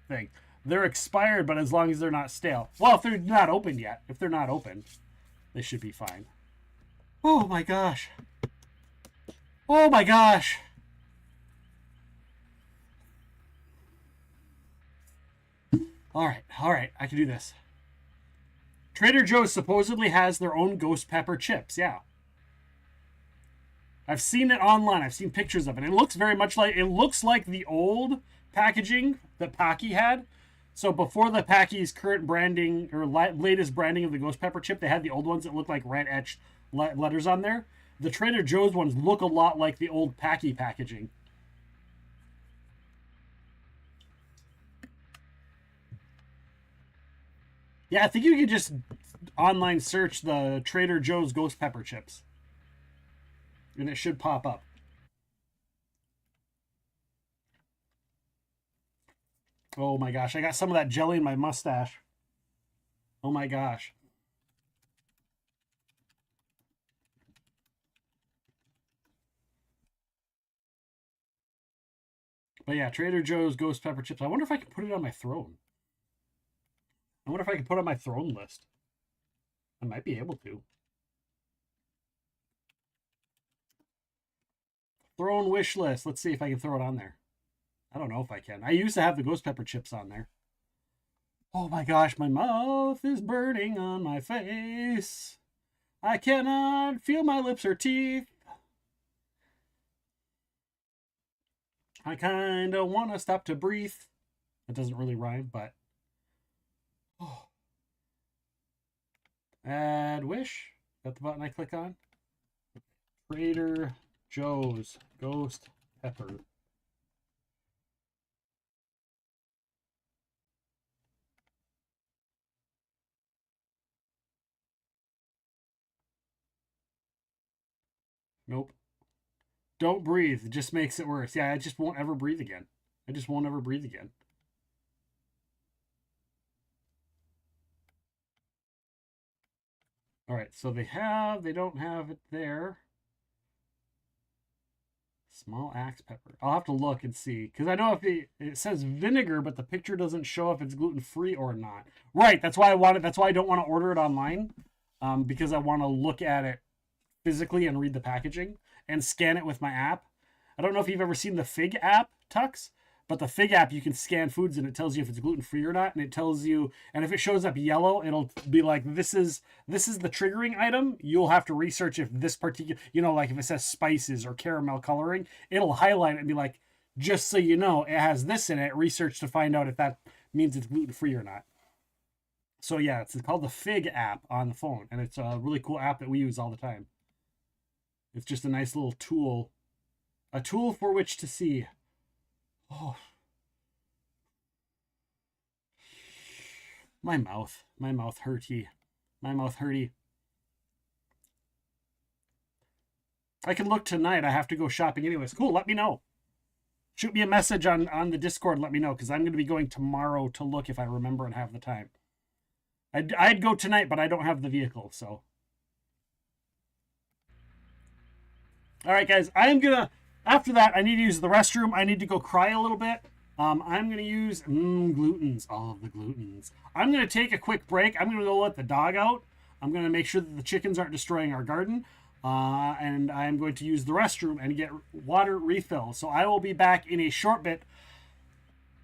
thing. They're expired, but as long as they're not stale. Well, if they're not open yet, they should be fine. Oh my gosh. Oh my gosh. All right, I can do this. Trader Joe's supposedly has their own ghost pepper chips, yeah. I've seen it online. I've seen pictures of it. It looks very much like, it looks like the old packaging that Paqui had. So before the Paqui's current branding or latest branding of the ghost pepper chip, they had the old ones that look like red etched letters on there. The Trader Joe's ones look a lot like the old Paqui packaging. Yeah, I think you can just online search the Trader Joe's ghost pepper chips. And it should pop up. Oh my gosh, I got some of that jelly in my mustache. Oh my gosh. But yeah, Trader Joe's ghost pepper chips. I wonder if I can put it on my throne. I wonder if I can put it on my throne list. I might be able to. Throne wish list. Let's see if I can throw it on there. I don't know if I can. I used to have the ghost pepper chips on there. Oh my gosh, my mouth is burning on my face. I cannot feel my lips or teeth. I kind of want to stop to breathe. That doesn't really rhyme, but... Oh. Add wish. Is that the button I click on? Trader Joe's ghost pepper. Nope. Don't breathe. It just makes it worse. Yeah, I just won't ever breathe again. I just won't ever breathe again. All right, so they don't have it there. Small axe pepper. I'll have to look and see. Because I know if it says vinegar, but the picture doesn't show if it's gluten-free or not. Right, that's why I don't want to order it online. Because I want to look at it physically and read the packaging and scan it with my app. I don't know if you've ever seen the Fig app, Tux, but the Fig app, you can scan foods and it tells you if it's gluten-free or not, and it tells you, and if it shows up yellow, it'll be like, this is the triggering item. You'll have to research if this particular, like if it says spices or caramel coloring, it'll highlight it and be like, just so you know, it has this in it, research to find out if that means it's gluten-free or not. So yeah, it's called the Fig app on the phone, and it's a really cool app that we use all the time. It's just a nice little tool. A tool for which to see. Oh. My mouth hurty. My mouth hurty. I can look tonight. I have to go shopping anyways. Cool, let me know. Shoot me a message on the Discord, let me know, because I'm going to be going tomorrow to look if I remember and have the time. I'd go tonight, but I don't have the vehicle, so... All right, guys, after that, I need to use the restroom. I need to go cry a little bit. I'm going to use glutens, all of the glutens. I'm going to take a quick break. I'm going to go let the dog out. I'm going to make sure that the chickens aren't destroying our garden. And I'm going to use the restroom and get water refill. So I will be back in a short bit.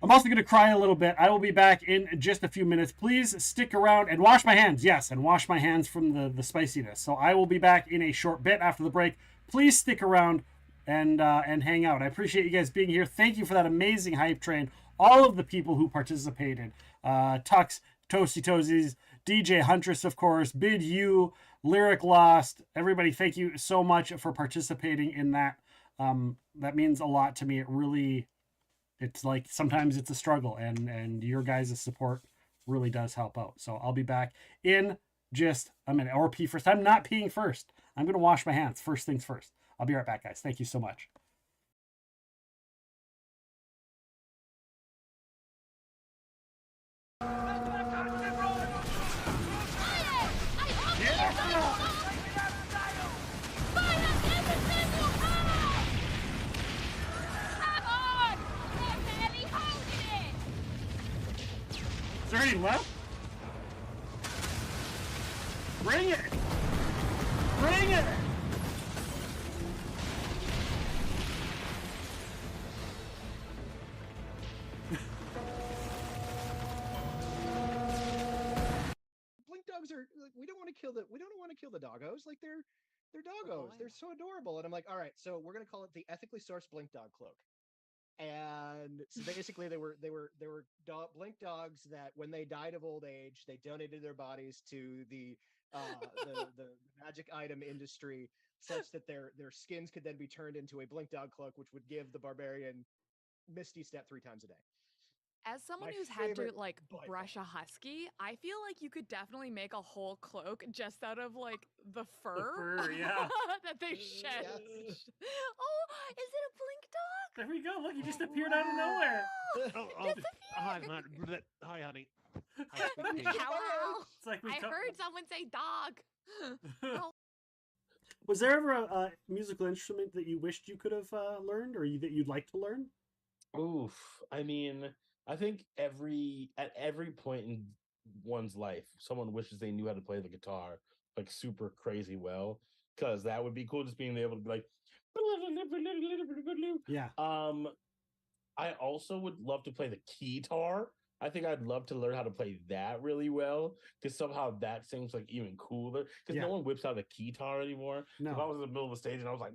I'm also going to cry a little bit. I will be back in just a few minutes. Please stick around and wash my hands. Yes, and wash my hands from the spiciness. So I will be back in a short bit after the break. Please stick around and hang out. I appreciate you guys being here. Thank you for that amazing hype train. All of the people who participated. Tux, Toasty Toesies, DJ Huntress, of course, Bid You, Lyric Lost. Everybody, thank you so much for participating in that. That means a lot to me. It really, it's like sometimes it's a struggle, and your guys' support really does help out. So I'll be back in just a minute. Or pee first. I'm not peeing first. I'm going to wash my hands. First things first. I'll be right back, guys. Thank you so much. Is there any left? Bring it! Bring it! Blink dogs are like, we don't want to kill the doggos. Like they're doggos. They're so adorable. And I'm like, all right, so we're gonna call it the ethically sourced blink dog cloak. And so basically they were blink dogs that when they died of old age, they donated their bodies to the magic item industry such that their skins could then be turned into a blink dog cloak, which would give the barbarian Misty Step 3 times a day. As someone My who's had to favorite like by brush a husky, I feel like you could definitely make a whole cloak just out of like the fur, yeah. that they shed. Oh, is it a blink dog? There we go. Look, he just appeared out of nowhere. Hi, hi, honey. Hello. It's like we I heard someone say dog. Oh, Was there ever a musical instrument that you wished you could have learned, or that you'd like to learn? Oof. I mean, I think at every point in one's life, someone wishes they knew how to play the guitar like super crazy well, because that would be cool. Just being able to be like, yeah. I also would love to play the keytar. I think I'd love to learn how to play that really well, because somehow that seems like even cooler. Because no one whips out a keytar anymore. No. If I was in the middle of the stage and I was like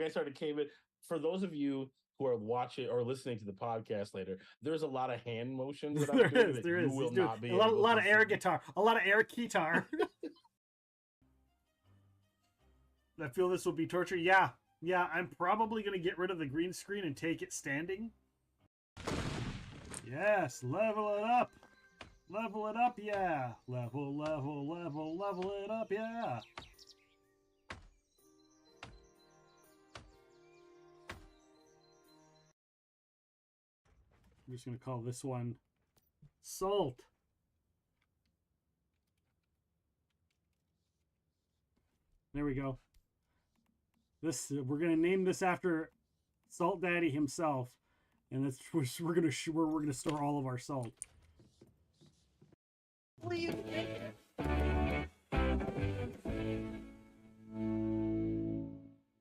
I started caving. For those of you who are watching or listening to the podcast later, there's a lot of hand motions that I'm doing that you will not be a lot, able lot to of air see. guitar, a lot of air guitar. I feel this will be torture. Yeah, I'm probably gonna get rid of the green screen and take it standing. Yes, level it up. Level it up, yeah. Level it up, yeah. I'm just going to call this one Salt. There we go. This we're going to name this after Salt Daddy himself, and that's we're going to store all of our salt.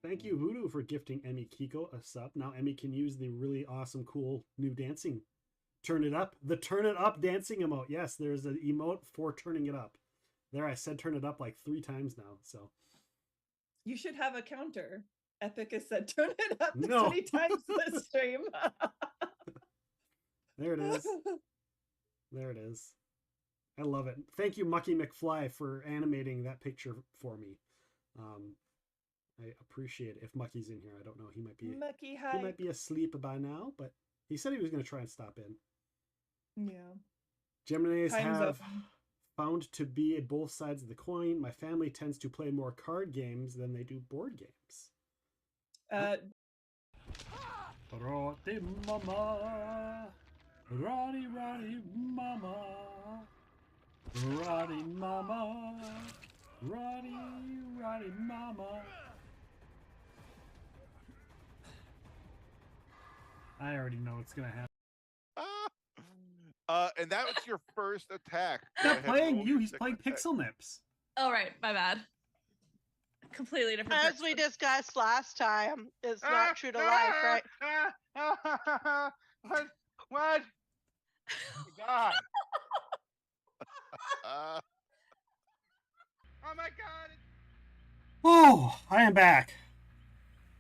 Thank you, Voodoo, for gifting Emmy Kiko a sub. Now Emmy can use the really awesome, cool new dancing. Turn it up. The turn it up dancing emote. Yes, there's an emote for turning it up. There, I said turn it up like 3 times now. So You should have a counter. Epic has said turn it up this No. many times this stream. there it is. There it is. I love it. Thank you, Mucky McFly, for animating that picture for me. I appreciate it. If Mucky's in here, I don't know. He might be. Mucky, He hi. might be asleep by now, but he said he was going to try and stop in. Yeah. Geminis Time's have up. found to be both sides of the coin. My family tends to play more card games than they do board games. Roti mama, roti mama, roti mama, roti mama. I already know what's gonna happen. And that was your first attack. He's Go not ahead and playing roll you. your He's playing second attack. Pixel Nips. All right, my bad. Completely different. As we discussed last time, it's not true to life, right? What? God. Oh my God. Oh, I am back.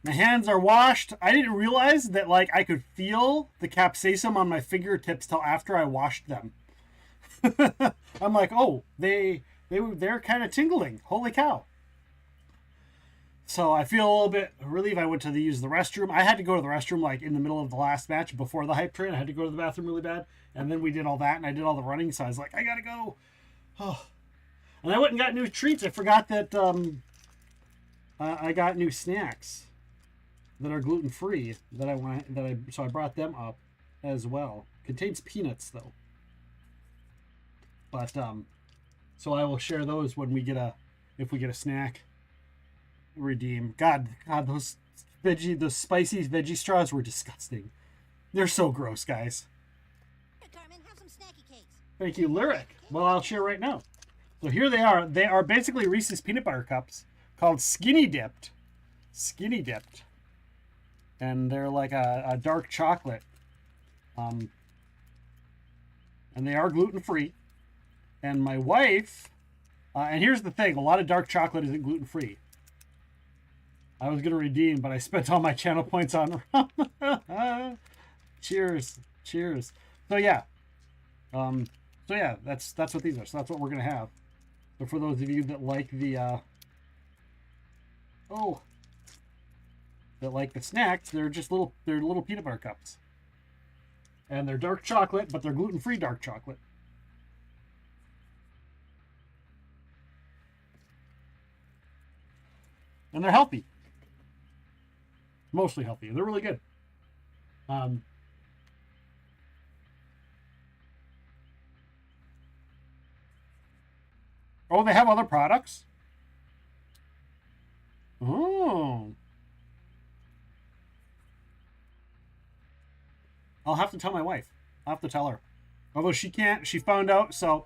My hands are washed. I didn't realize that like I could feel the capsaicin on my fingertips till after I washed them. I'm like, oh, they're kind of tingling. Holy cow. So I feel a little bit relieved. I went to use the restroom. I had to go to the restroom like in the middle of the last match before the hype train. I had to go to the bathroom really bad. And then we did all that and I did all the running. So I was like, I gotta go. Oh. And I went and got new treats. I forgot that I got new snacks that are gluten-free so I brought them up as well. Contains peanuts though. But so I will share those when we get if we get a snack redeem. God, those spicy veggie straws were disgusting. They're so gross, guys. Carmen, have some snacks. Thank you, Lyric. Well, I'll share right now. So here they are. They are basically Reese's peanut butter cups called Skinny Dipped. Skinny Dipped. And they're like a dark chocolate. And they are gluten-free. And my wife... and here's the thing. A lot of dark chocolate isn't gluten-free. I was going to redeem, but I spent all my channel points on rum. Cheers. Cheers. So, yeah. That's what these are. So that's what we're going to have. So for those of you that like the... that like the snacks, they're just little peanut butter cups. And they're dark chocolate, but they're gluten-free dark chocolate. And they're healthy. Mostly healthy. They're really good. Oh, they have other products? Oh. I'll have to tell my wife. I'll have to tell her. Although she can't. She found out, so...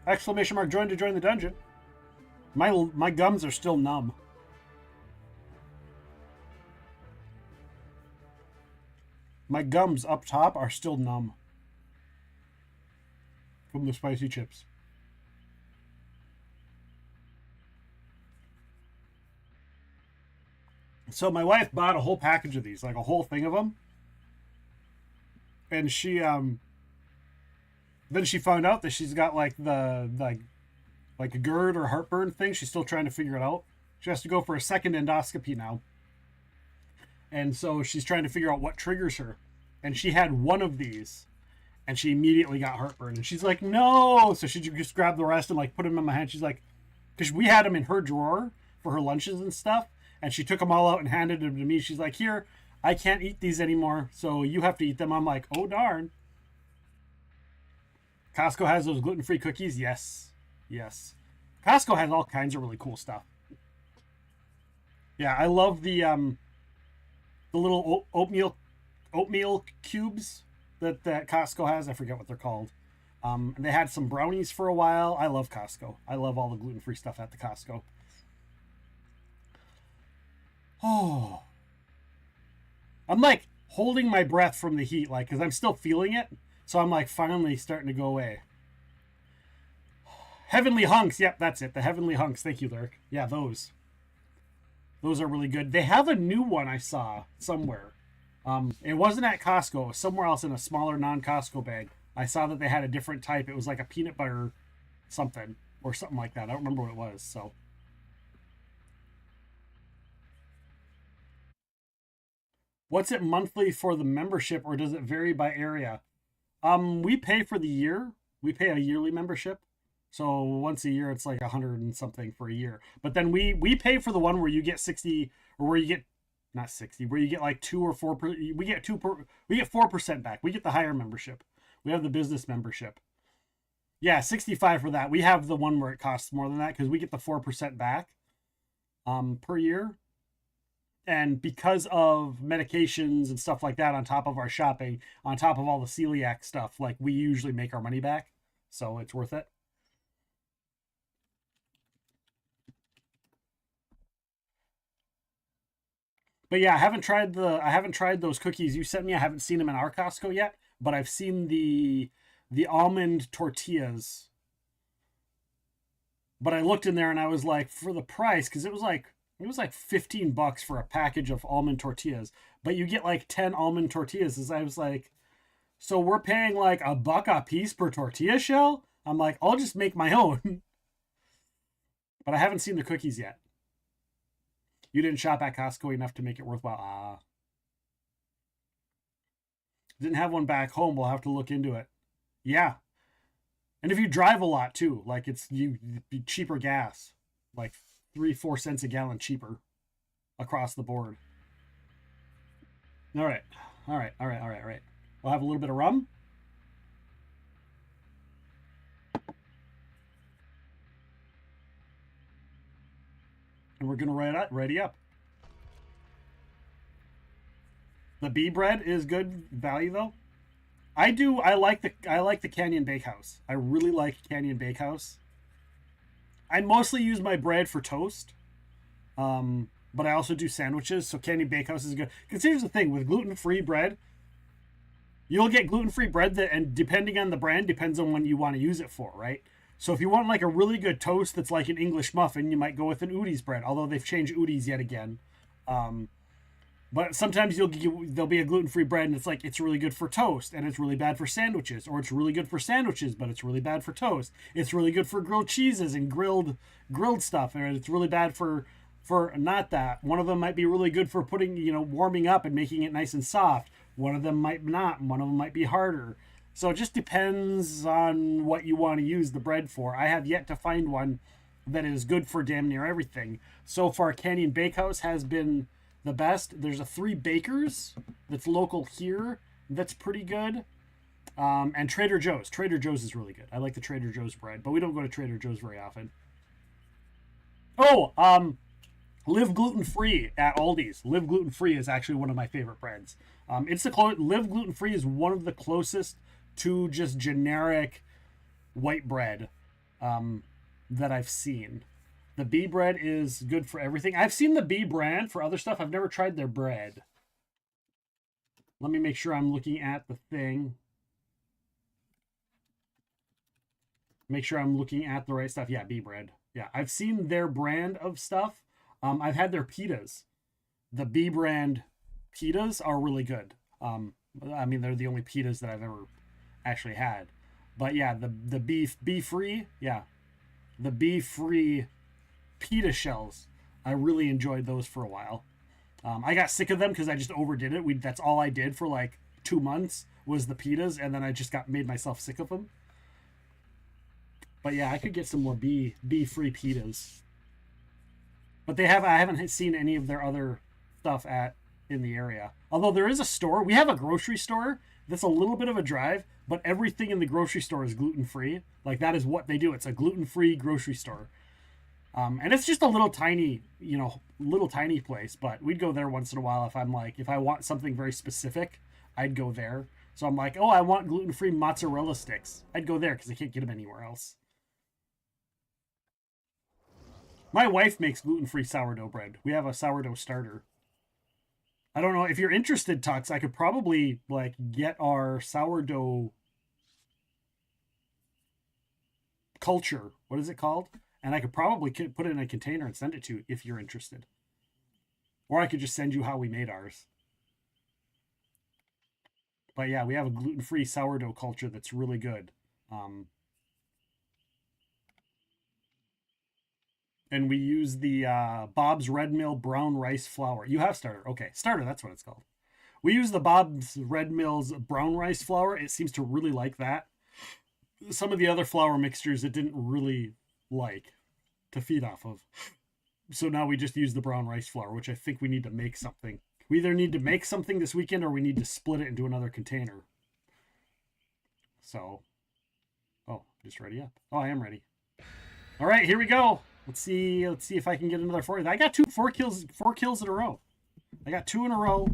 Exclamation mark, join to join the dungeon. My gums are still numb. My gums up top are still numb. From the spicy chips. So my wife bought a whole package of these, like a whole thing of them. And she, then she found out that she's got like like a GERD or heartburn thing. She's still trying to figure it out. She has to go for a second endoscopy now. And so she's trying to figure out what triggers her. And she had one of these and she immediately got heartburn. And she's like, no. So she just grabbed the rest and like put them in my hand. She's like, because we had them in her drawer for her lunches and stuff. And she took them all out and handed them to me. She's like, here, I can't eat these anymore. So you have to eat them. I'm like, oh, darn. Costco has those gluten-free cookies. Yes. Yes. Costco has all kinds of really cool stuff. Yeah, I love the little oatmeal cubes that Costco has. I forget what they're called. They had some brownies for a while. I love Costco. I love all the gluten-free stuff at the Costco. Oh. I'm like holding my breath from the heat, like, because I'm still feeling it. So I'm like finally starting to go away. Heavenly Hunks. Yep, that's it. The Heavenly Hunks. Thank you, Lyric. Yeah, those. Those are really good. They have a new one I saw somewhere. It wasn't at Costco. It was somewhere else in a smaller non-Costco bag. I saw that they had a different type. It was like a peanut butter something or something like that. I don't remember what it was. So. What's it monthly for the membership, or does it vary by area? We pay for the year. We pay a yearly membership. So once a year, it's like 100 and something for a year. But then we pay for the one where you get 60, or where you get, not 60, where you get like 2 or 4, we get 4% back. We get the higher membership. We have the business membership. Yeah, 65 for that. We have the one where it costs more than that because we get the 4% back per year. And because of medications and stuff like that on top of our shopping, on top of all the celiac stuff, like we usually make our money back. So it's worth it. But yeah, I haven't tried those cookies you sent me. I haven't seen them in our Costco yet, but I've seen the almond tortillas. But I looked in there and I was like, for the price, because it was like $15 for a package of almond tortillas, but you get like 10 almond tortillas. As I was like, so we're paying like $1 a piece per tortilla shell? I'm like, I'll just make my own. But I haven't seen the cookies yet. You didn't shop at Costco enough to make it worthwhile. Didn't have one back home. We'll have to look into it. Yeah. And if you drive a lot too, like it'd be cheaper gas, like 3-4 cents a gallon cheaper across the board. All right. We'll have a little bit of rum. And we're going to ready up. The bee bread is good value though. I like the Canyon Bakehouse. I really like Canyon Bakehouse. I mostly use my bread for toast. But I also do sandwiches, so Canyon Bakehouse is good. Because here's the thing, with gluten-free bread, you'll get gluten-free bread that, and depending on the brand, depends on what you want to use it for, right? So if you want like a really good toast that's like an English muffin, you might go with an Udi's bread, although they've changed Udi's yet again. But sometimes there'll be a gluten-free bread and it's really good for toast and it's really bad for sandwiches, or it's really good for sandwiches but it's really bad for toast. It's really good for grilled cheeses and grilled stuff, and it's really bad for not that. One of them might be really good for putting, warming up and making it nice and soft. One of them might not. One of them might be harder. So it just depends on what you want to use the bread for. I have yet to find one that is good for damn near everything. So far, Canyon Bakehouse has been the best. There's a Three Bakers that's local here that's pretty good. And Trader Joe's. Trader Joe's is really good. I like the Trader Joe's bread, but we don't go to Trader Joe's very often. Live Gluten Free at Aldi's. Live Gluten Free is actually one of my favorite breads. Live Gluten Free is one of the closest to just generic white bread that I've seen. The bee bread is good for everything. I've seen the bee brand for other stuff. I've never tried their bread. Let me make sure I'm looking at the thing. Make sure I'm looking at the right stuff. Yeah, bee bread. Yeah, I've seen their brand of stuff. I've had their pitas. The bee brand pitas are really good. They're the only pitas that I've ever actually had. But yeah, the bee free, yeah. The bee free pita shells. I really enjoyed those for a while. I got sick of them because I just overdid it. That's all I did for like 2 months was the pitas, and then I just made myself sick of them. But yeah, I could get some more bee free pitas. But I haven't seen any of their other stuff in the area. Although there is a store. We have a grocery store that's a little bit of a drive, but everything in the grocery store is gluten-free. Like, that is what they do. It's a gluten-free grocery store. And it's just a little tiny place, but we'd go there once in a while if I want something very specific, I'd go there. So I'm like, oh, I want gluten-free mozzarella sticks. I'd go there because I can't get them anywhere else. My wife makes gluten-free sourdough bread. We have a sourdough starter. I don't know if you're interested, Tux. I could probably get our sourdough culture. What is it called? And I could probably put it in a container and send it to you if you're interested. Or I could just send you how we made ours. But yeah, we have a gluten-free sourdough culture that's really good. And we use the Bob's Red Mill brown rice flour. You have starter. Okay, starter, that's what it's called. We use the Bob's Red Mill's brown rice flour. It seems to really like that. Some of the other flour mixtures it didn't really like to feed off of. So now we just use the brown rice flour, which I think we need to make something. We either need to make something this weekend or we need to split it into another container. So, just ready up. Oh, I am ready. All right, here we go. Let's see if I can get another 4. I got 4 kills in a row. I got 2 in a row.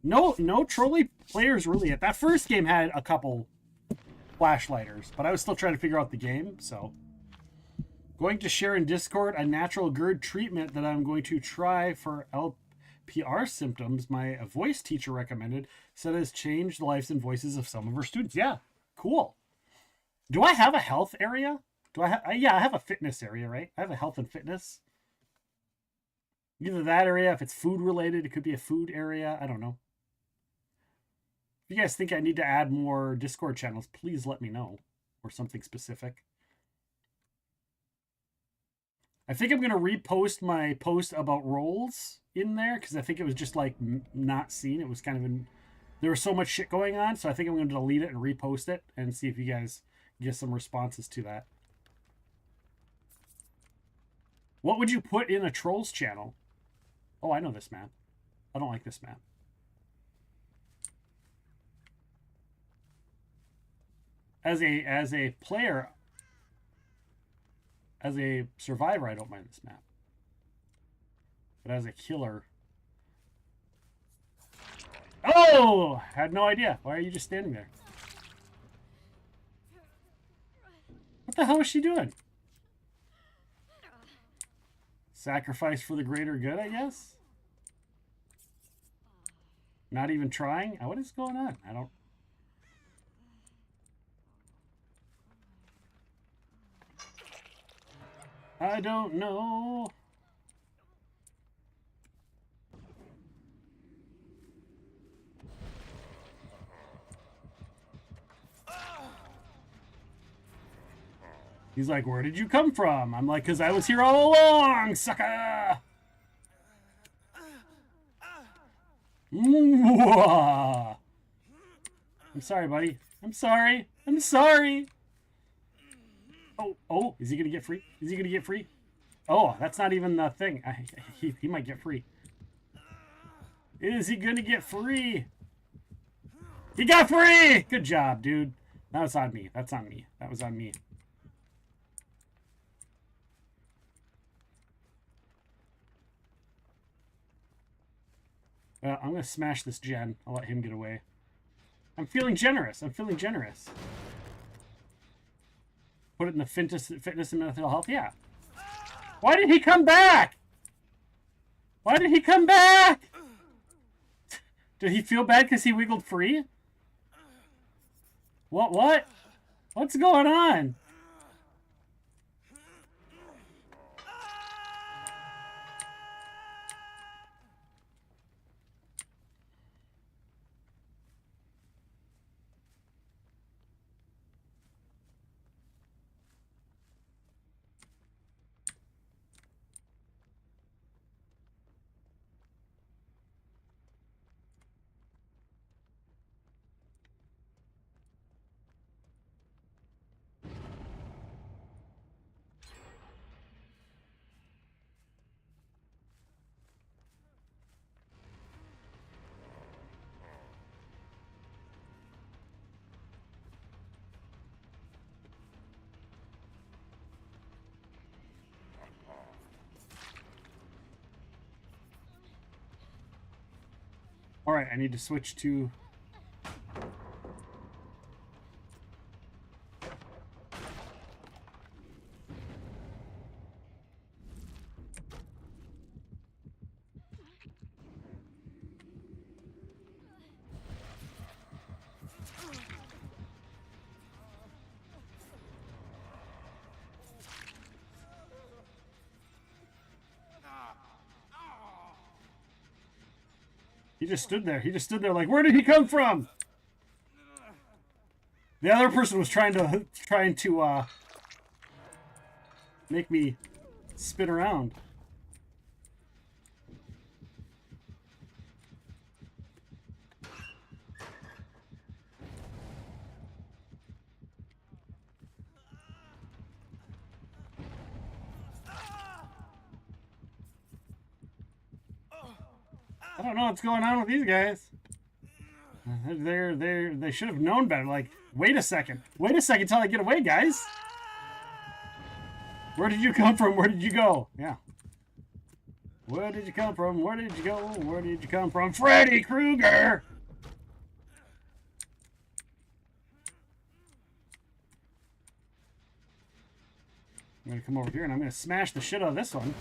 No trolley players really yet. That first game had a couple flashlighters, but I was still trying to figure out the game, so. Going to share in Discord a natural GERD treatment that I'm going to try for LPR symptoms. My voice teacher recommended, said it has changed the lives and voices of some of her students. Yeah, cool. Do I have a health area? I have a fitness area, right? I have a health and fitness. Either that area, if it's food related, it could be a food area. I don't know. If you guys think I need to add more Discord channels, please let me know. Or something specific. I think I'm going to repost my post about roles in there, because I think it was just not seen. It was kind of there was so much shit going on, so I think I'm going to delete it and repost it and see if you guys get some responses to that. What would you put in a Trolls channel? Oh, I know this map. I don't like this map. As a player, as a survivor, I don't mind this map. But as a killer, Oh, had no idea. Why are you just standing there? What the hell is she doing? Sacrifice for the greater good, I guess? Not even trying? What is going on? I don't know. He's like, where did you come from? I'm like, because I was here all along, sucker! Mwah. I'm sorry, buddy. I'm sorry. I'm sorry. Oh, is he going to get free? Is he going to get free? Oh, that's not even the thing. He might get free. Is he going to get free? He got free! Good job, dude. That was on me. That's on me. That was on me. I'm going to smash this gen. I'll let him get away. I'm feeling generous. I'm feeling generous. Put it in the fitness and mental health. Yeah. Why did he come back? Why did he come back? Did he feel bad because he wiggled free? What? What's going on? All right, I need to switch to... He just stood there. He just stood there like, where did he come from? The other person was trying to make me spin around. I don't know what's going on with these guys. They should have known better. Like, wait a second till I get away, guys. Where did you come from? Where did you go? Yeah. Where did you come from? Where did you go? Where did you come from? Freddy Krueger! I'm gonna come over here and I'm gonna smash the shit out of this one.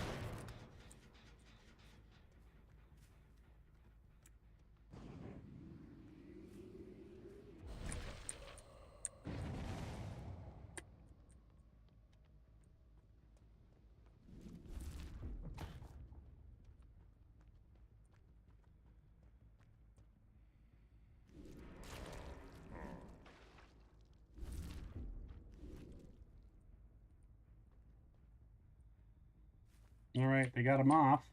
All right, they got him off.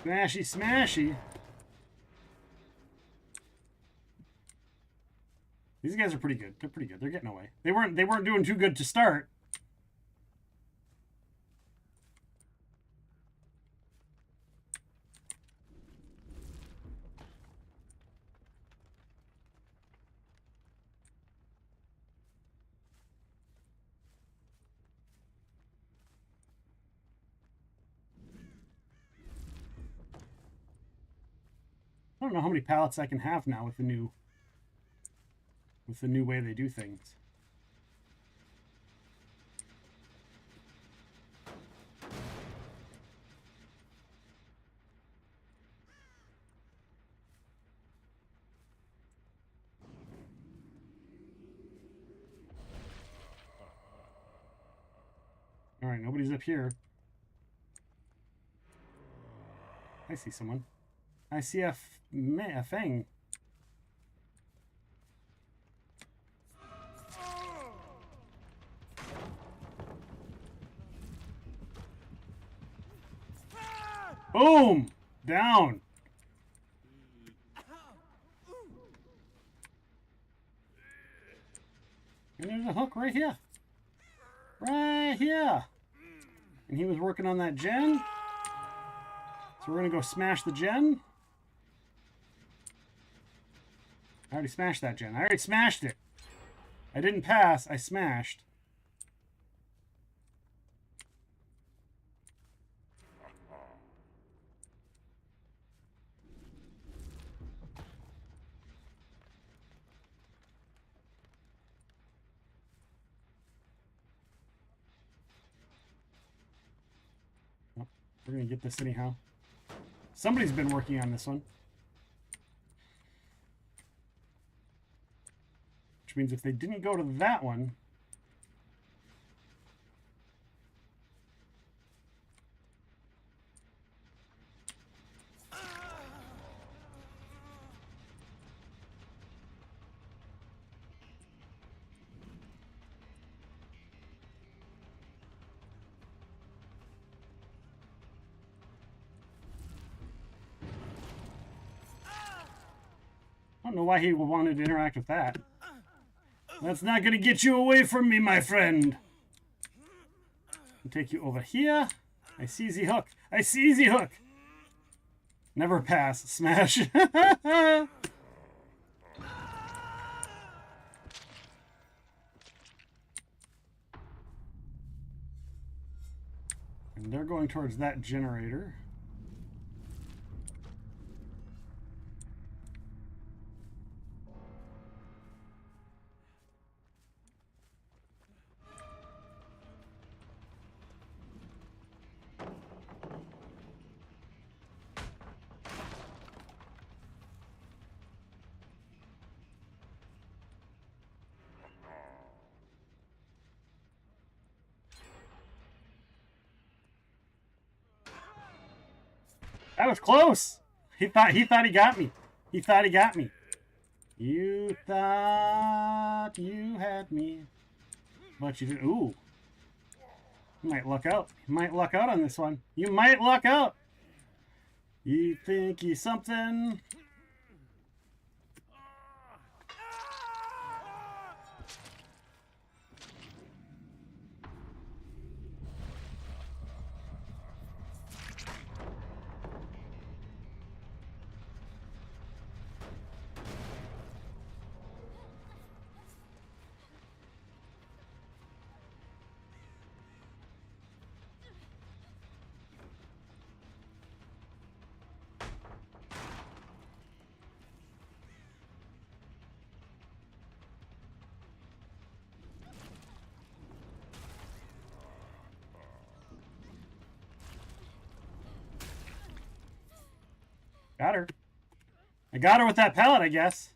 Smashy, smashy. These guys are pretty good. They're pretty good. They're getting away. They weren't doing too good to start. I don't know how many pallets I can have now with the new way they do things. All right, nobody's up here. I see someone. I see a thing. Boom! Down. And there's a hook right here. Right here. And he was working on that gen. So we're going to go smash the gen. I already smashed that gen. I already smashed it. I didn't pass. I smashed. Oh, we're going to get this anyhow. Somebody's been working on this one. Which means if they didn't go to that one, I don't know why he wanted to interact with that. That's not going to get you away from me, my friend. I'll take you over here. I see the hook. I see the hook. Never pass. Smash. And they're going towards that generator. That was close. He thought he got me. He thought he got me. You thought you had me, but you didn't. Ooh, you might luck out. You might luck out on this one. You might luck out. You think you something? Got her. I got her with that pellet, I guess.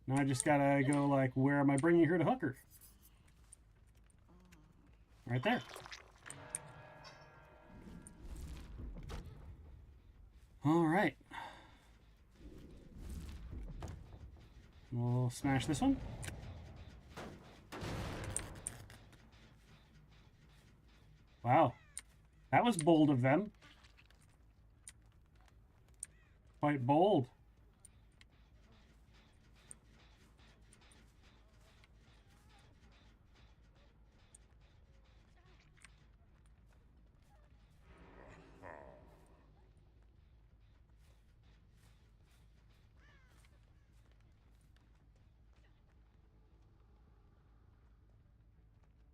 Now I just gotta go like, where am I bringing her to hook her? Right there. All right. We'll smash this one. Wow. That was bold of them. Quite bold.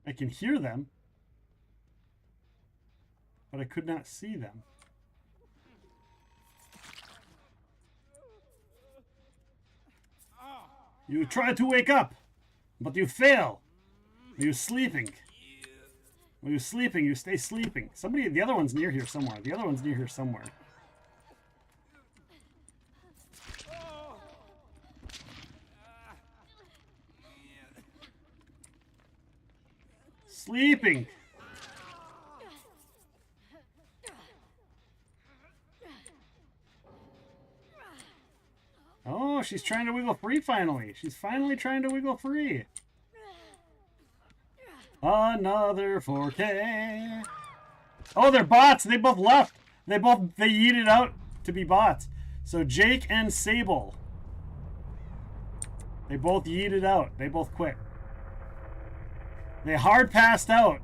I can hear them, but I could not see them. You try to wake up, but you fail. Are you sleeping? Are you sleeping? You stay sleeping. Somebody, the other one's near here somewhere. The other one's near here somewhere. Sleeping. Oh, she's trying to wiggle free finally. She's finally trying to wiggle free. Another 4K. Oh, they're bots. They both left. They yeeted out to be bots. So Jake and Sable. They both yeeted out. They both quit. They hard passed out.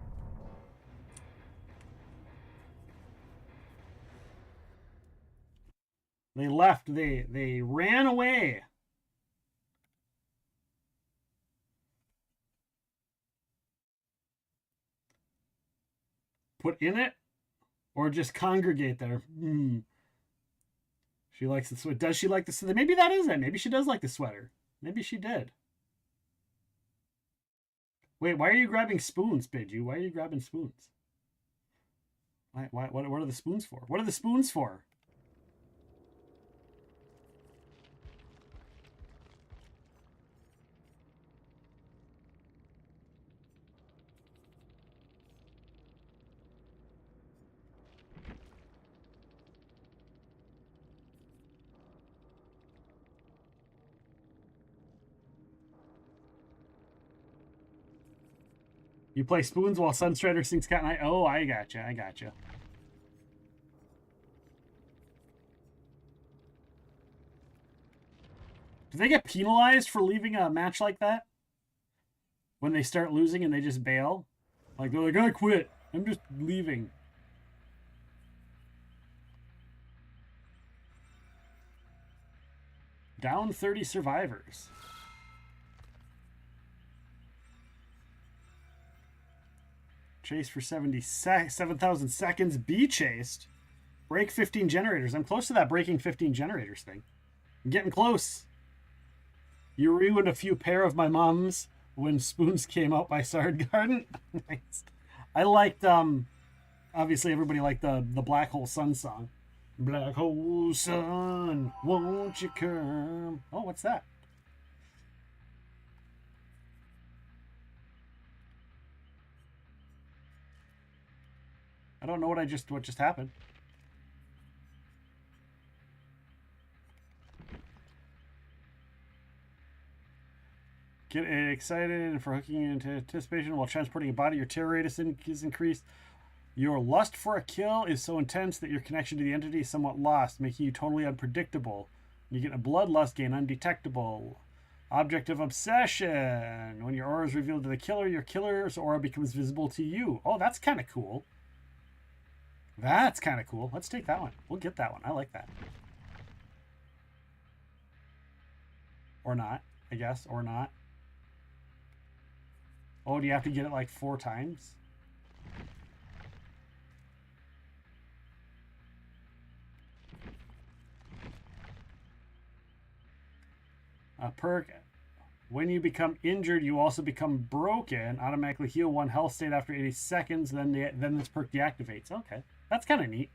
They left. They ran away. Put in it or just congregate there. She likes the sweater. Does she like the sweater? Maybe that is it. Maybe she does like the sweater. Maybe she did. Wait, why are you grabbing spoons, Pidgey? Why are you grabbing spoons? What are the spoons for? What are the spoons for? You play spoons while Sunstrider sings Cat Night. Oh, I gotcha. I gotcha. Do they get penalized for leaving a match like that? When they start losing and they just bail? Like, they're like, I quit. I'm just leaving. Down 30 survivors. Chase for 7,000 seconds. Be chased. Break 15 generators. I'm close to that breaking 15 generators thing. I'm getting close. You ruined a few pair of my mums when Spoons came out by Sardgarden. I liked, obviously everybody liked the Black Hole Sun song. Black Hole Sun, won't you come? Oh, what's that? I don't know what just happened. Get excited for hooking into anticipation while transporting a body. Your terror rate is increased. Your lust for a kill is so intense that your connection to the entity is somewhat lost, making you totally unpredictable. You get a bloodlust gain, undetectable. Object of obsession. When your aura is revealed to the killer, your killer's aura becomes visible to you. Oh, that's kind of cool. That's kind of cool. Let's take that one. We'll get that one. I like that. Or not, I guess. Or not. Oh, do you have to get it like 4 times? A perk. When you become injured, you also become broken. Automatically heal 1 health state after 80 seconds. Then this perk deactivates. Okay. That's kind of neat.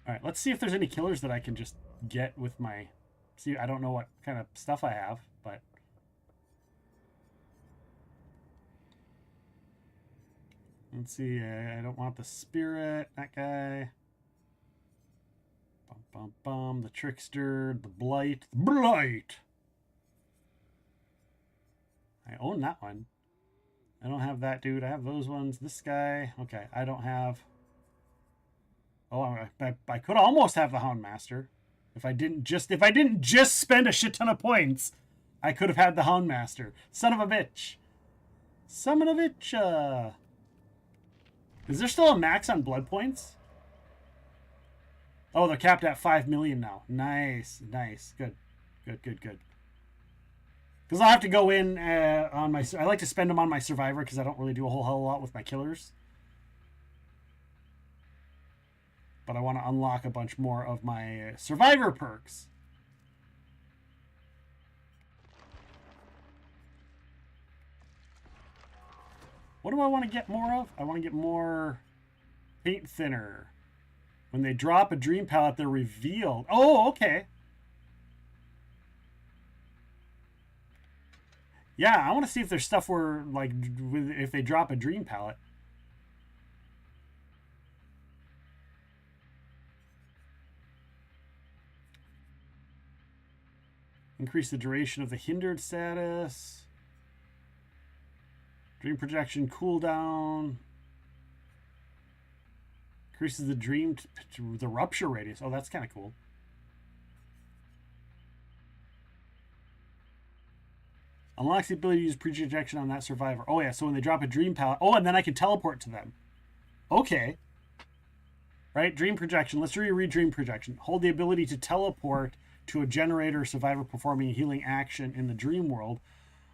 All right, let's see if there's any killers that I can just get with my... See, I don't know what kind of stuff I have, but... Let's see, I don't want the spirit, that guy. Bum, bum, bum, the trickster, the blight. Blight! I own that one. I don't have that dude. I have those ones. This guy. Okay, I don't have... Oh, I could almost have the Houndmaster. If I didn't just spend a shit ton of points, I could have had the Houndmaster. Son of a bitch. Son of a bitch. Is there still a max on blood points? Oh, they're capped at 5 million now. Nice, nice. Good. Good, good, good. Because I'll have to go in on my... I like to spend them on my Survivor because I don't really do a whole hell of a lot with my killers. But I want to unlock a bunch more of my Survivor perks. What do I want to get more of? I want to get more paint thinner. When they drop a dream palette, they're revealed. Oh, okay. Yeah, I want to see if there's stuff where, like, if they drop a dream palette. Increase the duration of the hindered status. Dream projection cooldown. Increases the dream the rupture radius. Oh, that's kind of cool. Unlocks the ability to use projection on that survivor. Oh yeah, so when they drop a dream palette. Oh, and then I can teleport to them. Okay. Right, dream projection. Let's reread dream projection. Hold the ability to teleport to a generator survivor performing a healing action in the dream world.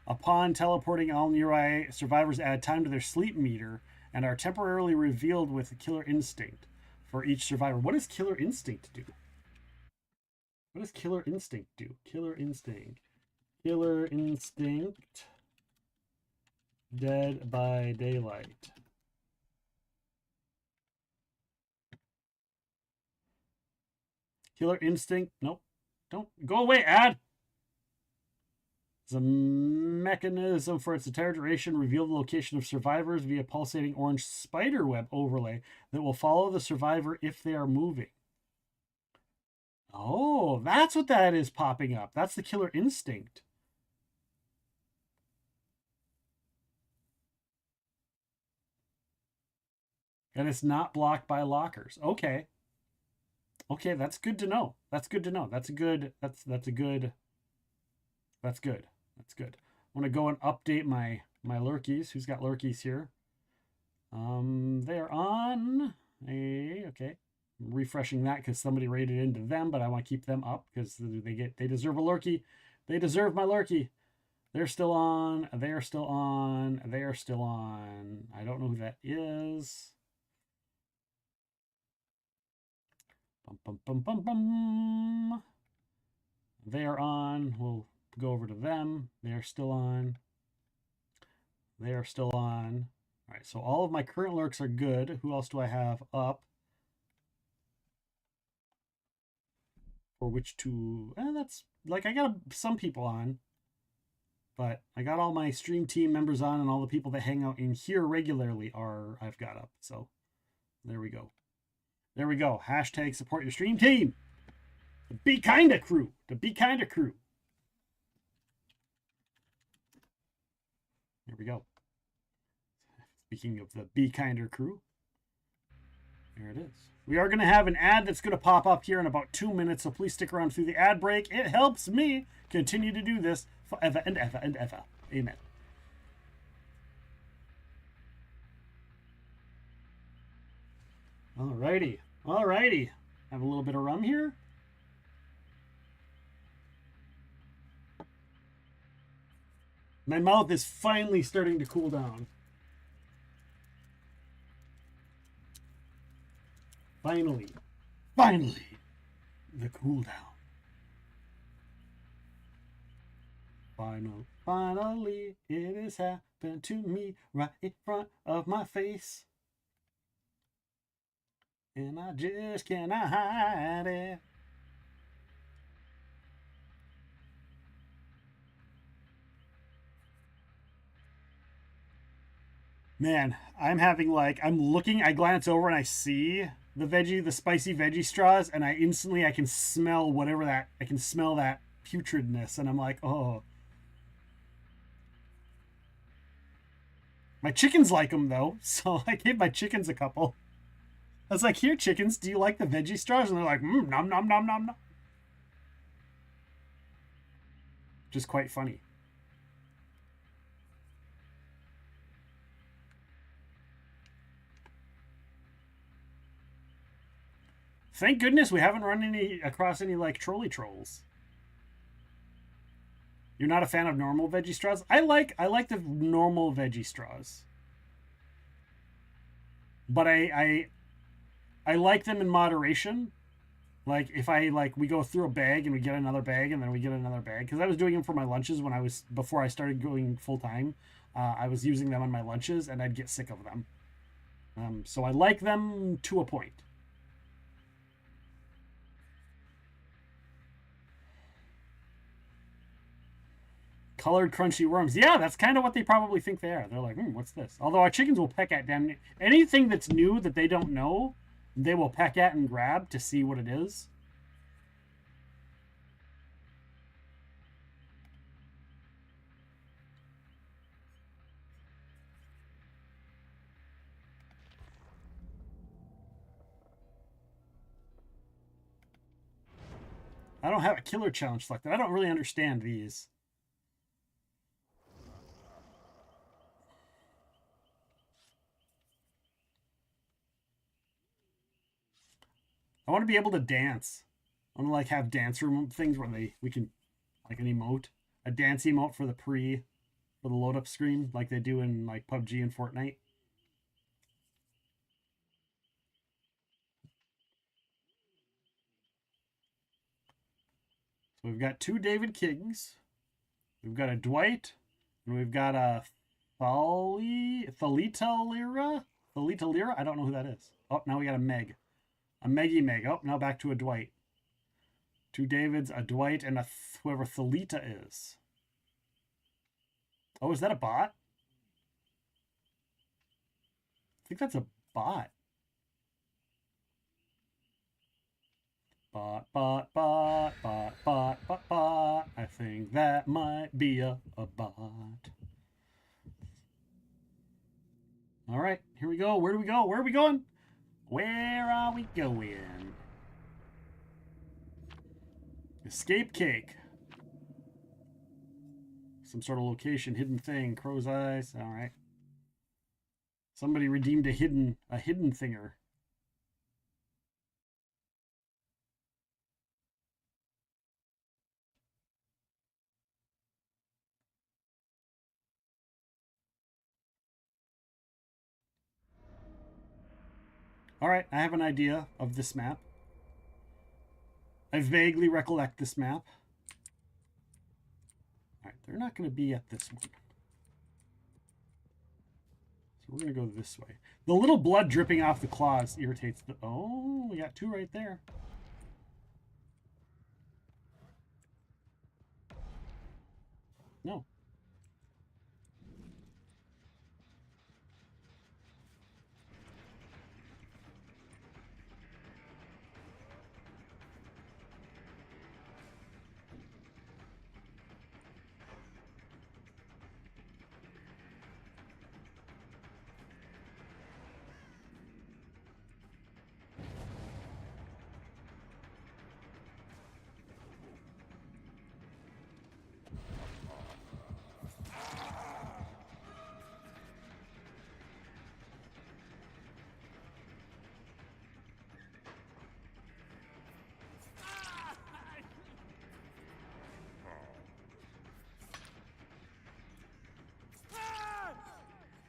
Upon teleporting, all nearby survivors add time to their sleep meter and are temporarily revealed with a killer instinct for each survivor. What does killer instinct do? What does killer instinct do? Killer instinct. Killer instinct. Dead by daylight. Killer instinct. Nope. Don't go away, ad. It's a mechanism for its entire duration. Reveal the location of survivors via pulsating orange spiderweb overlay that will follow the survivor if they are moving. Oh, that's what that is popping up. That's the killer instinct. And it's not blocked by lockers. Okay. Okay, that's good to know. That's good to know. That's good. That's good. That's good. I'm gonna go and update my lurkies. Who's got lurkies here? They're on okay. I'm refreshing that because somebody rated into them, but I want to keep them up because they deserve a lurky. They deserve my lurky. They're still on. They are still on. They are still on. I don't know who that is. Bum, bum, bum, bum, bum. They are on. We'll go over to them. They are still on. They are still on. All right, so all of my current lurks are good. Who else do I have up? For which to... that's... Like, I got some people on. But I got all my stream team members on, and all the people that hang out in here regularly I've got up. So, there we go. There we go. Hashtag support your stream team. The Be Kinda crew. The Be Kinda crew. There we go. Speaking of the Be Kinder crew. There it is. We are going to have an ad that's going to pop up here in about 2 minutes, so please stick around through the ad break. It helps me continue to do this forever and ever and ever. Amen. Alrighty. Alrighty. Have a little bit of rum here. My mouth is finally starting to cool down. Finally. Finally. The cool down. Finally, it has happened to me right in front of my face. And I just cannot hide it. Man, I'm having like, I glance over and I see the spicy veggie straws, and I can smell I can smell that putridness, and I'm like, oh. My chickens like them though, so I gave my chickens a couple. I was like, "Here, chickens, do you like the veggie straws?" And they're like, nom nom nom nom nom." Which is quite funny. Thank goodness we haven't run across any like trolley trolls. You're not a fan of normal veggie straws? I like the normal veggie straws. But I like them in moderation. Like if we go through a bag and we get another bag and then we get another bag, because I was doing them for my lunches before I started going full time. I was using them on my lunches and I'd get sick of them. So I like them to a point. Colored crunchy worms. Yeah, that's kind of what they probably think they are. They're like, what's this? Although our chickens will peck at damn anything that's new that they don't know, they will peck at and grab to see what it is. I don't have a killer challenge selected. I don't really understand these. I want to be able to dance. I want to like have dance room things where we can like an emote, a dance emote for the load up screen like they do in like PUBG and Fortnite. So we've got 2 David Kings. We've got a Dwight, and we've got a Thalita Lira. I don't know who that is. Oh, now we got a Meg. A Meggy Meg. Oh, now back to a Dwight. 2 Davids, a Dwight, and whoever Thalita is. Oh, is that a bot? I think that's a bot. Bot. I think that might be a bot. All right, here we go. Where do we go? Where are we going? Where are we going? Escape cake. Some sort of location, hidden thing, crow's eyes. All right. Somebody redeemed a hidden thinger. All right, I have an idea of this map. I vaguely recollect this map. All right, they're not going to be at this one. So we're going to go this way. The little blood dripping off the claws irritates the... Oh, we got 2 right there. No.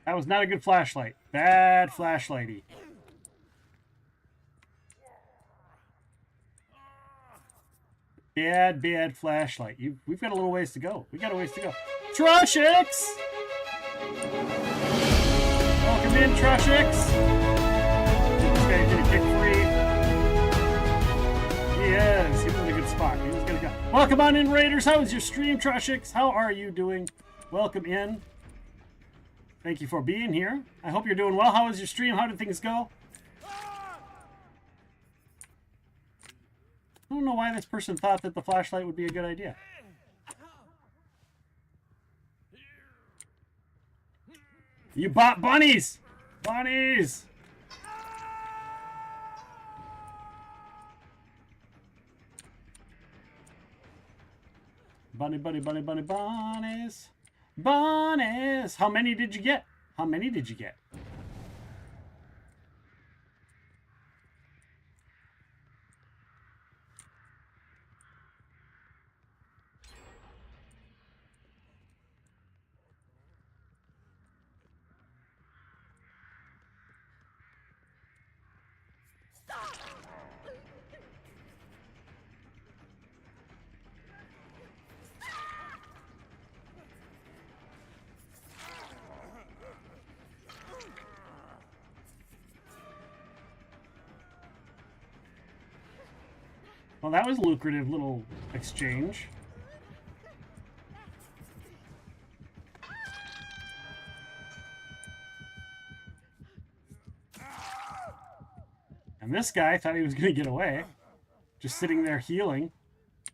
That was not a good flashlight. Bad flashlighty. Bad flashlight. We've got a little ways to go. We got a ways to go. Trushix! Welcome in, Trushix. This guy's gonna kick free. He is. He was in a good spot. He was gonna go. Welcome on in, Raiders. How was your stream, Trushix? How are you doing? Welcome in. Thank you for being here. I hope you're doing well. How was your stream? How did things go? I don't know why this person thought that the flashlight would be a good idea. You bought bunnies! Bunnies! Bunny, bunny, bunny, bunny, bunnies. Bunnies! How many did you get? How many did you get? Well, that was a lucrative little exchange. And this guy thought he was going to get away. Just sitting there healing.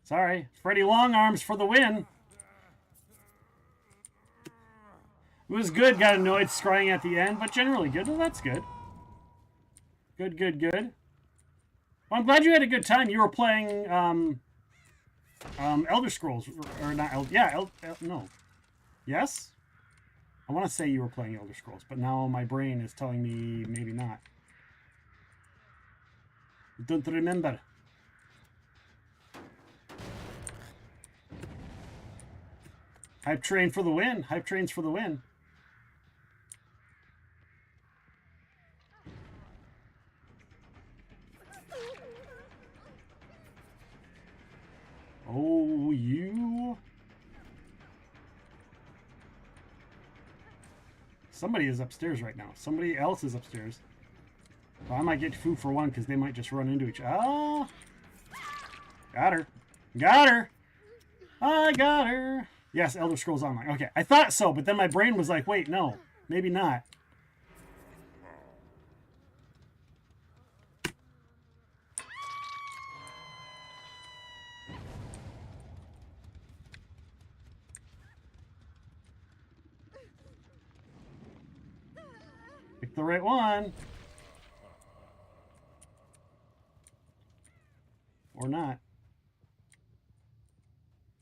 Sorry. Freddy Longarms for the win. It was good. Got annoyed scrying at the end, but generally good. Well, that's good. Good, good, good. Well, I'm glad you had a good time. You were playing Elder Scrolls. Or not no. Yes? I want to say you were playing Elder Scrolls, but now my brain is telling me maybe not. I don't remember. Hype train for the win. Hype trains for the win. Oh, you. Somebody is upstairs right now. Somebody else is upstairs. Well, I might get 2 for 1 because they might just run into each other. Oh! Got her. Got her! I got her! Yes, Elder Scrolls Online. Okay, I thought so, but then my brain was like, wait, no. Maybe not. Pick the right one. Or not.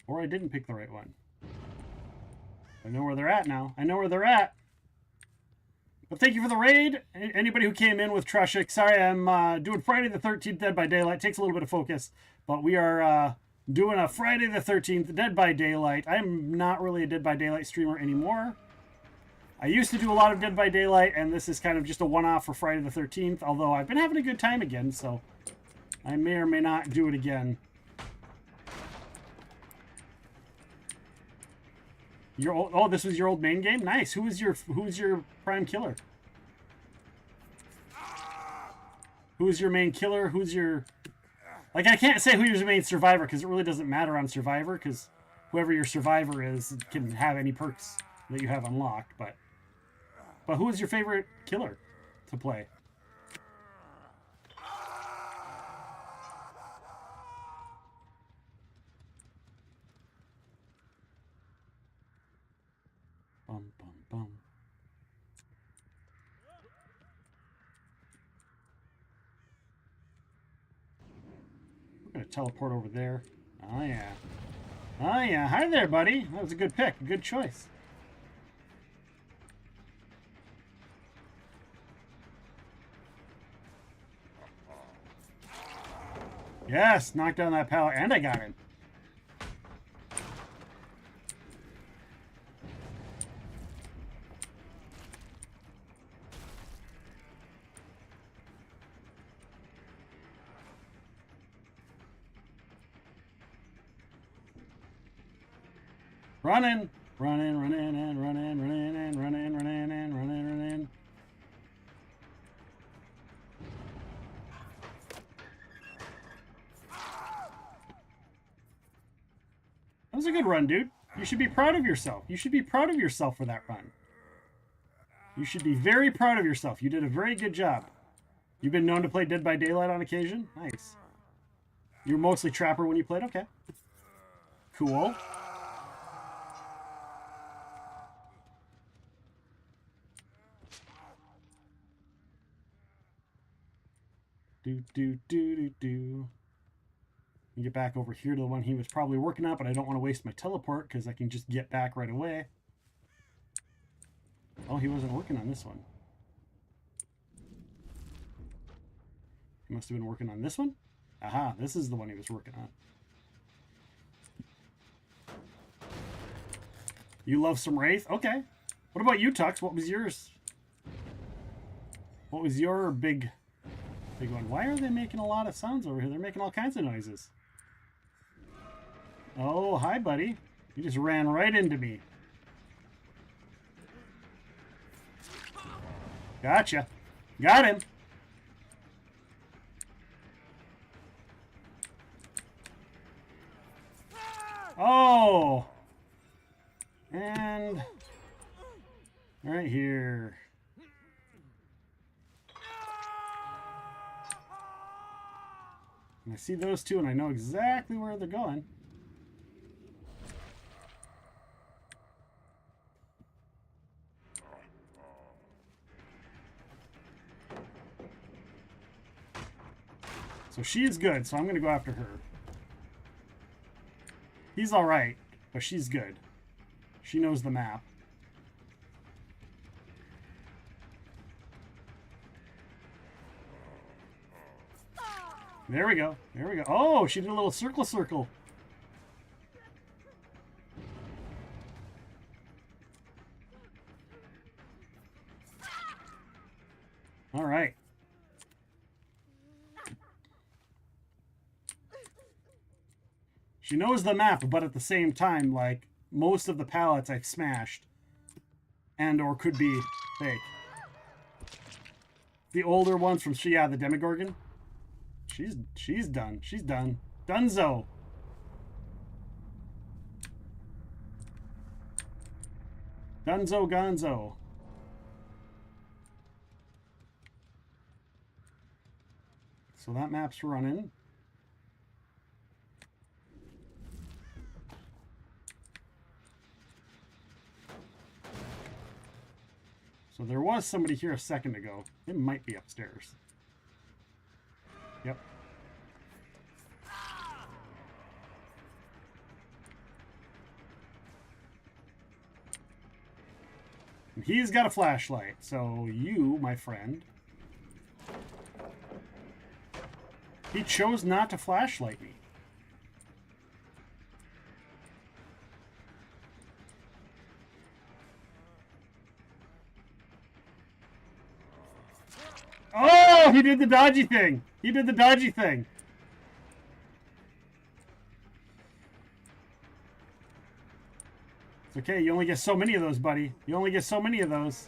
Or I didn't pick the right one. I know where they're at now. I know where they're at. But thank you for the raid. Anybody who came in with Trushik. Sorry, I'm doing Friday the 13th Dead by Daylight. Takes a little bit of focus. But we are doing a Friday the 13th Dead by Daylight. I'm not really a Dead by Daylight streamer anymore. I used to do a lot of Dead by Daylight, and this is kind of just a one-off for Friday the 13th. Although I've been having a good time again, so I may or may not do it again. Your old, oh, this was your old main game? Nice. Who's your prime killer? Who's your main killer? Who's your... Like, I can't say who's your main survivor because it really doesn't matter on survivor because whoever your survivor is can have any perks that you have unlocked. But who is your favorite killer to play? Bum, bum, bum. We're going to teleport over there. Oh, yeah. Oh, yeah. Hi there, buddy. That was a good pick. A good choice. Yes, knocked down that pallet, and I got him. Running, running, running, and running, running, and running, running, and running, running. That was a good run, dude. You should be proud of yourself. You should be proud of yourself for that run. You should be very proud of yourself. You did a very good job. You've been known to play Dead by Daylight on occasion? Nice. You were mostly Trapper when you played? Okay. Cool. Get back over here to the one he was probably working on, but I don't want to waste my teleport because I can just get back right away. Oh, he wasn't working on this one. He must have been working on this one. Aha, this is the one he was working on. You love some Wraith? Okay. What about you, Tux? What was yours? What was your big one? Why are they making a lot of sounds over here? They're making all kinds of noises. Oh, hi, buddy. You just ran right into me. Gotcha. Got him. Oh. And right here. And I see those two and I know exactly where they're going. So she's good, so I'm going to go after her. He's alright, but she's good. She knows the map. There we go. There we go. Oh, she did a little circle. All right. She knows the map, but at the same time, like, most of the pallets I've smashed. And or could be fake. The older ones from, yeah, the Demogorgon. She's done. She's done. Dunzo. Dunzo Gonzo. So that map's running. So there was somebody here a second ago. It might be upstairs. Yep. And he's got a flashlight, so you, my friend... He chose not to flashlight me. Oh, he did the dodgy thing. He did the dodgy thing. It's okay. You only get so many of those, buddy. You only get so many of those.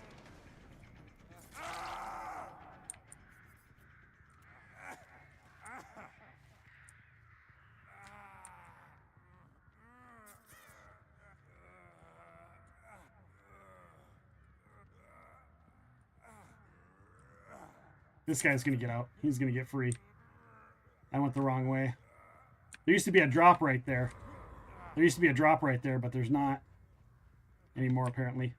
This guy's going to get out. He's going to get free. I went the wrong way. There used to be a drop right there. There used to be a drop right there, but there's not anymore, apparently.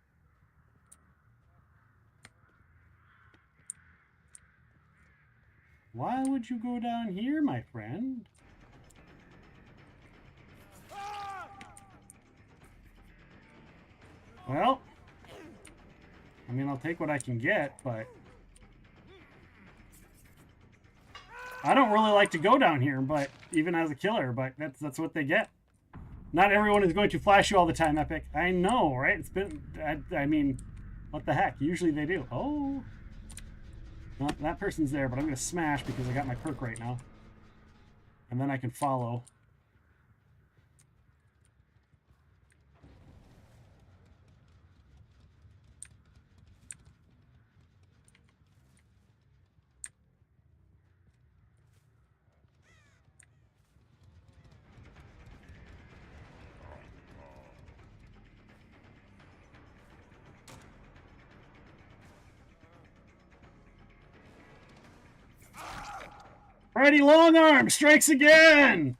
Why would you go down here, my friend? Well, I mean, I'll take what I can get, but... I don't really like to go down here, but even as a killer, but that's what they get. Not everyone is going to flash you all the time, Epic. I know, right? It's been, I mean, what the heck? Usually they do. Oh. No, that person's there, but I'm going to smash because I got my perk right now. And then I can follow. Freddy Longarm strikes again!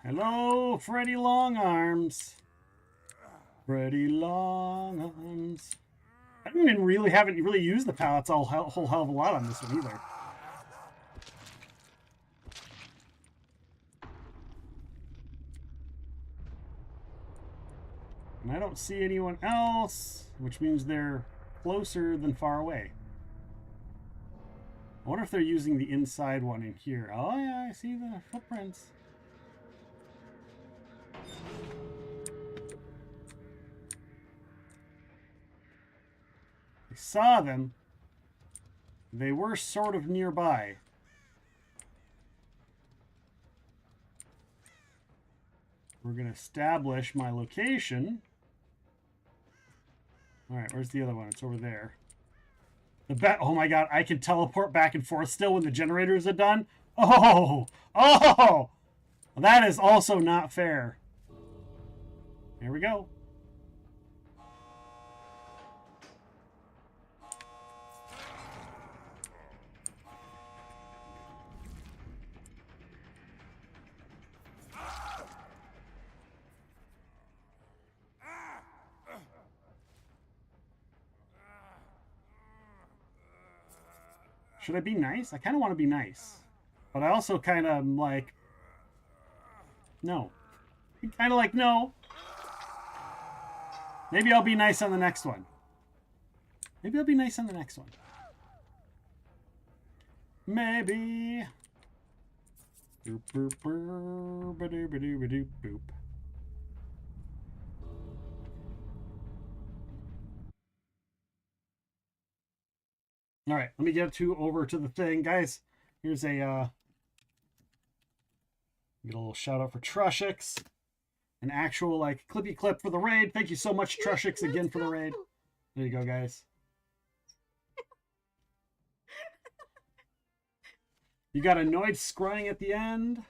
Hello, Freddy Longarms. Freddy Longarms. don't even haven't really used the pallets a whole hell of a lot on this one either. And I don't see anyone else, which means they're closer than far away. I wonder if they're using the inside one in here. Oh yeah, I see the footprints. I saw them. They were sort of nearby. We're going to establish my location. All right, where's the other one? It's over there. Oh my god, I can teleport back and forth still when the generators are done? Oh! Oh! That is also not fair. Here we go. Should I be nice? I kind of want to be nice. But I also kind of am like, no. Kind of like, no. Maybe I'll be nice on the next one. Maybe I'll be nice on the next one. Maybe. Boop, boop, boop, ba-doo, ba-doo, ba-doo, boop. All right, let me get over to the thing. Guys, here's a get a little shout out for Trushix. An actual like clippy clip for the raid. Thank you so much, Trushix, again for the raid. There you go, guys. You got annoyed scrying at the end.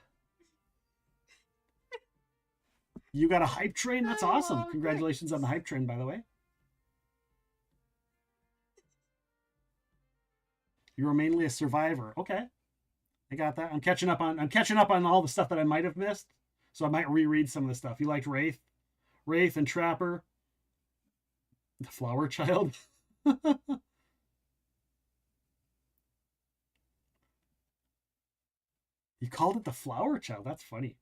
You got a hype train? That's awesome. Congratulations on the hype train, by the way. You were mainly a survivor. Okay. I got that. I'm catching up on all the stuff that I might have missed. So I might reread some of the stuff. You liked Wraith and Trapper. The Flower Child. You called it the Flower Child. That's funny.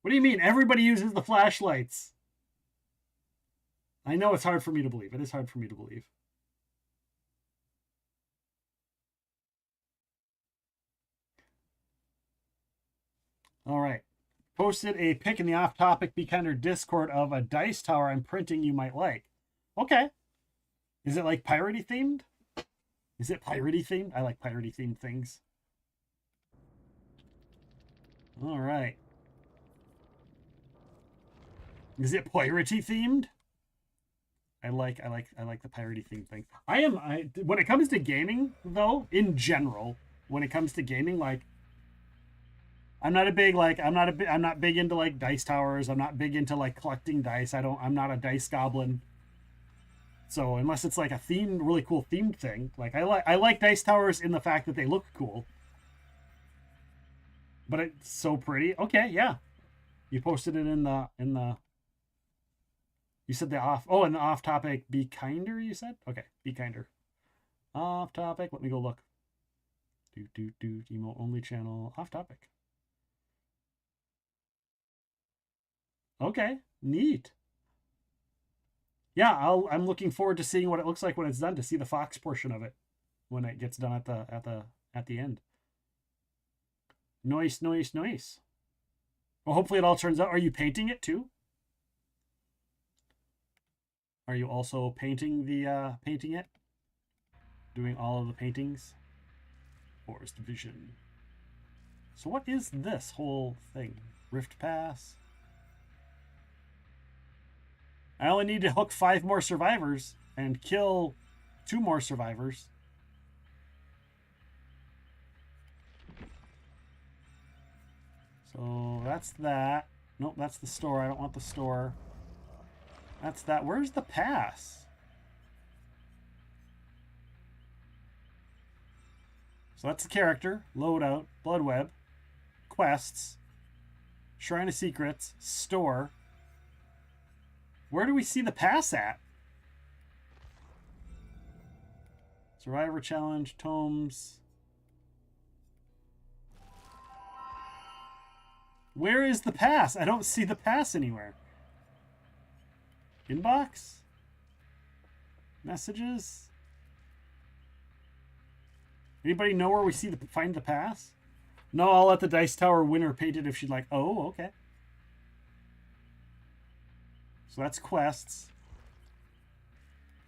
What do you mean? Everybody uses the flashlights. I know it's hard for me to believe. It is hard for me to believe. All right. Posted a pic in the off-topic Be Kinder Discord of a dice tower I'm printing you might like. Okay. Is it like piratey themed? Is it piratey themed? I like piratey themed things. All right. Is it piratey themed? I like the piratey themed thing. When it comes to gaming though, in general, when it comes to gaming, like I'm not big into like dice towers. I'm not big into like collecting dice. I'm not a dice goblin. So unless it's like a really cool themed thing, like I like dice towers in the fact that they look cool. But it's so pretty. Okay, yeah. You posted it in the you said in the off topic Be Kinder, you said? Okay, Be Kinder. Off topic, let me go look. Emo only channel off topic. Okay, neat. Yeah, I'm looking forward to seeing what it looks like when it's done, to see the Fox portion of it when it gets done at the end. Nice. Well, hopefully it all turns out. Are you painting it too? Are you also painting it? Doing all of the paintings? Forest Vision. So what is this whole thing? Rift Pass? I only need to hook 5 more survivors and kill 2 more survivors. So that's that. Nope, that's the store. I don't want the store. That's that. Where's the pass? So that's the character. Loadout. Bloodweb. Quests. Shrine of Secrets. Store. Where do we see the pass at? Survivor Challenge, tomes. Where is the pass? I don't see the pass anywhere. Inbox? Messages? Anybody know where we see find the pass? No, I'll let the Dice Tower winner paint it if she'd like. Oh, okay. So that's quests.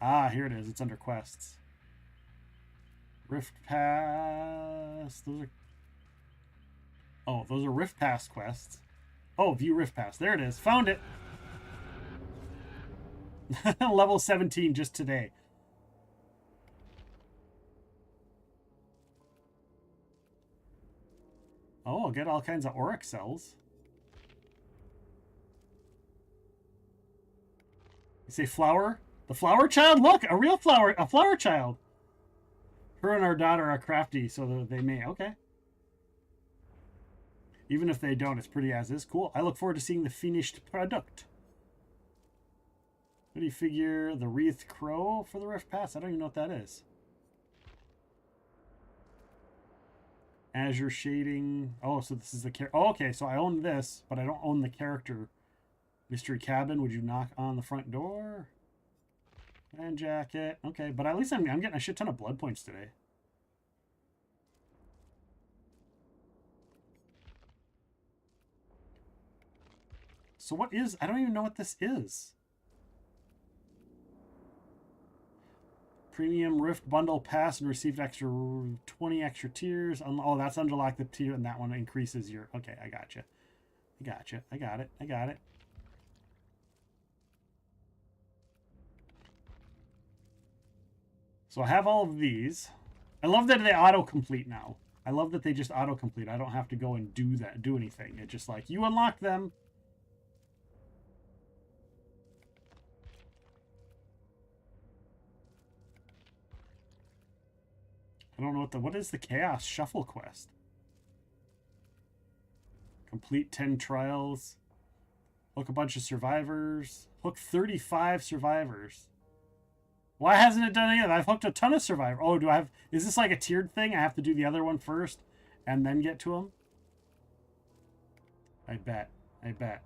Ah, here it is. It's under quests. Rift Pass. Those are Rift Pass quests. Oh, view Rift Pass. There it is. Found it. Level 17 just today. Oh, I'll get all kinds of Auric cells. You say flower? The flower child? Look, a real flower, a flower child. Her and our daughter are crafty, so that they may. Okay. Even if they don't, it's pretty as is. Cool. I look forward to seeing the finished product. What do you figure? The Wreath Crow for the Rift Pass? I don't even know what that is. Azure Shading. Oh, so this is the character. Oh, okay, so I own this, but I don't own the character. Mystery Cabin. Would you knock on the front door? And jacket. Okay, but at least I'm getting a shit ton of blood points today. So what is... I don't even know what this is. Premium Rift Bundle Pass and received extra 20 extra tiers. Oh, that's unlock the tier, and that one increases your... Okay, I got you. I got you. I got it. I got it. So I have all of these. I love that they auto-complete now. I love that they just auto-complete. I don't have to go and do anything. It's just like, you unlock them. I don't know what is the Chaos Shuffle quest? Complete 10 trials. Hook a bunch of survivors. Hook 35 survivors. Why hasn't it done any of that? I've hooked a ton of survivors. Oh, do I have... Is this like a tiered thing? I have to do the other one first and then get to them? I bet. I bet.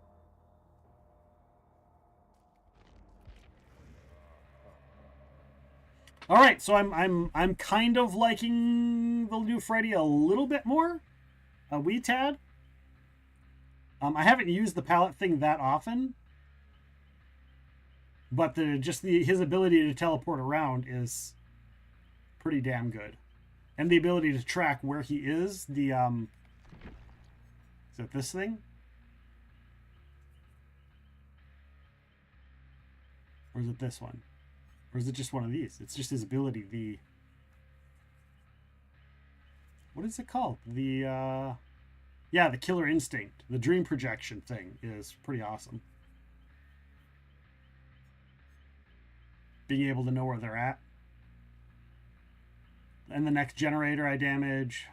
All right, so I'm kind of liking the new Freddy a little bit more. A wee tad. I haven't used the palette thing that often. But his ability to teleport around is pretty damn good. And the ability to track where he is, is it this thing? Or is it this one? Or is it just one of these? It's just his ability, what is it called? Yeah, the Killer Instinct. The Dream Projection thing is pretty awesome. Being able to know where they're at. And the next generator I damage.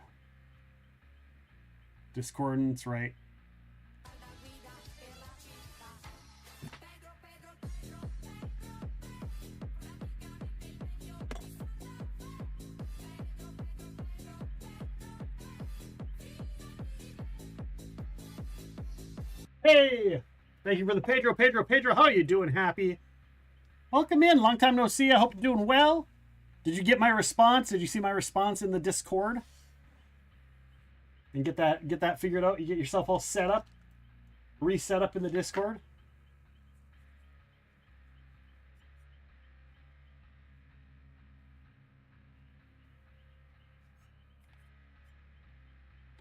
Discordance, right? Hey! Thank you for the Pedro. How are you doing, Happy? Welcome in. Long time no see. I hope you're doing well. Did you get my response? Did you see my response in the Discord? And get that figured out? You get yourself all set up? Reset up in the Discord?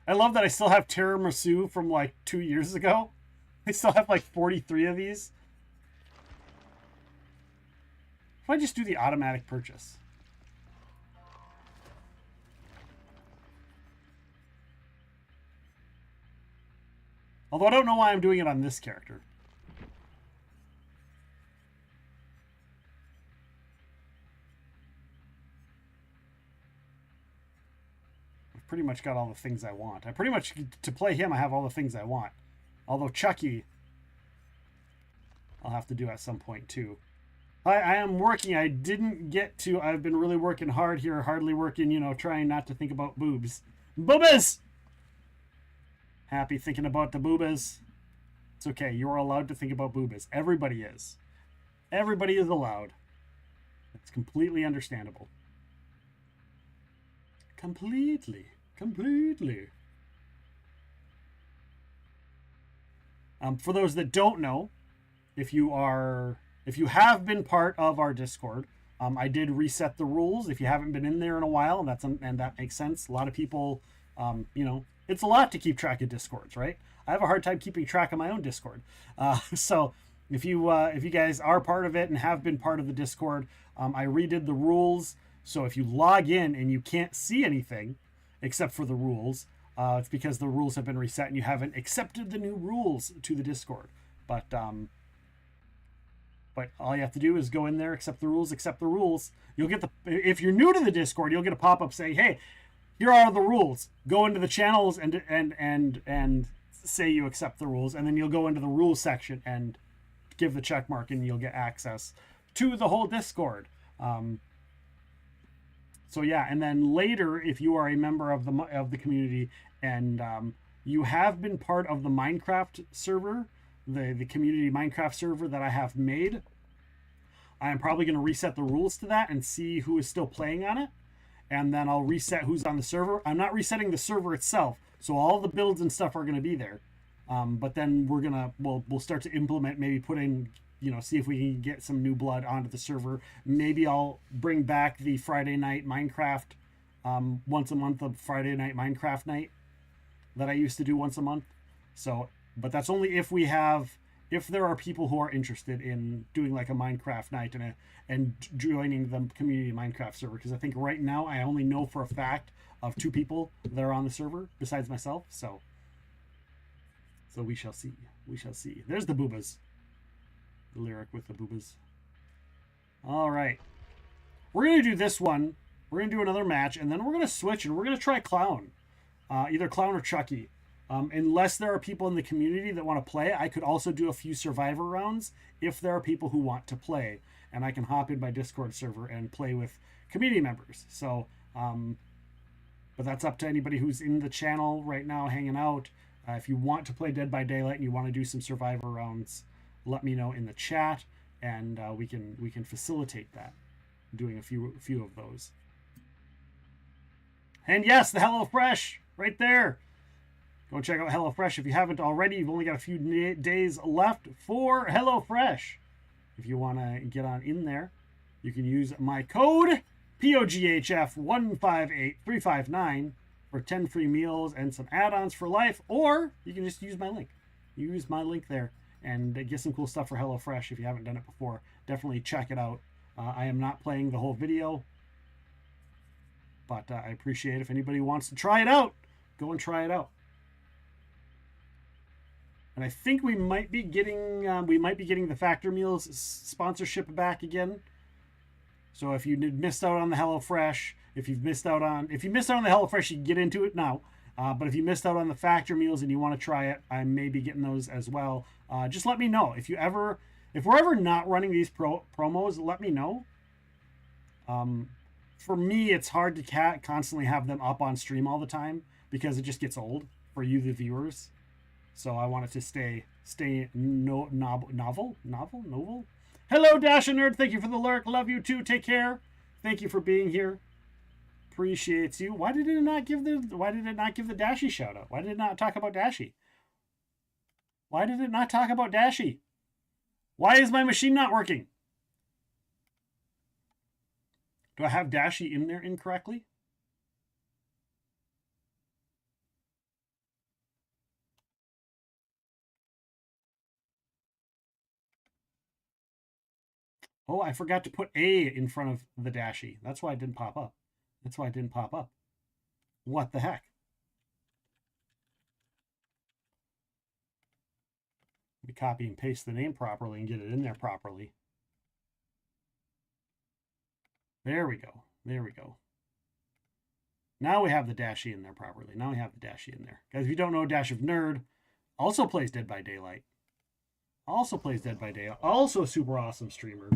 I love that I still have Tiramisu from like 2 years ago. I still have like 43 of these. If I just do the automatic purchase. Although I don't know why I'm doing it on this character. I've pretty much got all the things I want. I pretty much, to play him, I have all the things I want. Although Chucky, I'll have to do at some point too. I am working. I didn't get to. I've been really working hard here. Hardly working, you know, trying not to think about boobs. Boobas! Happy thinking about the boobas. It's okay. You're allowed to think about boobas. Everybody is. Everybody is allowed. It's completely understandable. Completely. For those that don't know, if you have been part of our Discord, I did reset the rules. If you haven't been in there in a while, and that makes sense. A lot of people, you know, it's a lot to keep track of Discords, right? I have a hard time keeping track of my own Discord. So if you guys are part of it and have been part of the Discord, I redid the rules. So if you log in and you can't see anything except for the rules, it's because the rules have been reset and you haven't accepted the new rules to the Discord. But all you have to do is go in there, accept the rules. You'll get if you're new to the Discord, you'll get a pop-up saying, "Hey, here are the rules. Go into the channels and say you accept the rules, and then you'll go into the rules section and give the check mark, and you'll get access to the whole Discord." So yeah, and then later, if you are a member of the community and you have been part of the Minecraft server, the community Minecraft server that I have made, I am probably going to reset the rules to that and see who is still playing on it, and then I'll reset who's on the server. I'm not resetting the server itself, so all the builds and stuff are going to be there. But then we'll start to implement, maybe put in, you know, see if we can get some new blood onto the server. Maybe I'll bring back the Friday night Minecraft, once a month, of Friday night Minecraft night that I used to do once a month. So, but that's only if there are people who are interested in doing like a Minecraft night and joining the community Minecraft server. Because I think right now I only know for a fact of 2 people that are on the server besides myself. So we shall see. We shall see. There's the boobas. The lyric with the boobas. All right. We're going to do this one. We're going to do another match, and then we're going to switch, and we're going to try Clown. Either Clown or Chucky. Unless there are people in the community that want to play, I could also do a few Survivor rounds if there are people who want to play. And I can hop in my Discord server and play with community members. So, but that's up to anybody who's in the channel right now hanging out. If you want to play Dead by Daylight and you want to do some Survivor rounds, let me know in the chat, and we can facilitate that, doing a few of those. And yes, the HelloFresh right there. Go check out HelloFresh if you haven't already. You've only got a few days left for HelloFresh. If you want to get on in there, you can use my code POGHF158359 for 10 free meals and some add-ons for life, or you can just use my link. Use my link there and get some cool stuff for HelloFresh if you haven't done it before. Definitely check it out. I am not playing the whole video, but I appreciate if anybody wants to try it out. Go and try it out. And I think we might be getting the Factor Meals sponsorship back again. So if you missed out on the HelloFresh, if you missed out on the HelloFresh, you can get into it now. But if you missed out on the Factor Meals and you want to try it, I may be getting those as well. Just let me know. If we're ever not running these promos, let me know. For me, it's hard to constantly have them up on stream all the time because it just gets old for you, the viewers. So I want it to stay novel. Hello, Dash and Nerd. Thank you for the lurk. Love you too. Take care. Thank you for being here. Appreciates you. Why did it not give the Dashy shout out? Why did it not talk about Dashy? Why did it not talk about Dashy? Why is my machine not working? Do I have Dashy in there incorrectly? Oh, I forgot to put A in front of the Dashy. That's why it didn't pop up. What the heck? Let me copy and paste the name properly and get it in there properly. There we go. Now we have the Dashy in there properly. Guys, if you don't know, Dash of Nerd also plays Dead by Daylight. Also a super awesome streamer.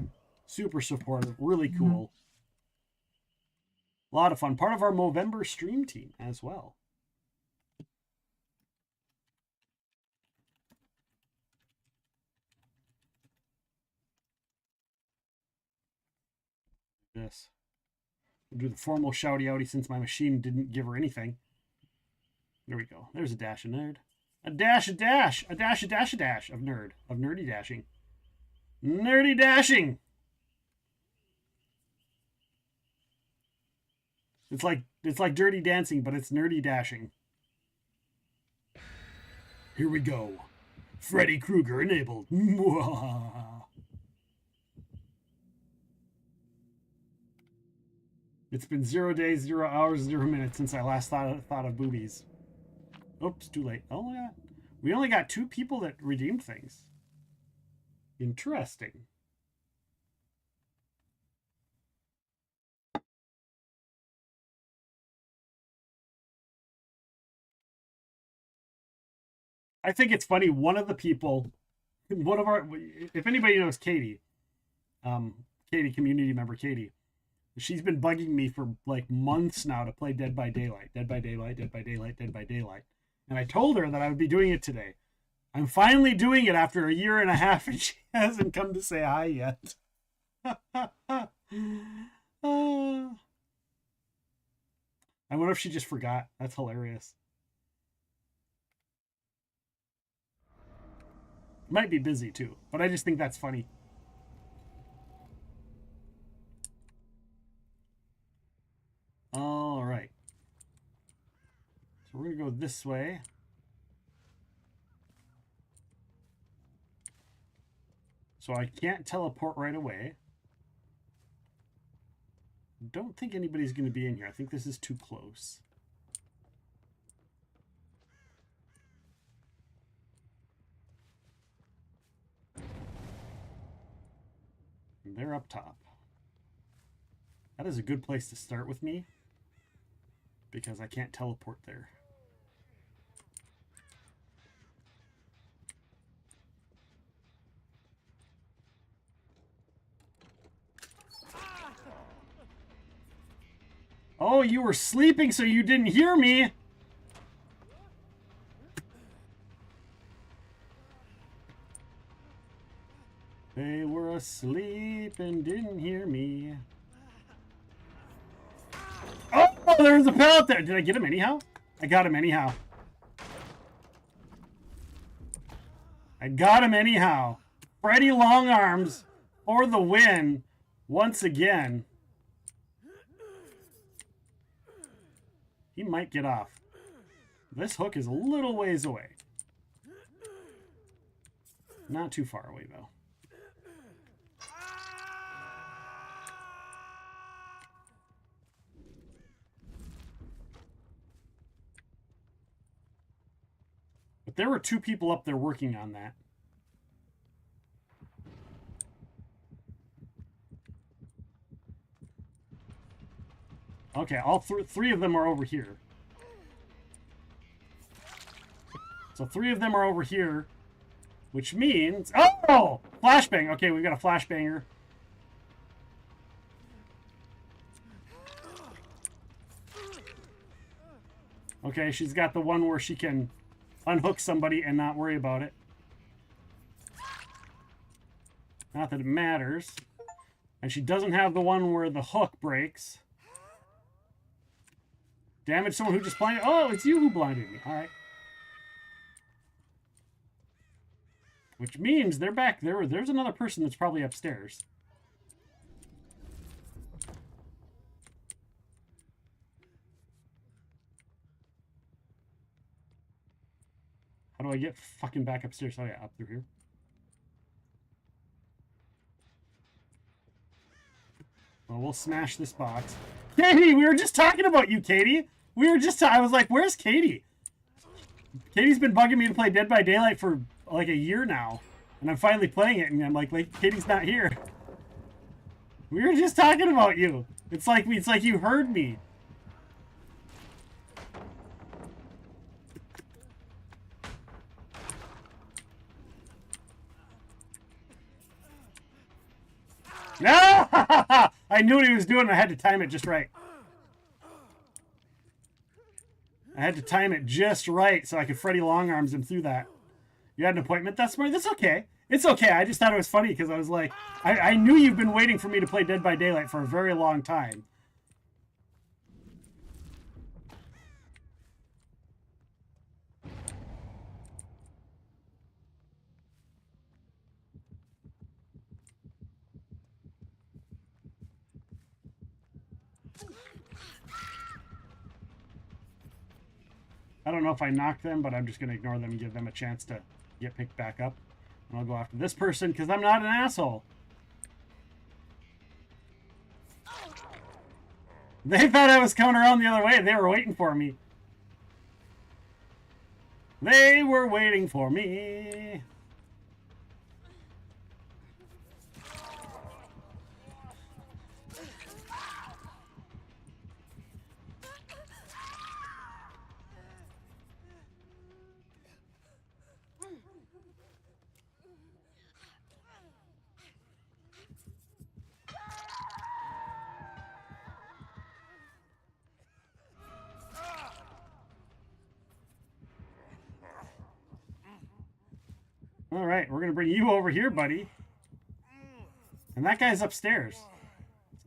Super supportive, really cool. A lot of fun. Part of our Movember stream team as well. This. We'll do the formal shouty outy since my machine didn't give her anything. There we go. There's a dash of nerd. A dash, a dash, a dash, a dash, a dash of nerd. Of nerdy dashing. Nerdy dashing! It's like Dirty Dancing, but it's nerdy dashing. Here we go. Freddy Krueger enabled. It's been 0 days, 0 hours, 0 minutes since I last thought of boobies. Oops, too late. Oh yeah. We only got 2 people that redeemed things. Interesting. I think it's funny. One of our, if anybody knows Katie, Katie, community member Katie, she's been bugging me for like months now to play Dead by Daylight, Dead by Daylight, Dead by Daylight, Dead by Daylight. And I told her that I would be doing it today. I'm finally doing it after 1.5 years, and she hasn't come to say hi yet. I wonder if she just forgot. That's hilarious. Might be busy too, but I just think that's funny. All right. So we're gonna go this way. So I can't teleport right away. Don't think anybody's gonna be in here. I think this is too close. And they're up top. That is a good place to start with me, because I can't teleport there. Oh, you were sleeping, so you didn't hear me. They were asleep and didn't hear me. Oh, there was a pellet there. Did I get him anyhow? I got him anyhow. I got him anyhow. Freddy Longarms for the win once again. He might get off. This hook is a little ways away. Not too far away, though. But there were 2 people up there working on that. Okay, all 3 of them are over here. So 3 of them are over here, which means... Oh! Flashbang! Okay, we've got a flashbanger. Okay, she's got the one where she can unhook somebody and not worry about it. Not that it matters. And she doesn't have the one where the hook breaks. Damage someone who just blinded. Oh, it's you who blinded me. All right. Which means they're back there. There's another person that's probably upstairs. How do I get fucking back upstairs? Oh yeah, up through here. Well, we'll smash this box. Katie, we were just talking about you, Katie. We were just, I was like, where's Katie? Katie's been bugging me to play Dead by Daylight for like a year now. And I'm finally playing it, and I'm like Katie's not here. We were just talking about you. It's like you heard me. No! I knew what he was doing. I had to time it just right. I had to time it just right so I could Freddy long arms him through that. You had an appointment this morning? That's okay. It's okay. I just thought it was funny because I was like, I knew you've been waiting for me to play Dead by Daylight for a very long time. I don't know if I knocked them, but I'm just going to ignore them and give them a chance to get picked back up. And I'll go after this person because I'm not an asshole. They thought I was coming around the other way. They were waiting for me. They were waiting for me. All right, we're going to bring you over here, buddy. And that guy's upstairs.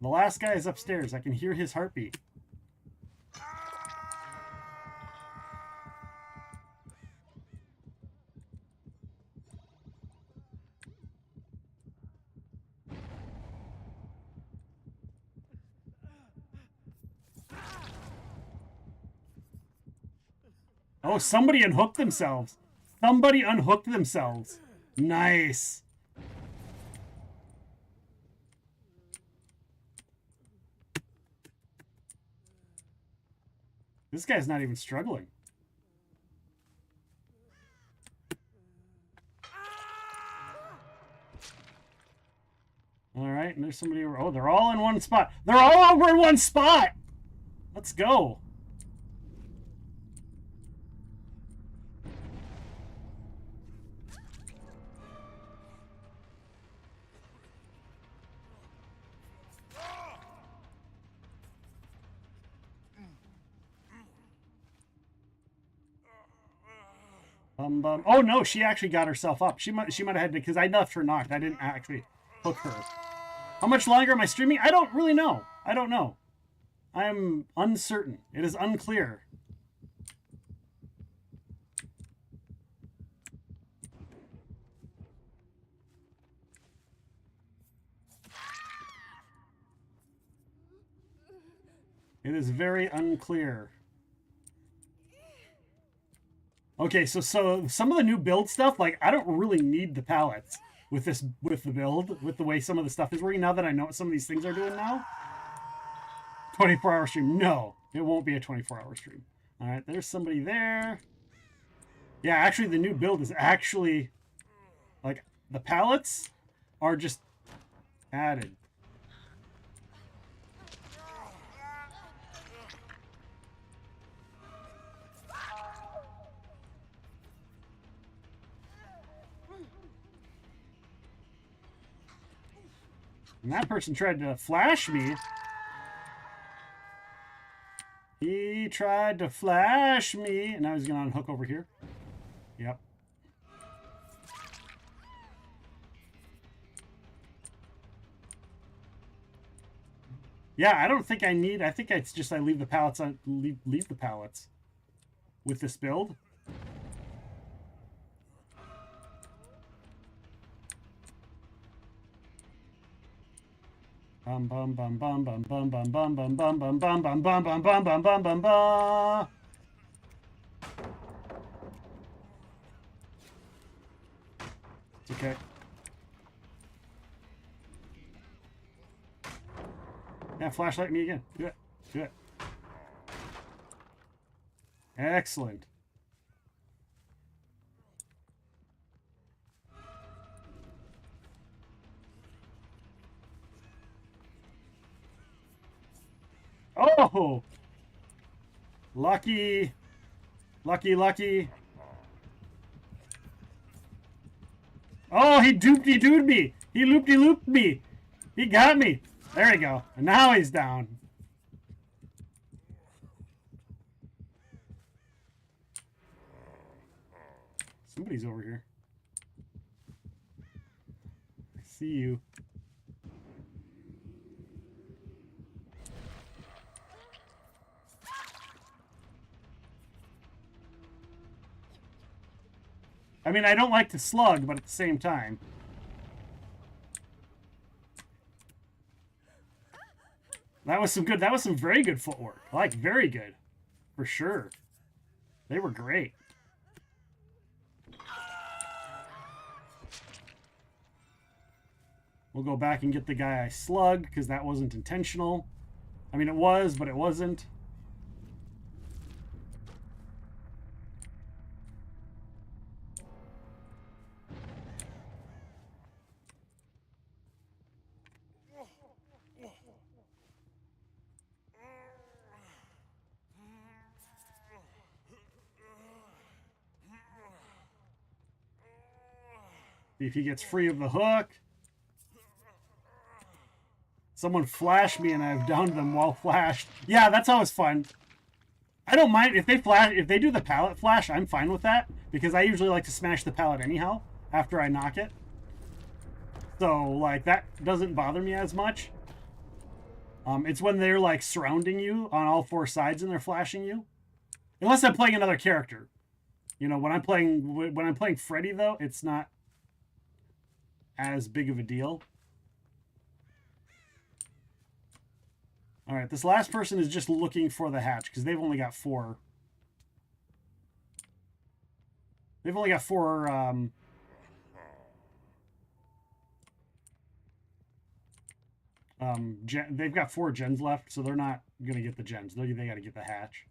The last guy is upstairs. I can hear his heartbeat. Oh, somebody unhooked themselves. Somebody unhooked themselves. Nice. This guy's not even struggling. All right, and there's somebody over. Oh, they're all in one spot. They're all over in one spot. Let's go. Oh no, she actually got herself up. She might have had to, because I left her knocked. I didn't actually hook her. How much longer am I streaming? I don't really know. I don't know. I'm uncertain. It is unclear. It is very unclear. Okay, so some of the new build stuff, like I don't really need the pallets with the build, with the way some of the stuff is working. Now that I know what some of these things are doing now. 24-hour stream. No, it won't be a 24-hour stream. All right, there's somebody there. Yeah, actually the new build is actually like the pallets are just added. And that person tried to flash me. He tried to flash me. And now he's going to unhook over here. Yep. Yeah, I don't think I need... I think it's just I leave the pallets on... Leave the pallets with this build. Bum bum bum bum bum bum bum bum bum bum bum bum bum bum bum bum bum bum bum bum. It's okay. Yeah, flashlight me again. Do it. Do it. Excellent. Oh! Lucky. Lucky, lucky. Oh, he doopty-dooed me. He loopty-looped me. He got me. There we go. And now he's down. Somebody's over here. I see you. I mean, I don't like to slug, but at the same time. That was some good, that was some very good footwork. Like, very good. For sure. They were great. We'll go back and get the guy I slugged, because that wasn't intentional. I mean, it was, but it wasn't. If he gets free of the hook. Someone flashed me and I've downed them while flashed. Yeah, that's always fun. I don't mind if they flash, if they do the pallet flash, I'm fine with that because I usually like to smash the pallet anyhow after I knock it. So like that doesn't bother me as much. It's when they're like surrounding you on all four sides and they're flashing you. Unless I'm playing another character. You know, when I'm playing Freddy though, it's not as big of a deal. All right, this last person is just looking for the hatch because they've only got 4. They've only got 4. They've got 4 gens left, so they're not gonna get the gens. They got to get the hatch.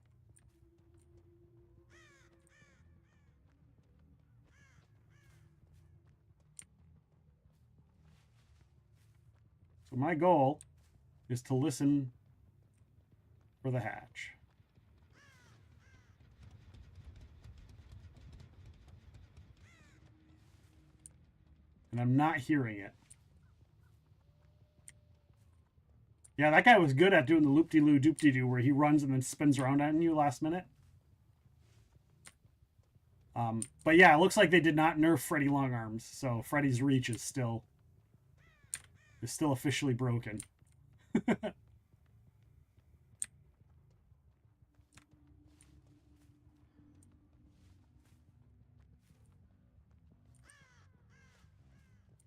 So my goal is to listen for the hatch. And I'm not hearing it. Yeah, that guy was good at doing the loop-de-loo, doop-de-doo, where he runs and then spins around on you last minute. But yeah, it looks like they did not nerf Freddy Longarms, so Freddy's reach is still officially broken.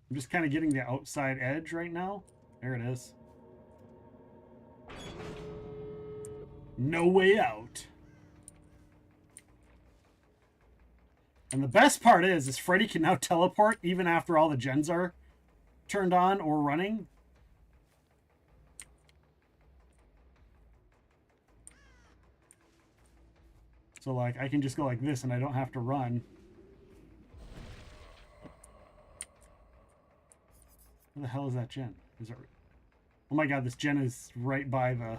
I'm just kind of getting the outside edge right now. There it is. No way out. And the best part is Freddy can now teleport even after all the gens are turned on or running. So like I can just go like this and I don't have to run. Where the hell is that gen? Is it? Oh my god, this gen is right by the...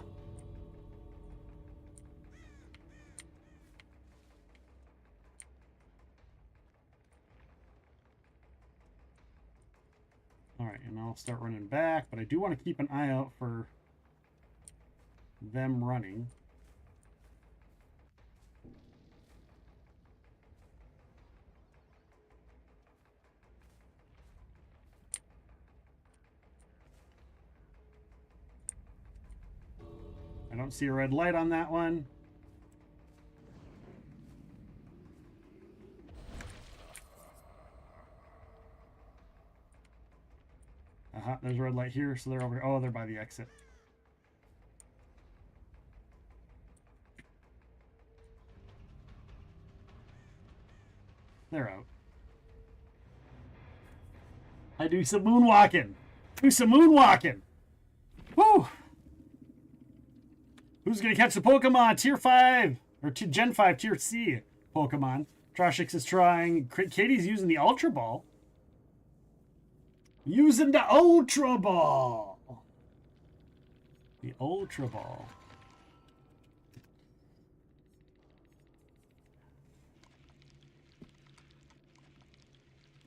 Alright, and I'll start running back, but I do want to keep an eye out for them running. I don't see a red light on that one. There's a red light here, so they're over here. Oh, they're by the exit. They're out. I do some moonwalking. Do some moonwalking. Woo! Who's gonna catch the Pokemon? Tier 5 or Gen 5 Tier C Pokemon. Troshix is trying. Katie's using the Ultra Ball. Using the Ultra Ball. The Ultra Ball.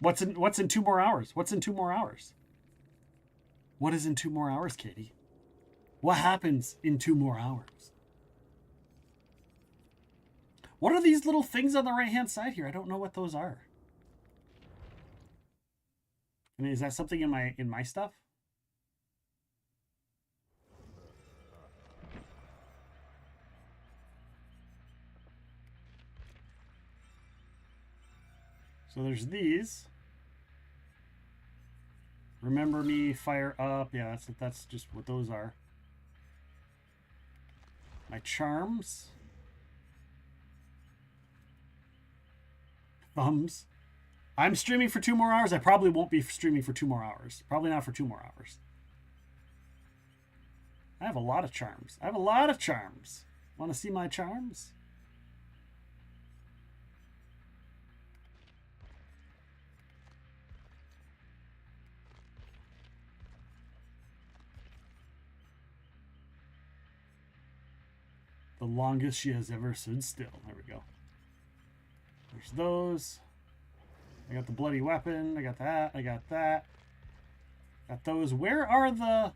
What's in 2 more hours? What's in 2 more hours? What is in 2 more hours, Katie? What happens in 2 more hours? What are these little things on the right-hand side here? I don't know what those are. I mean, is that something in my stuff? So there's these. Remember me, fire up. Yeah, that's just what those are. My charms. Thumbs. I'm streaming for 2 more hours. I probably won't be streaming for 2 more hours. Probably not for 2 more hours. I have a lot of charms. I have a lot of charms. Want to see my charms? The longest she has ever stood still. There we go. There's those. I got the bloody weapon. I got that. I got that. Got those. Where are the...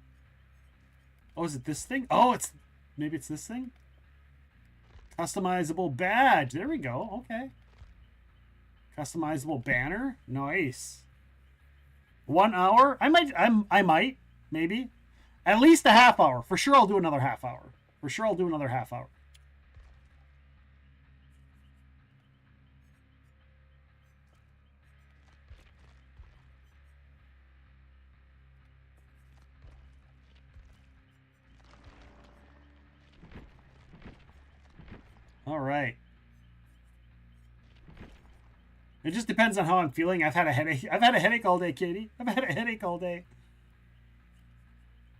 Oh, is it this thing? Oh, it's... Maybe it's this thing? Customizable badge. There we go. Okay. Customizable banner. Nice. 1 hour? I might. Maybe. At least a half hour. For sure I'll do another half hour. For sure I'll do another half hour. All right. It just depends on how I'm feeling. I've had a headache. I've had a headache all day, Katie. I've had a headache all day.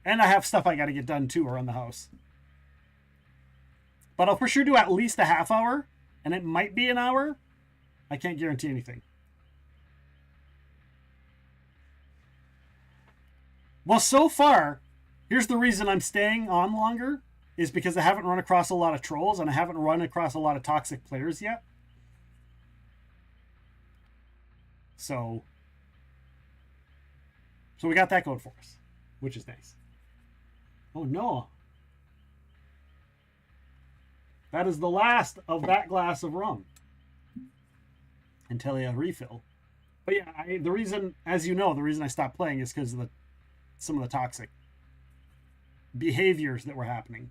And I have stuff I got to get done too around the house. But I'll for sure do at least a half hour. And it might be an hour. I can't guarantee anything. Well, so far, here's the reason I'm staying on longer. Is because I haven't run across a lot of trolls and I haven't run across a lot of toxic players yet. So we got that going for us, which is nice. Oh no. That is the last of that glass of rum. Until a refill. But yeah, the reason, as you know, the reason I stopped playing is because of some of the toxic behaviors that were happening.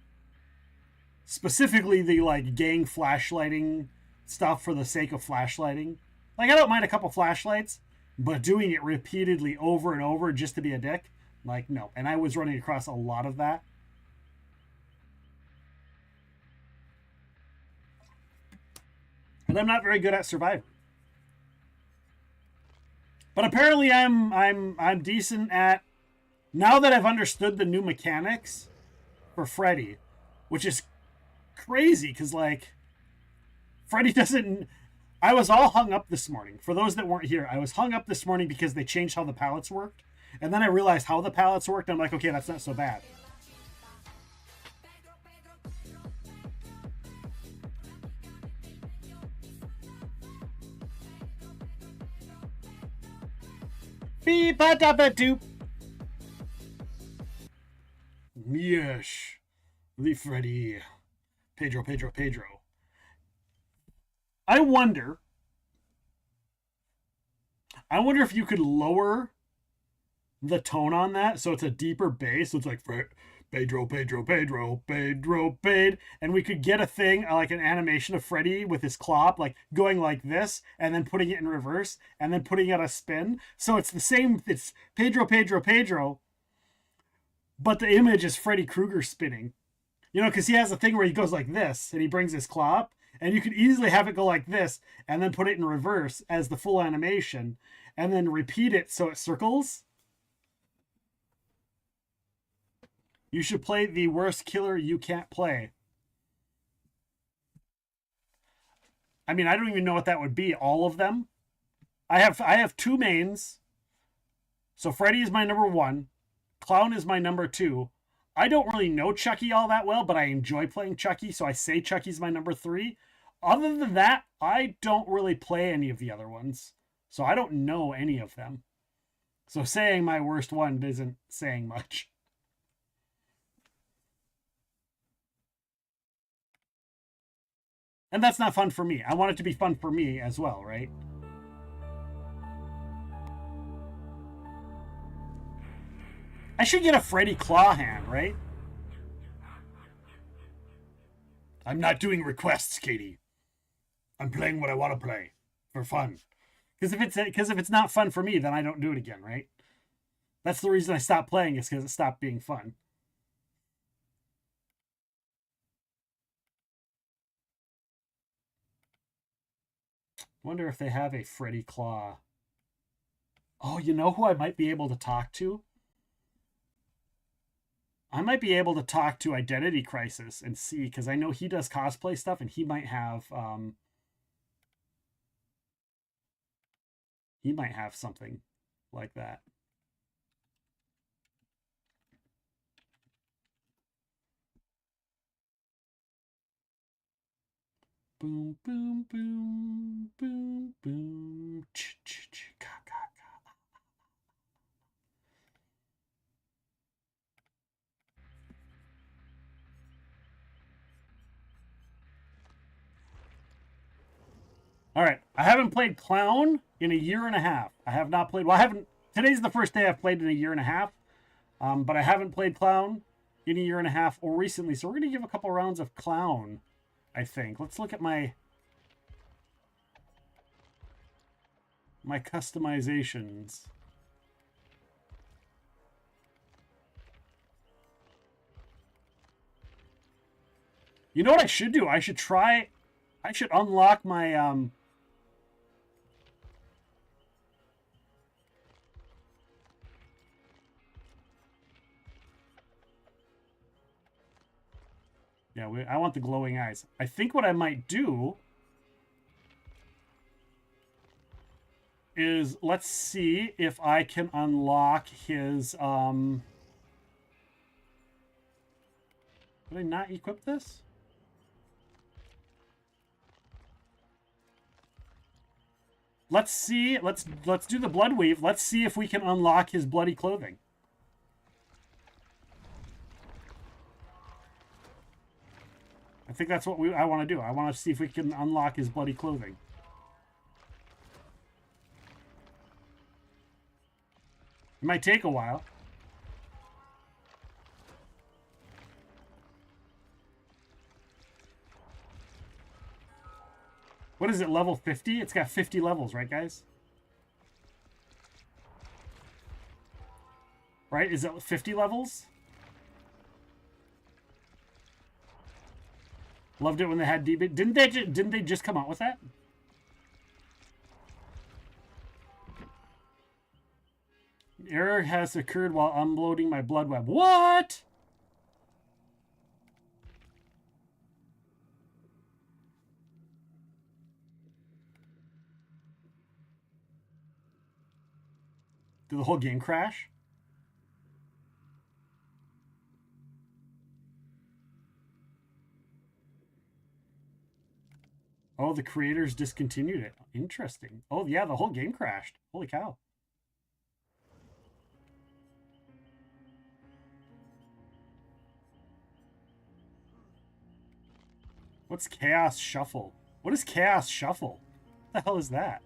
Specifically the like gang flashlighting stuff for the sake of flashlighting. Like I don't mind a couple flashlights, but doing it repeatedly over and over just to be a dick, like no. And I was running across a lot of that. And I'm not very good at Survivor. But apparently I'm decent at, now that I've understood the new mechanics for Freddy, which is crazy because like Freddy doesn't... I was all hung up this morning. For those that weren't here, I was hung up this morning because they changed how the pallets worked. And then I realized how the pallets worked. And I'm like, okay, that's not so bad. Beep-a-da-ba-doop. Yes. The Freddy. Pedro. I wonder if you could lower the tone on that so it's a deeper bass. So it's like Pedro, and we could get a thing like an animation of Freddy with his clop, like going like this and then putting it in reverse and then putting it a spin. So it's the same. It's Pedro, but the image is Freddy Krueger spinning. You know, because he has a thing where he goes like this and he brings his claw up, and you could easily have it go like this and then put it in reverse as the full animation and then repeat it so it circles. You should play the worst killer you can't play. I mean, I don't even know what that would be. All of them. I have 2 mains. So Freddy is my number 1. Clown is my number 2. I don't really know Chucky all that well, but I enjoy playing Chucky, so I say Chucky's my number 3. Other than that, I don't really play any of the other ones. So I don't know any of them. So saying my worst one isn't saying much. And that's not fun for me. I want it to be fun for me as well, right? I should get a Freddy Claw hand, right? I'm not doing requests, Katie. I'm playing what I want to play for fun. Because if it's not fun for me, then I don't do it again, right? That's the reason I stopped playing, is because it stopped being fun. Wonder if they have a Freddy Claw. Oh, you know who I might be able to talk to? I might be able to talk to Identity Crisis and see, because I know he does cosplay stuff, and he might have something like that. Boom, boom, boom, boom, boom. Ch, ch, ch, ka, ka, ka. All right, I haven't played Clown in a year and a half. I have not played. Well, I haven't. Today's the first day I've played in a year and a half, but I haven't played Clown in a year and a half or recently. So we're gonna give a couple rounds of Clown. I think. Let's look at my customizations. You know what I should do? I should unlock my yeah, I want the glowing eyes. I think what I might do is, let's see if I can unlock his, did I not equip this? Let's see, let's do the blood weave. Let's see if we can unlock his bloody clothing. I think that's what I want to do. I want to see if we can unlock his bloody clothing. It might take a while. What is it, level 50? It's got 50 levels, right, guys? Right? Is it 50 levels? Loved it when they had DB. Didn't they just come out with that? Error has occurred while unloading my blood web. What? Did the whole game crash? Oh, the creators discontinued it. Interesting. Oh, yeah, the whole game crashed. Holy cow. What's Chaos Shuffle? What is Chaos Shuffle? What the hell is that?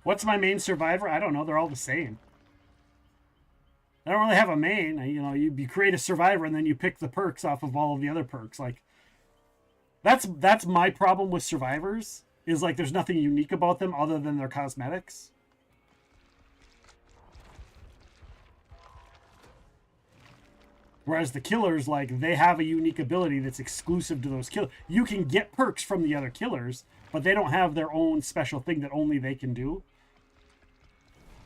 What's my main survivor? I don't know. They're all the same. I don't really have a main. You know, you create a survivor and then you pick the perks off of all of the other perks. Like, that's my problem with survivors, is like there's nothing unique about them other than their cosmetics. Whereas the killers, like, they have a unique ability that's exclusive to those killers. You can get perks from the other killers, but they don't have their own special thing that only they can do.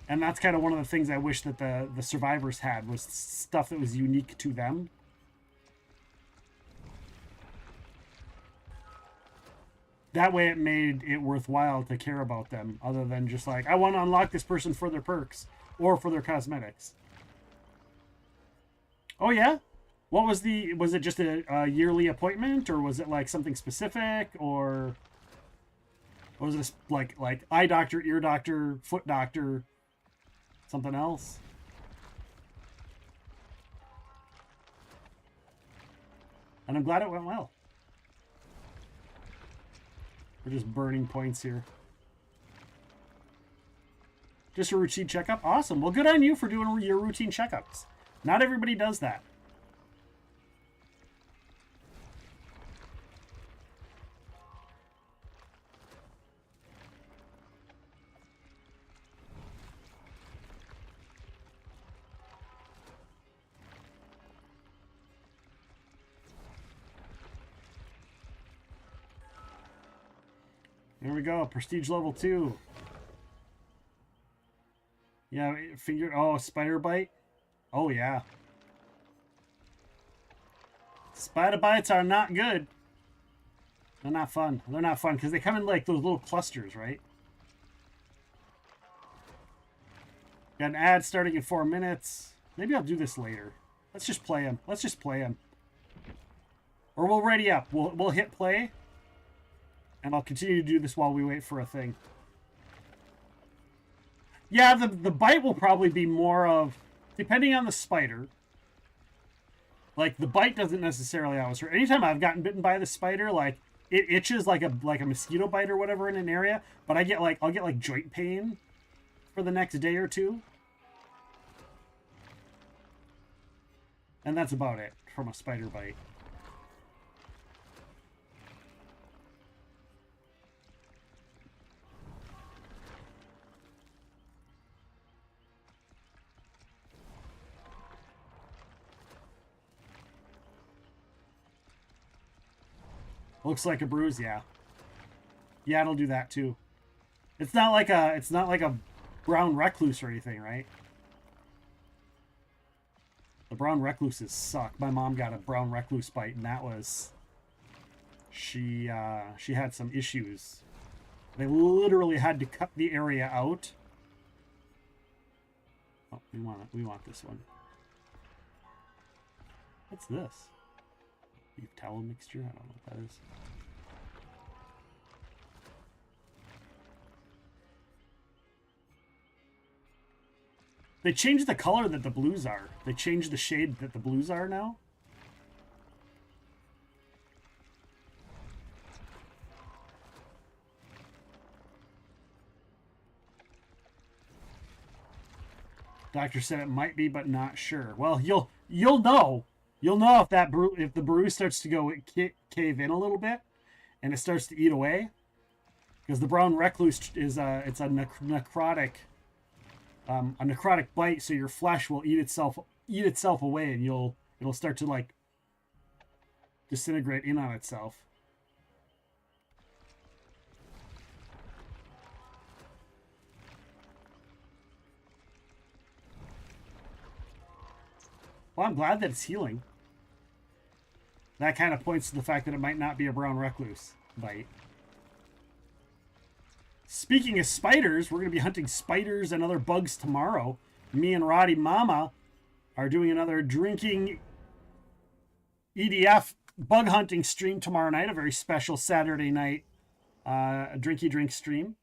And that's kind of one of the things I wish that the survivors had, was stuff that was unique to them. that way it made it worthwhile to care about them, other than just like, I want to unlock this person for their perks or for their cosmetics. Oh yeah? What was was it just a yearly appointment, or was it like something specific, or was it like eye doctor, ear doctor, foot doctor, something else? And I'm glad it went well. We're just burning points here. Just a routine checkup? Awesome. Well, good on you for doing your routine checkups. Not everybody does that. There we go, prestige level 2. Yeah, figure. Oh, spider bite. Oh yeah. Spider bites are not good. They're not fun. They're not fun because they come in like those little clusters, right? Got an ad starting in 4 minutes. Maybe I'll do this later. Let's just play them. Let's just play them. Or we'll ready up. We'll hit play. And I'll continue to do this while we wait for a thing. Yeah, the bite will probably be more of, depending on the spider. Like, the bite doesn't necessarily always hurt. Anytime I've gotten bitten by the spider, like, it itches like a mosquito bite or whatever in an area, but I'll get like joint pain for the next day or two. And that's about it from a spider bite. Looks like a bruise, yeah. Yeah, it'll do that too. It's not like a brown recluse or anything, right? The brown recluses suck. My mom got a brown recluse bite, and that was she had some issues. They literally had to cut the area out. Oh, we want this one. What's this? Beef tallow mixture? I don't know what that is. They changed the color that the blues are. They changed the shade that the blues are now. Doctor said it might be, but not sure. Well, you'll know. You'll know if the bruise starts to go cave in a little bit, and it starts to eat away, because the brown recluse is it's a necrotic bite, so your flesh will eat itself away, and it'll start to like disintegrate in on itself. Well, I'm glad that it's healing. That kind of points to the fact that it might not be a brown recluse bite. Speaking of spiders, we're going to be hunting spiders and other bugs tomorrow. Me and Roddy Mama are doing another drinking EDF bug hunting stream tomorrow night, a very special Saturday night drinky drink stream.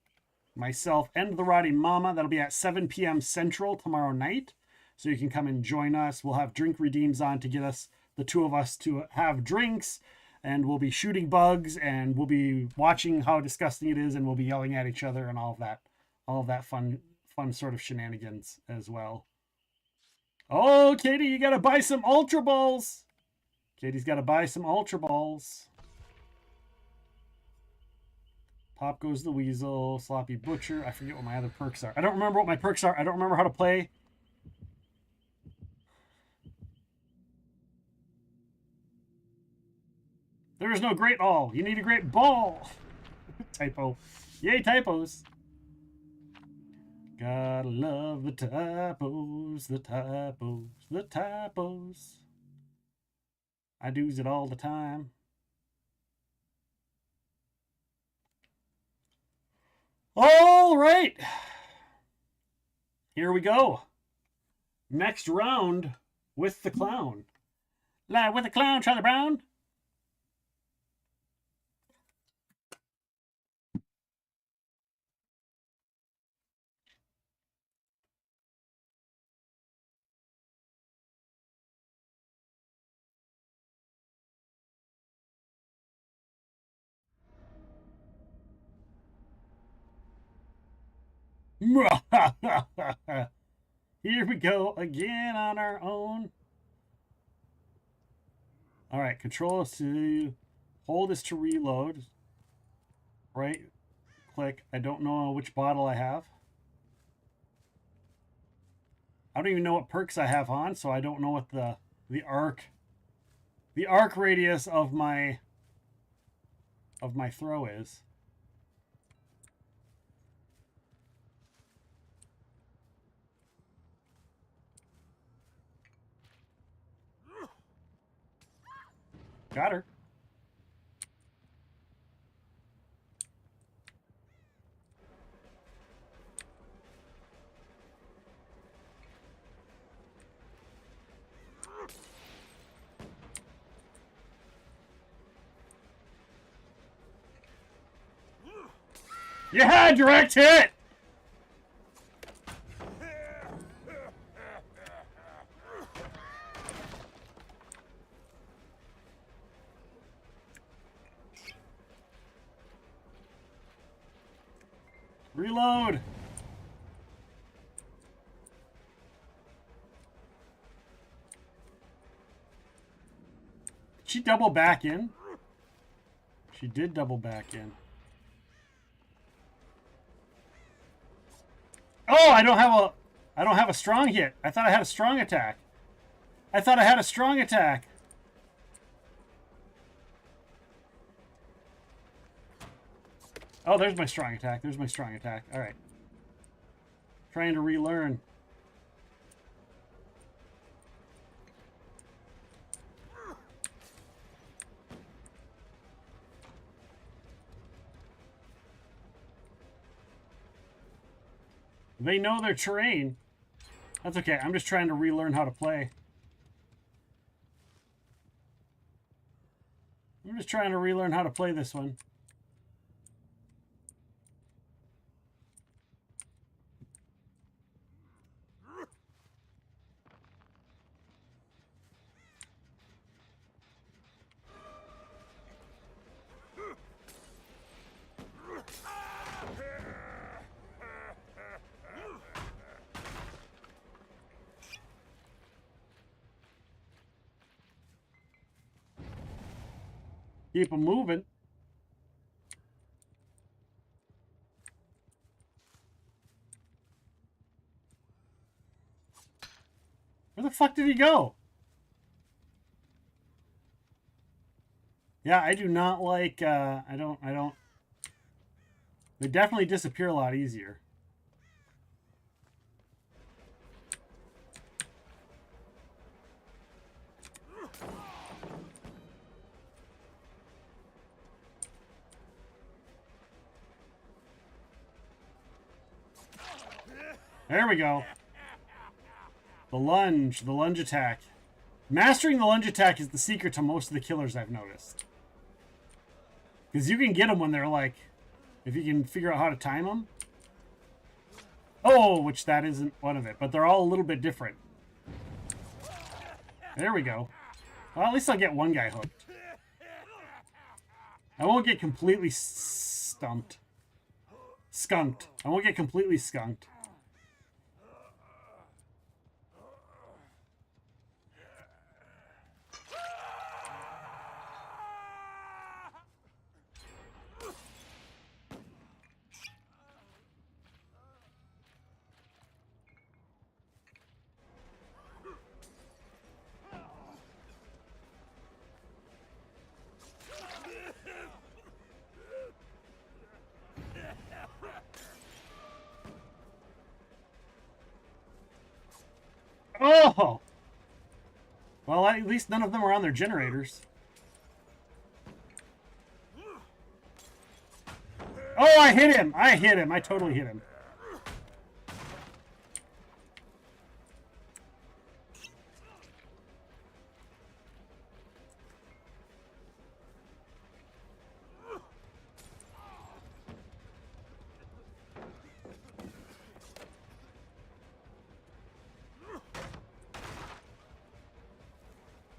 Myself and the Roddy Mama. That'll be at 7 p.m. Central tomorrow night. So you can come and join us. We'll have drink redeems on to get us, the two of us, to have drinks. And we'll be shooting bugs, and we'll be watching how disgusting it is, and we'll be yelling at each other and all of that fun sort of shenanigans as well. Oh, Katie, you got to buy some Ultra Balls. Katie's got to buy some Ultra Balls. Pop goes the weasel, sloppy butcher. I forget what my other perks are. I don't remember what my perks are. I don't remember how to play. There is no great all. You need a great ball. Typo. Yay, typos. Gotta love the typos, the typos, the typos. I do's it all the time. All right. Here we go. Next round with the clown. Live with the clown, Charlie Brown. Here we go again on our own. All right, control is to hold is to reload. Right click. I don't know which bottle I have. I don't even know what perks I have on, so I don't know what the arc radius of my throw is. Got her. Yeah, direct hit. Reload. Did she double back in? She did double back in. Oh, I don't have a strong hit. I thought I had a strong attack. Oh, there's my strong attack. All right. Trying to relearn. They know their terrain. That's okay. I'm just trying to relearn how to play. I'm just trying to relearn how to play this one. Keep them moving. Where the fuck did he go? Yeah, I do not like, I don't. They definitely disappear a lot easier. There we go. The lunge attack. Mastering the lunge attack is the secret to most of the killers I've noticed. Because you can get them when they're like, if you can figure out how to time them. Oh, which that isn't one of it, but they're all a little bit different. There we go. Well, at least I'll get one guy hooked. I won't get completely skunked. I won't get completely skunked. Oh! Well, at least none of them are on their generators. Oh, I hit him. I hit him. I totally hit him.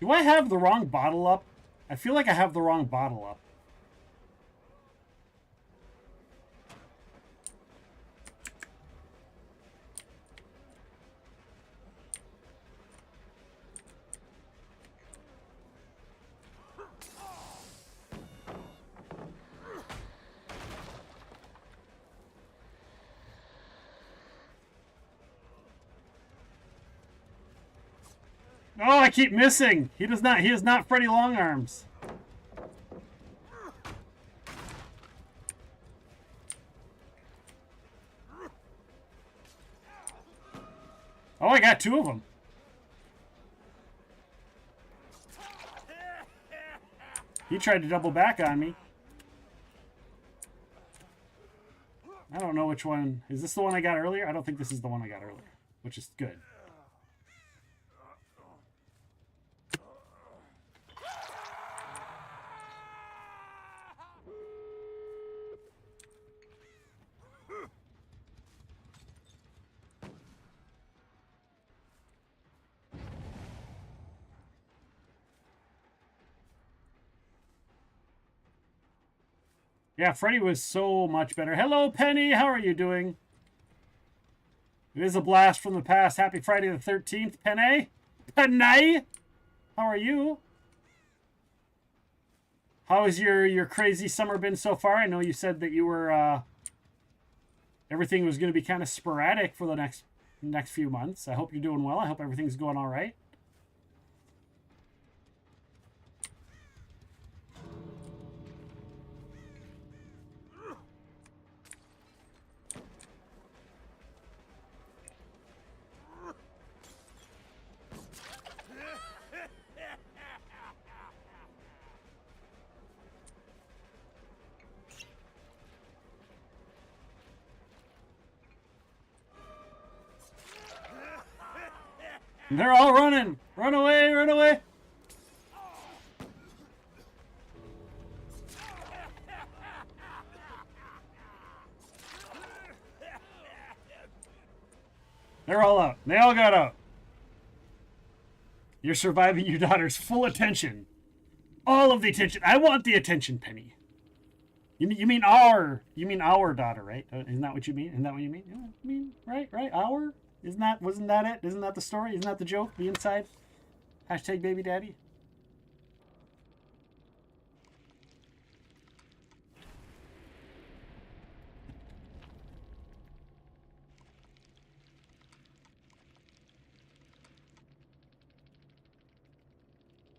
Do I have the wrong bottle up? I feel like I have the wrong bottle up. Oh, I keep missing. He is not Freddy Longarms. Oh, I got 2 of them. He tried to double back on me. I don't know which one. Is this the one I got earlier? I don't think this is the one I got earlier, which is good. Yeah, Freddy was so much better. Hello, Penny. How are you doing? It is a blast from the past. Happy Friday the 13th, Penny. Penny, how are you? How has your crazy summer been so far? I know you said that you were everything was going to be kind of sporadic for the next few months. I hope you're doing well. I hope everything's going all right. They're all running. Run away, run away. They're all out. They all got out. You're surviving your daughter's full attention. All of the attention. I want the attention, Penny. You mean our daughter, right? Isn't that what you mean? Isn't that what you mean? Yeah, I mean, right? Our? Wasn't that it? Isn't that the story? Isn't that the joke? The inside? Hashtag baby daddy?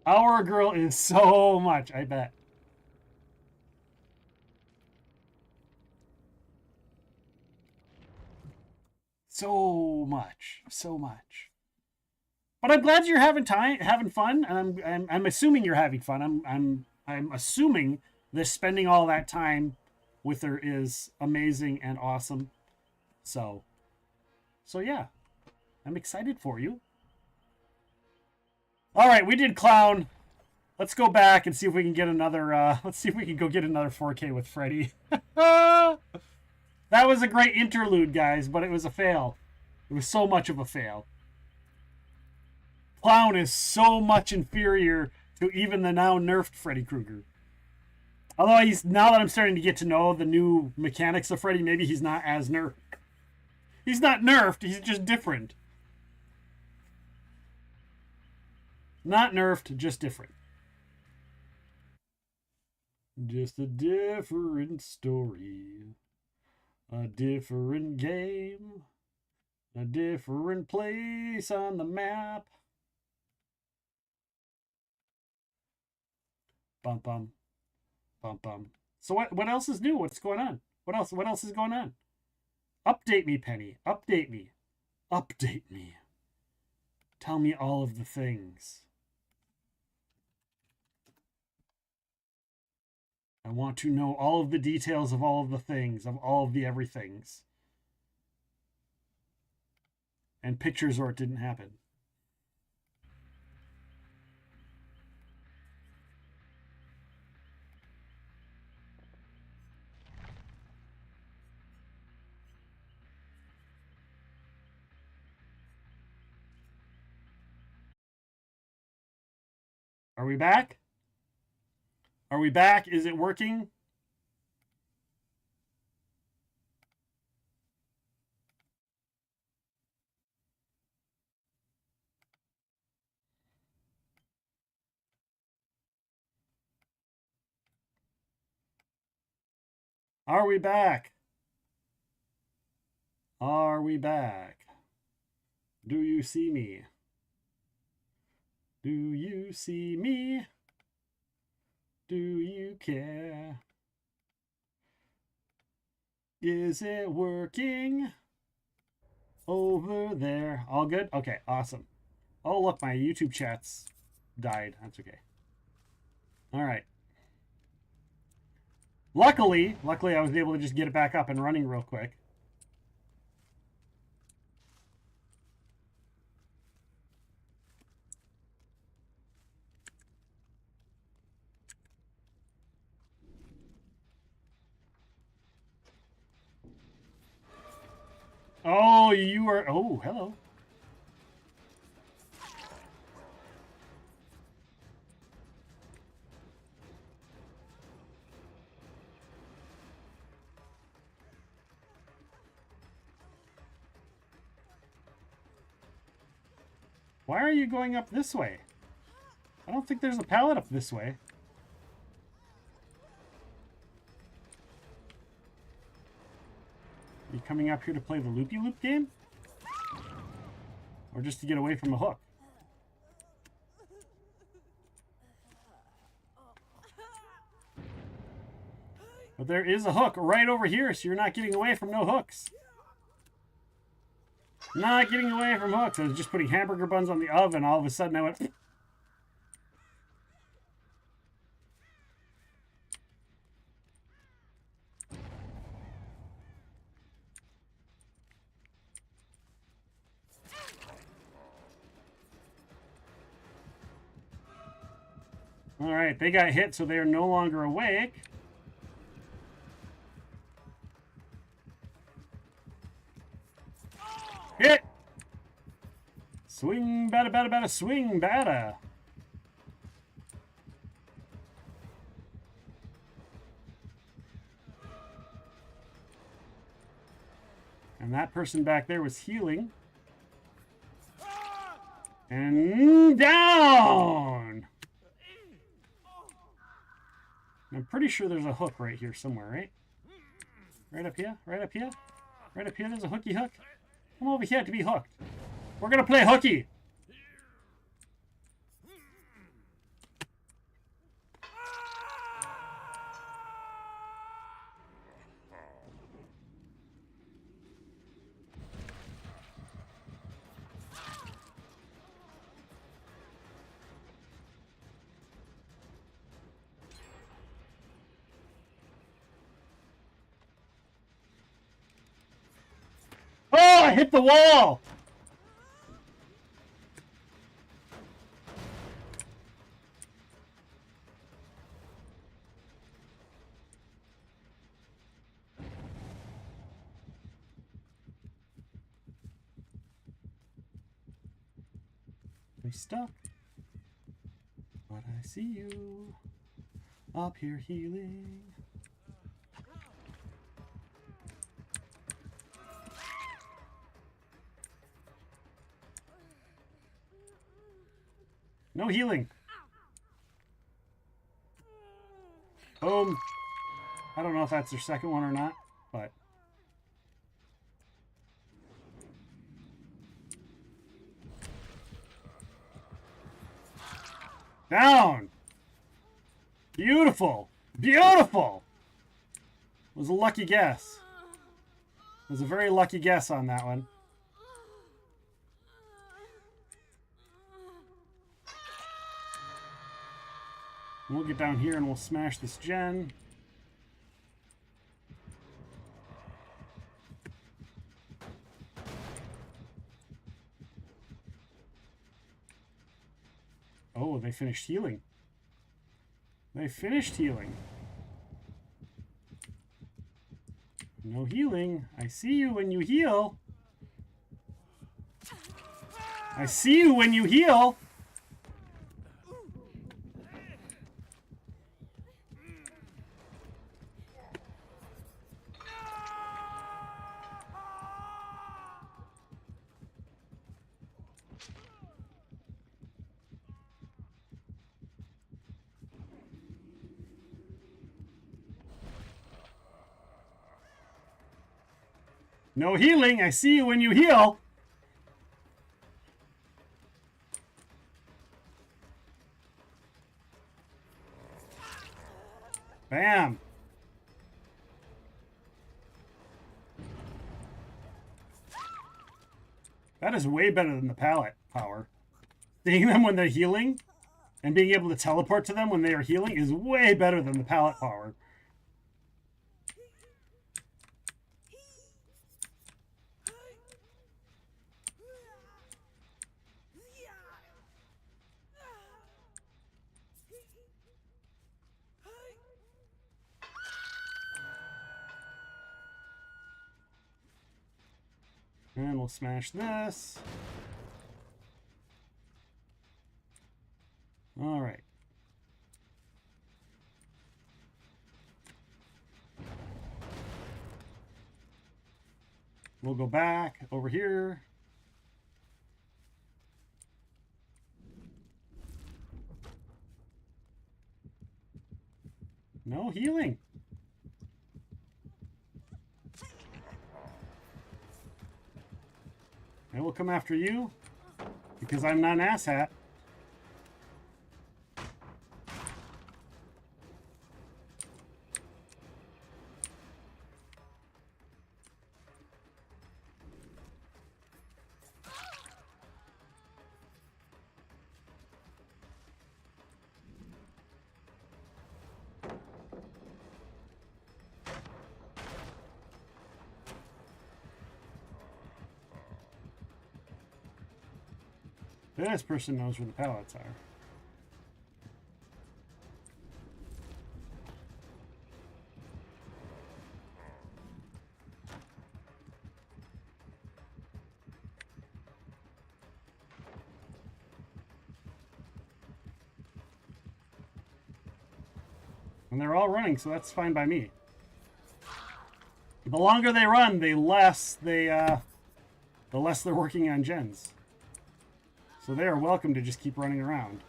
Our girl is so much, I bet. So much. But I'm glad you're having fun, and I'm assuming you're having fun. I'm assuming that spending all that time with her is amazing and awesome. So yeah, I'm excited for you. All right, we did clown. Let's go back and see if we can get another. Let's see if we can go get another 4K with Freddy. That was a great interlude, guys, but it was a fail. It was so much of a fail. Clown is so much inferior to even the now nerfed Freddy Krueger. Although now that I'm starting to get to know the new mechanics of Freddy, maybe he's not as nerfed. He's not nerfed, he's just different. Not nerfed, just different. Just a different story. A different game. A different place on the map. Bum bum. Bum bum. So what else is new? What's going on? What else is going on? Update me, Penny. Update me. Update me. Tell me all of the things. I want to know all of the details of all of the things, of all of the everythings. And pictures or it didn't happen. Are we back? Are we back? Is it working? Are we back? Are we back? Do you see me? Do you see me? Do you care? Is it working? Over there. All good? Okay, awesome. Oh, look, my YouTube chats died. That's okay. All right. Luckily, I was able to just get it back up and running real quick. Oh, you are... Oh, hello. Why are you going up this way? I don't think there's a pallet up this way. Are you coming up here to play the loopy-loop game? Or just to get away from a hook? But there is a hook right over here, so you're not getting away from no hooks. Not getting away from hooks. I was just putting hamburger buns on the oven. All of a sudden I went... All right, they got hit, so they are no longer awake. Hit! Swing, bada, bada, bada, swing, bada. And that person back there was healing. And down! I'm pretty sure there's a hook right here somewhere, right? Right up here? Right up here? Right up here, there's a hooky hook. Come over here to be hooked. We're gonna play hooky. Oh, I hit the wall! I'm stuck, but I see you up here healing. No healing. Boom. I don't know if that's their second one or not, but... Down! Beautiful! Beautiful! It was a lucky guess. It was a very lucky guess on that one. We'll get down here and we'll smash this gen. Oh, they finished healing. They finished healing. No healing. I see you when you heal. I see you when you heal. No healing. I see you when you heal. Bam. That is way better than the pallet power. Seeing them when they're healing and being able to teleport to them when they are healing is way better than the pallet power. And we'll smash this. All right. We'll go back over here. No healing. I will come after you because I'm not an asshat. This person knows where the pallets are. And they're all running, so that's fine by me. The longer they run, the less they're working on gens. So they are welcome to just keep running around.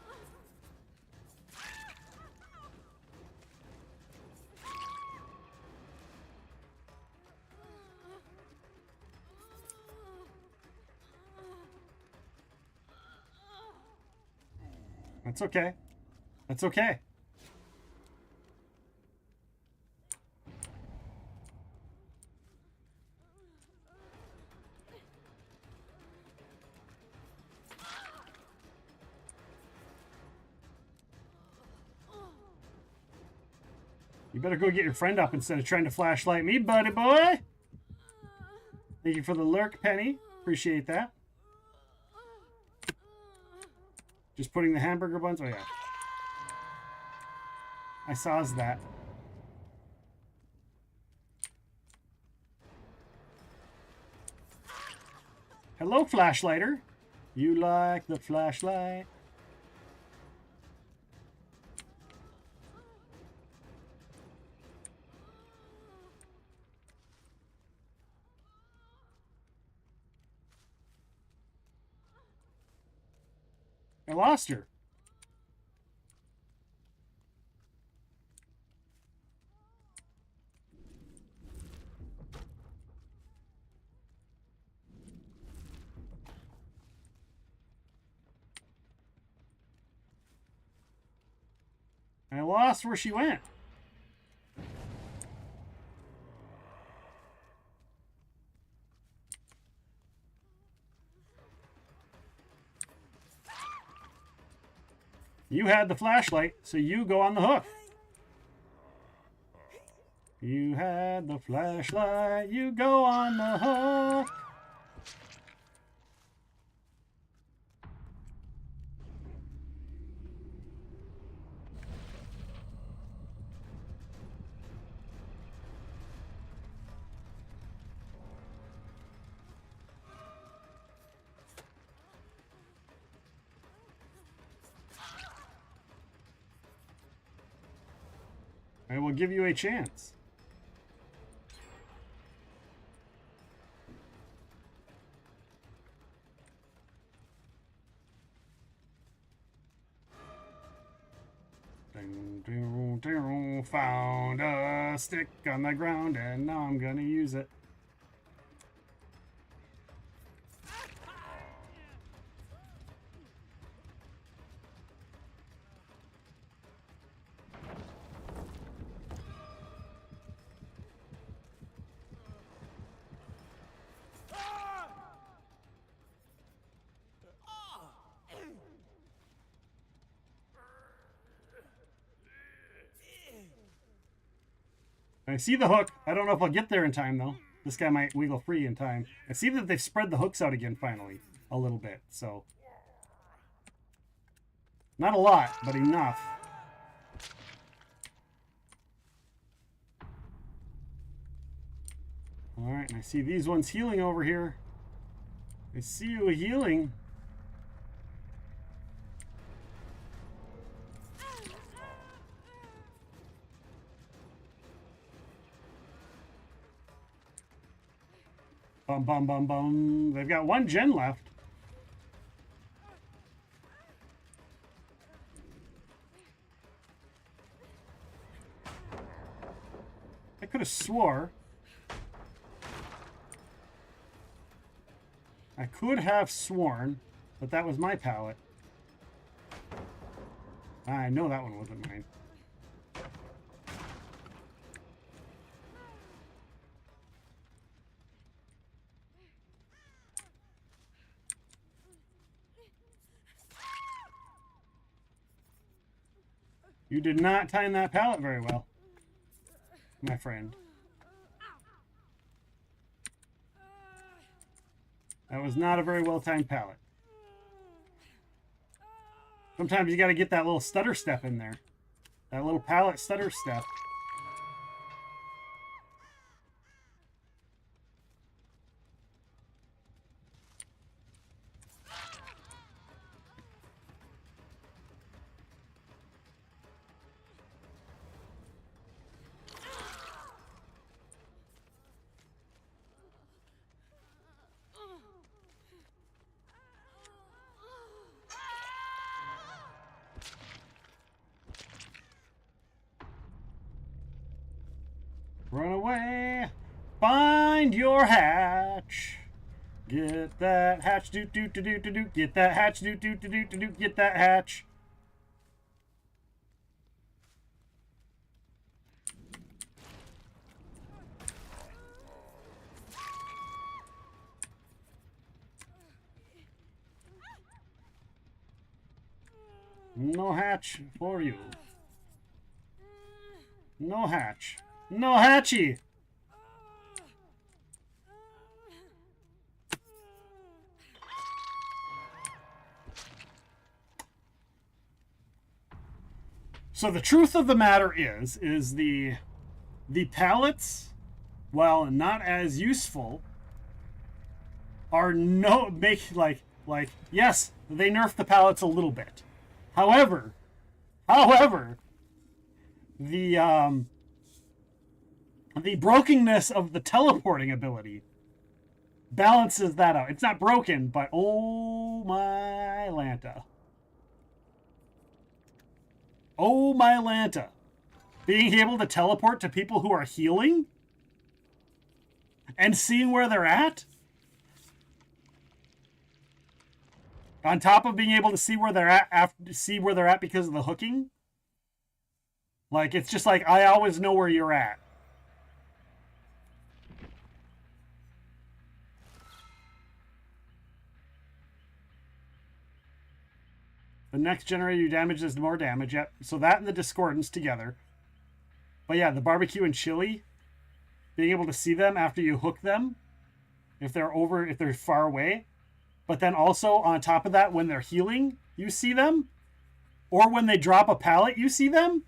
That's okay. That's okay. You better go get your friend up instead of trying to flashlight me, buddy boy. Thank you for the lurk, Penny. Appreciate that. Just putting the hamburger buns. Oh, yeah. I saw that. Hello, flashlighter. You like the flashlight? I lost her. I lost where she went. You had the flashlight, so you go on the hook. You had the flashlight, you go on the hook. will give you a chance. Found a stick on the ground and now I'm gonna use it. I see the hook. I don't know if I'll get there in time, though. This guy might wiggle free in time. I see that they've spread the hooks out again, finally. A little bit, so. Not a lot, but enough. Alright, and I see these ones healing over here. I see you healing. Bum, bum, bum, bum. They've got one gen left. I could have swore. I could have sworn that that was my pallet. I know that one wasn't mine. You did not time that pallet very well, my friend. That was not a very well timed pallet. Sometimes you got to get that little stutter step in there. That little pallet stutter step. Run away, find your hatch. Get that hatch, do do do do do do. Get that hatch, do do do do do do. Get that hatch. No hatch for you. No hatch. No hatchy! So the truth of the matter is the pallets, while not as useful, are yes, they nerf the pallets a little bit. However, the brokenness of the teleporting ability balances that out. It's not broken, but oh my Lanta. Oh my Lanta. Being able to teleport to people who are healing and seeing where they're at, on top of being able to see where they're at because of the hooking. Like, it's just like, I always know where you're at. The next generator you damage does more damage. Yep. So that and the Discordance together. But yeah, the barbecue and chili, being able to see them after you hook them, if they're far away. But then also on top of that, when they're healing, you see them. Or when they drop a pallet, you see them.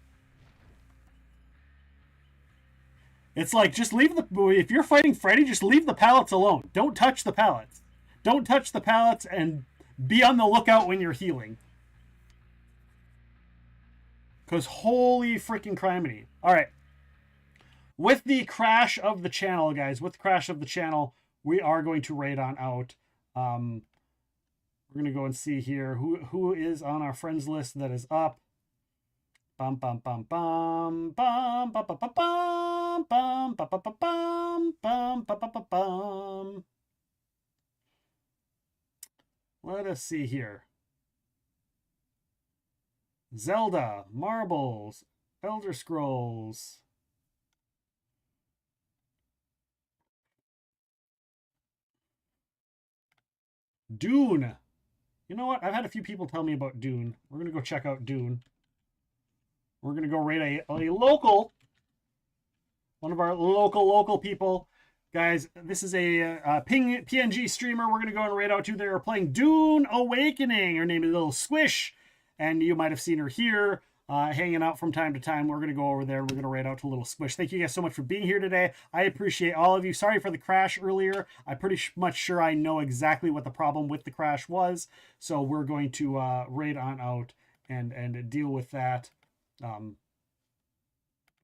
It's like, just leave if you're fighting Freddy, just leave the pallets alone. Don't touch the pallets. Don't touch the pallets and be on the lookout when you're healing. Because holy freaking criminy. Alright, with the crash of the channel, guys, with the crash of the channel, we are going to raid on out. We're going to go and see here who is on our friends list that is up. Bum bum bum bum bum bum bum bum bum bum bum bum bum bum bum bum. Let us see here. Zelda, Marbles, Elder Scrolls. Dune. You know what? I've had a few people tell me about Dune. We're going to go check out Dune. We're going to go raid a local, one of our local people. Guys, this is a PNG streamer we're going to go and raid out to. They're playing Dune Awakening. Her name is Little Squish, and you might have seen her here hanging out from time to time. We're going to go over there. We're going to raid out to Little Squish. Thank you guys so much for being here today. I appreciate all of you. Sorry for the crash earlier. I'm pretty much sure I know exactly what the problem with the crash was. So we're going to raid on out and deal with that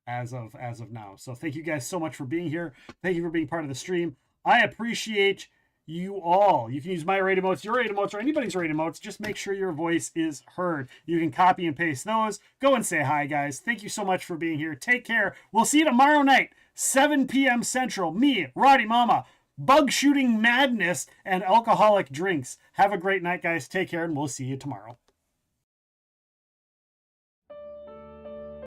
as of now. So thank you guys so much for being here. Thank you for being part of the stream. I appreciate you all. You can use my raid emotes, your raid emotes, or anybody's raid emotes. Just make sure your voice is heard. You can copy and paste those. Go and say hi, guys. Thank you so much for being here. Take care. We'll see you tomorrow night, 7 p.m. Central. Me, Roddy Mama, bug shooting madness, and alcoholic drinks. Have a great night, guys. Take care, and we'll see you tomorrow.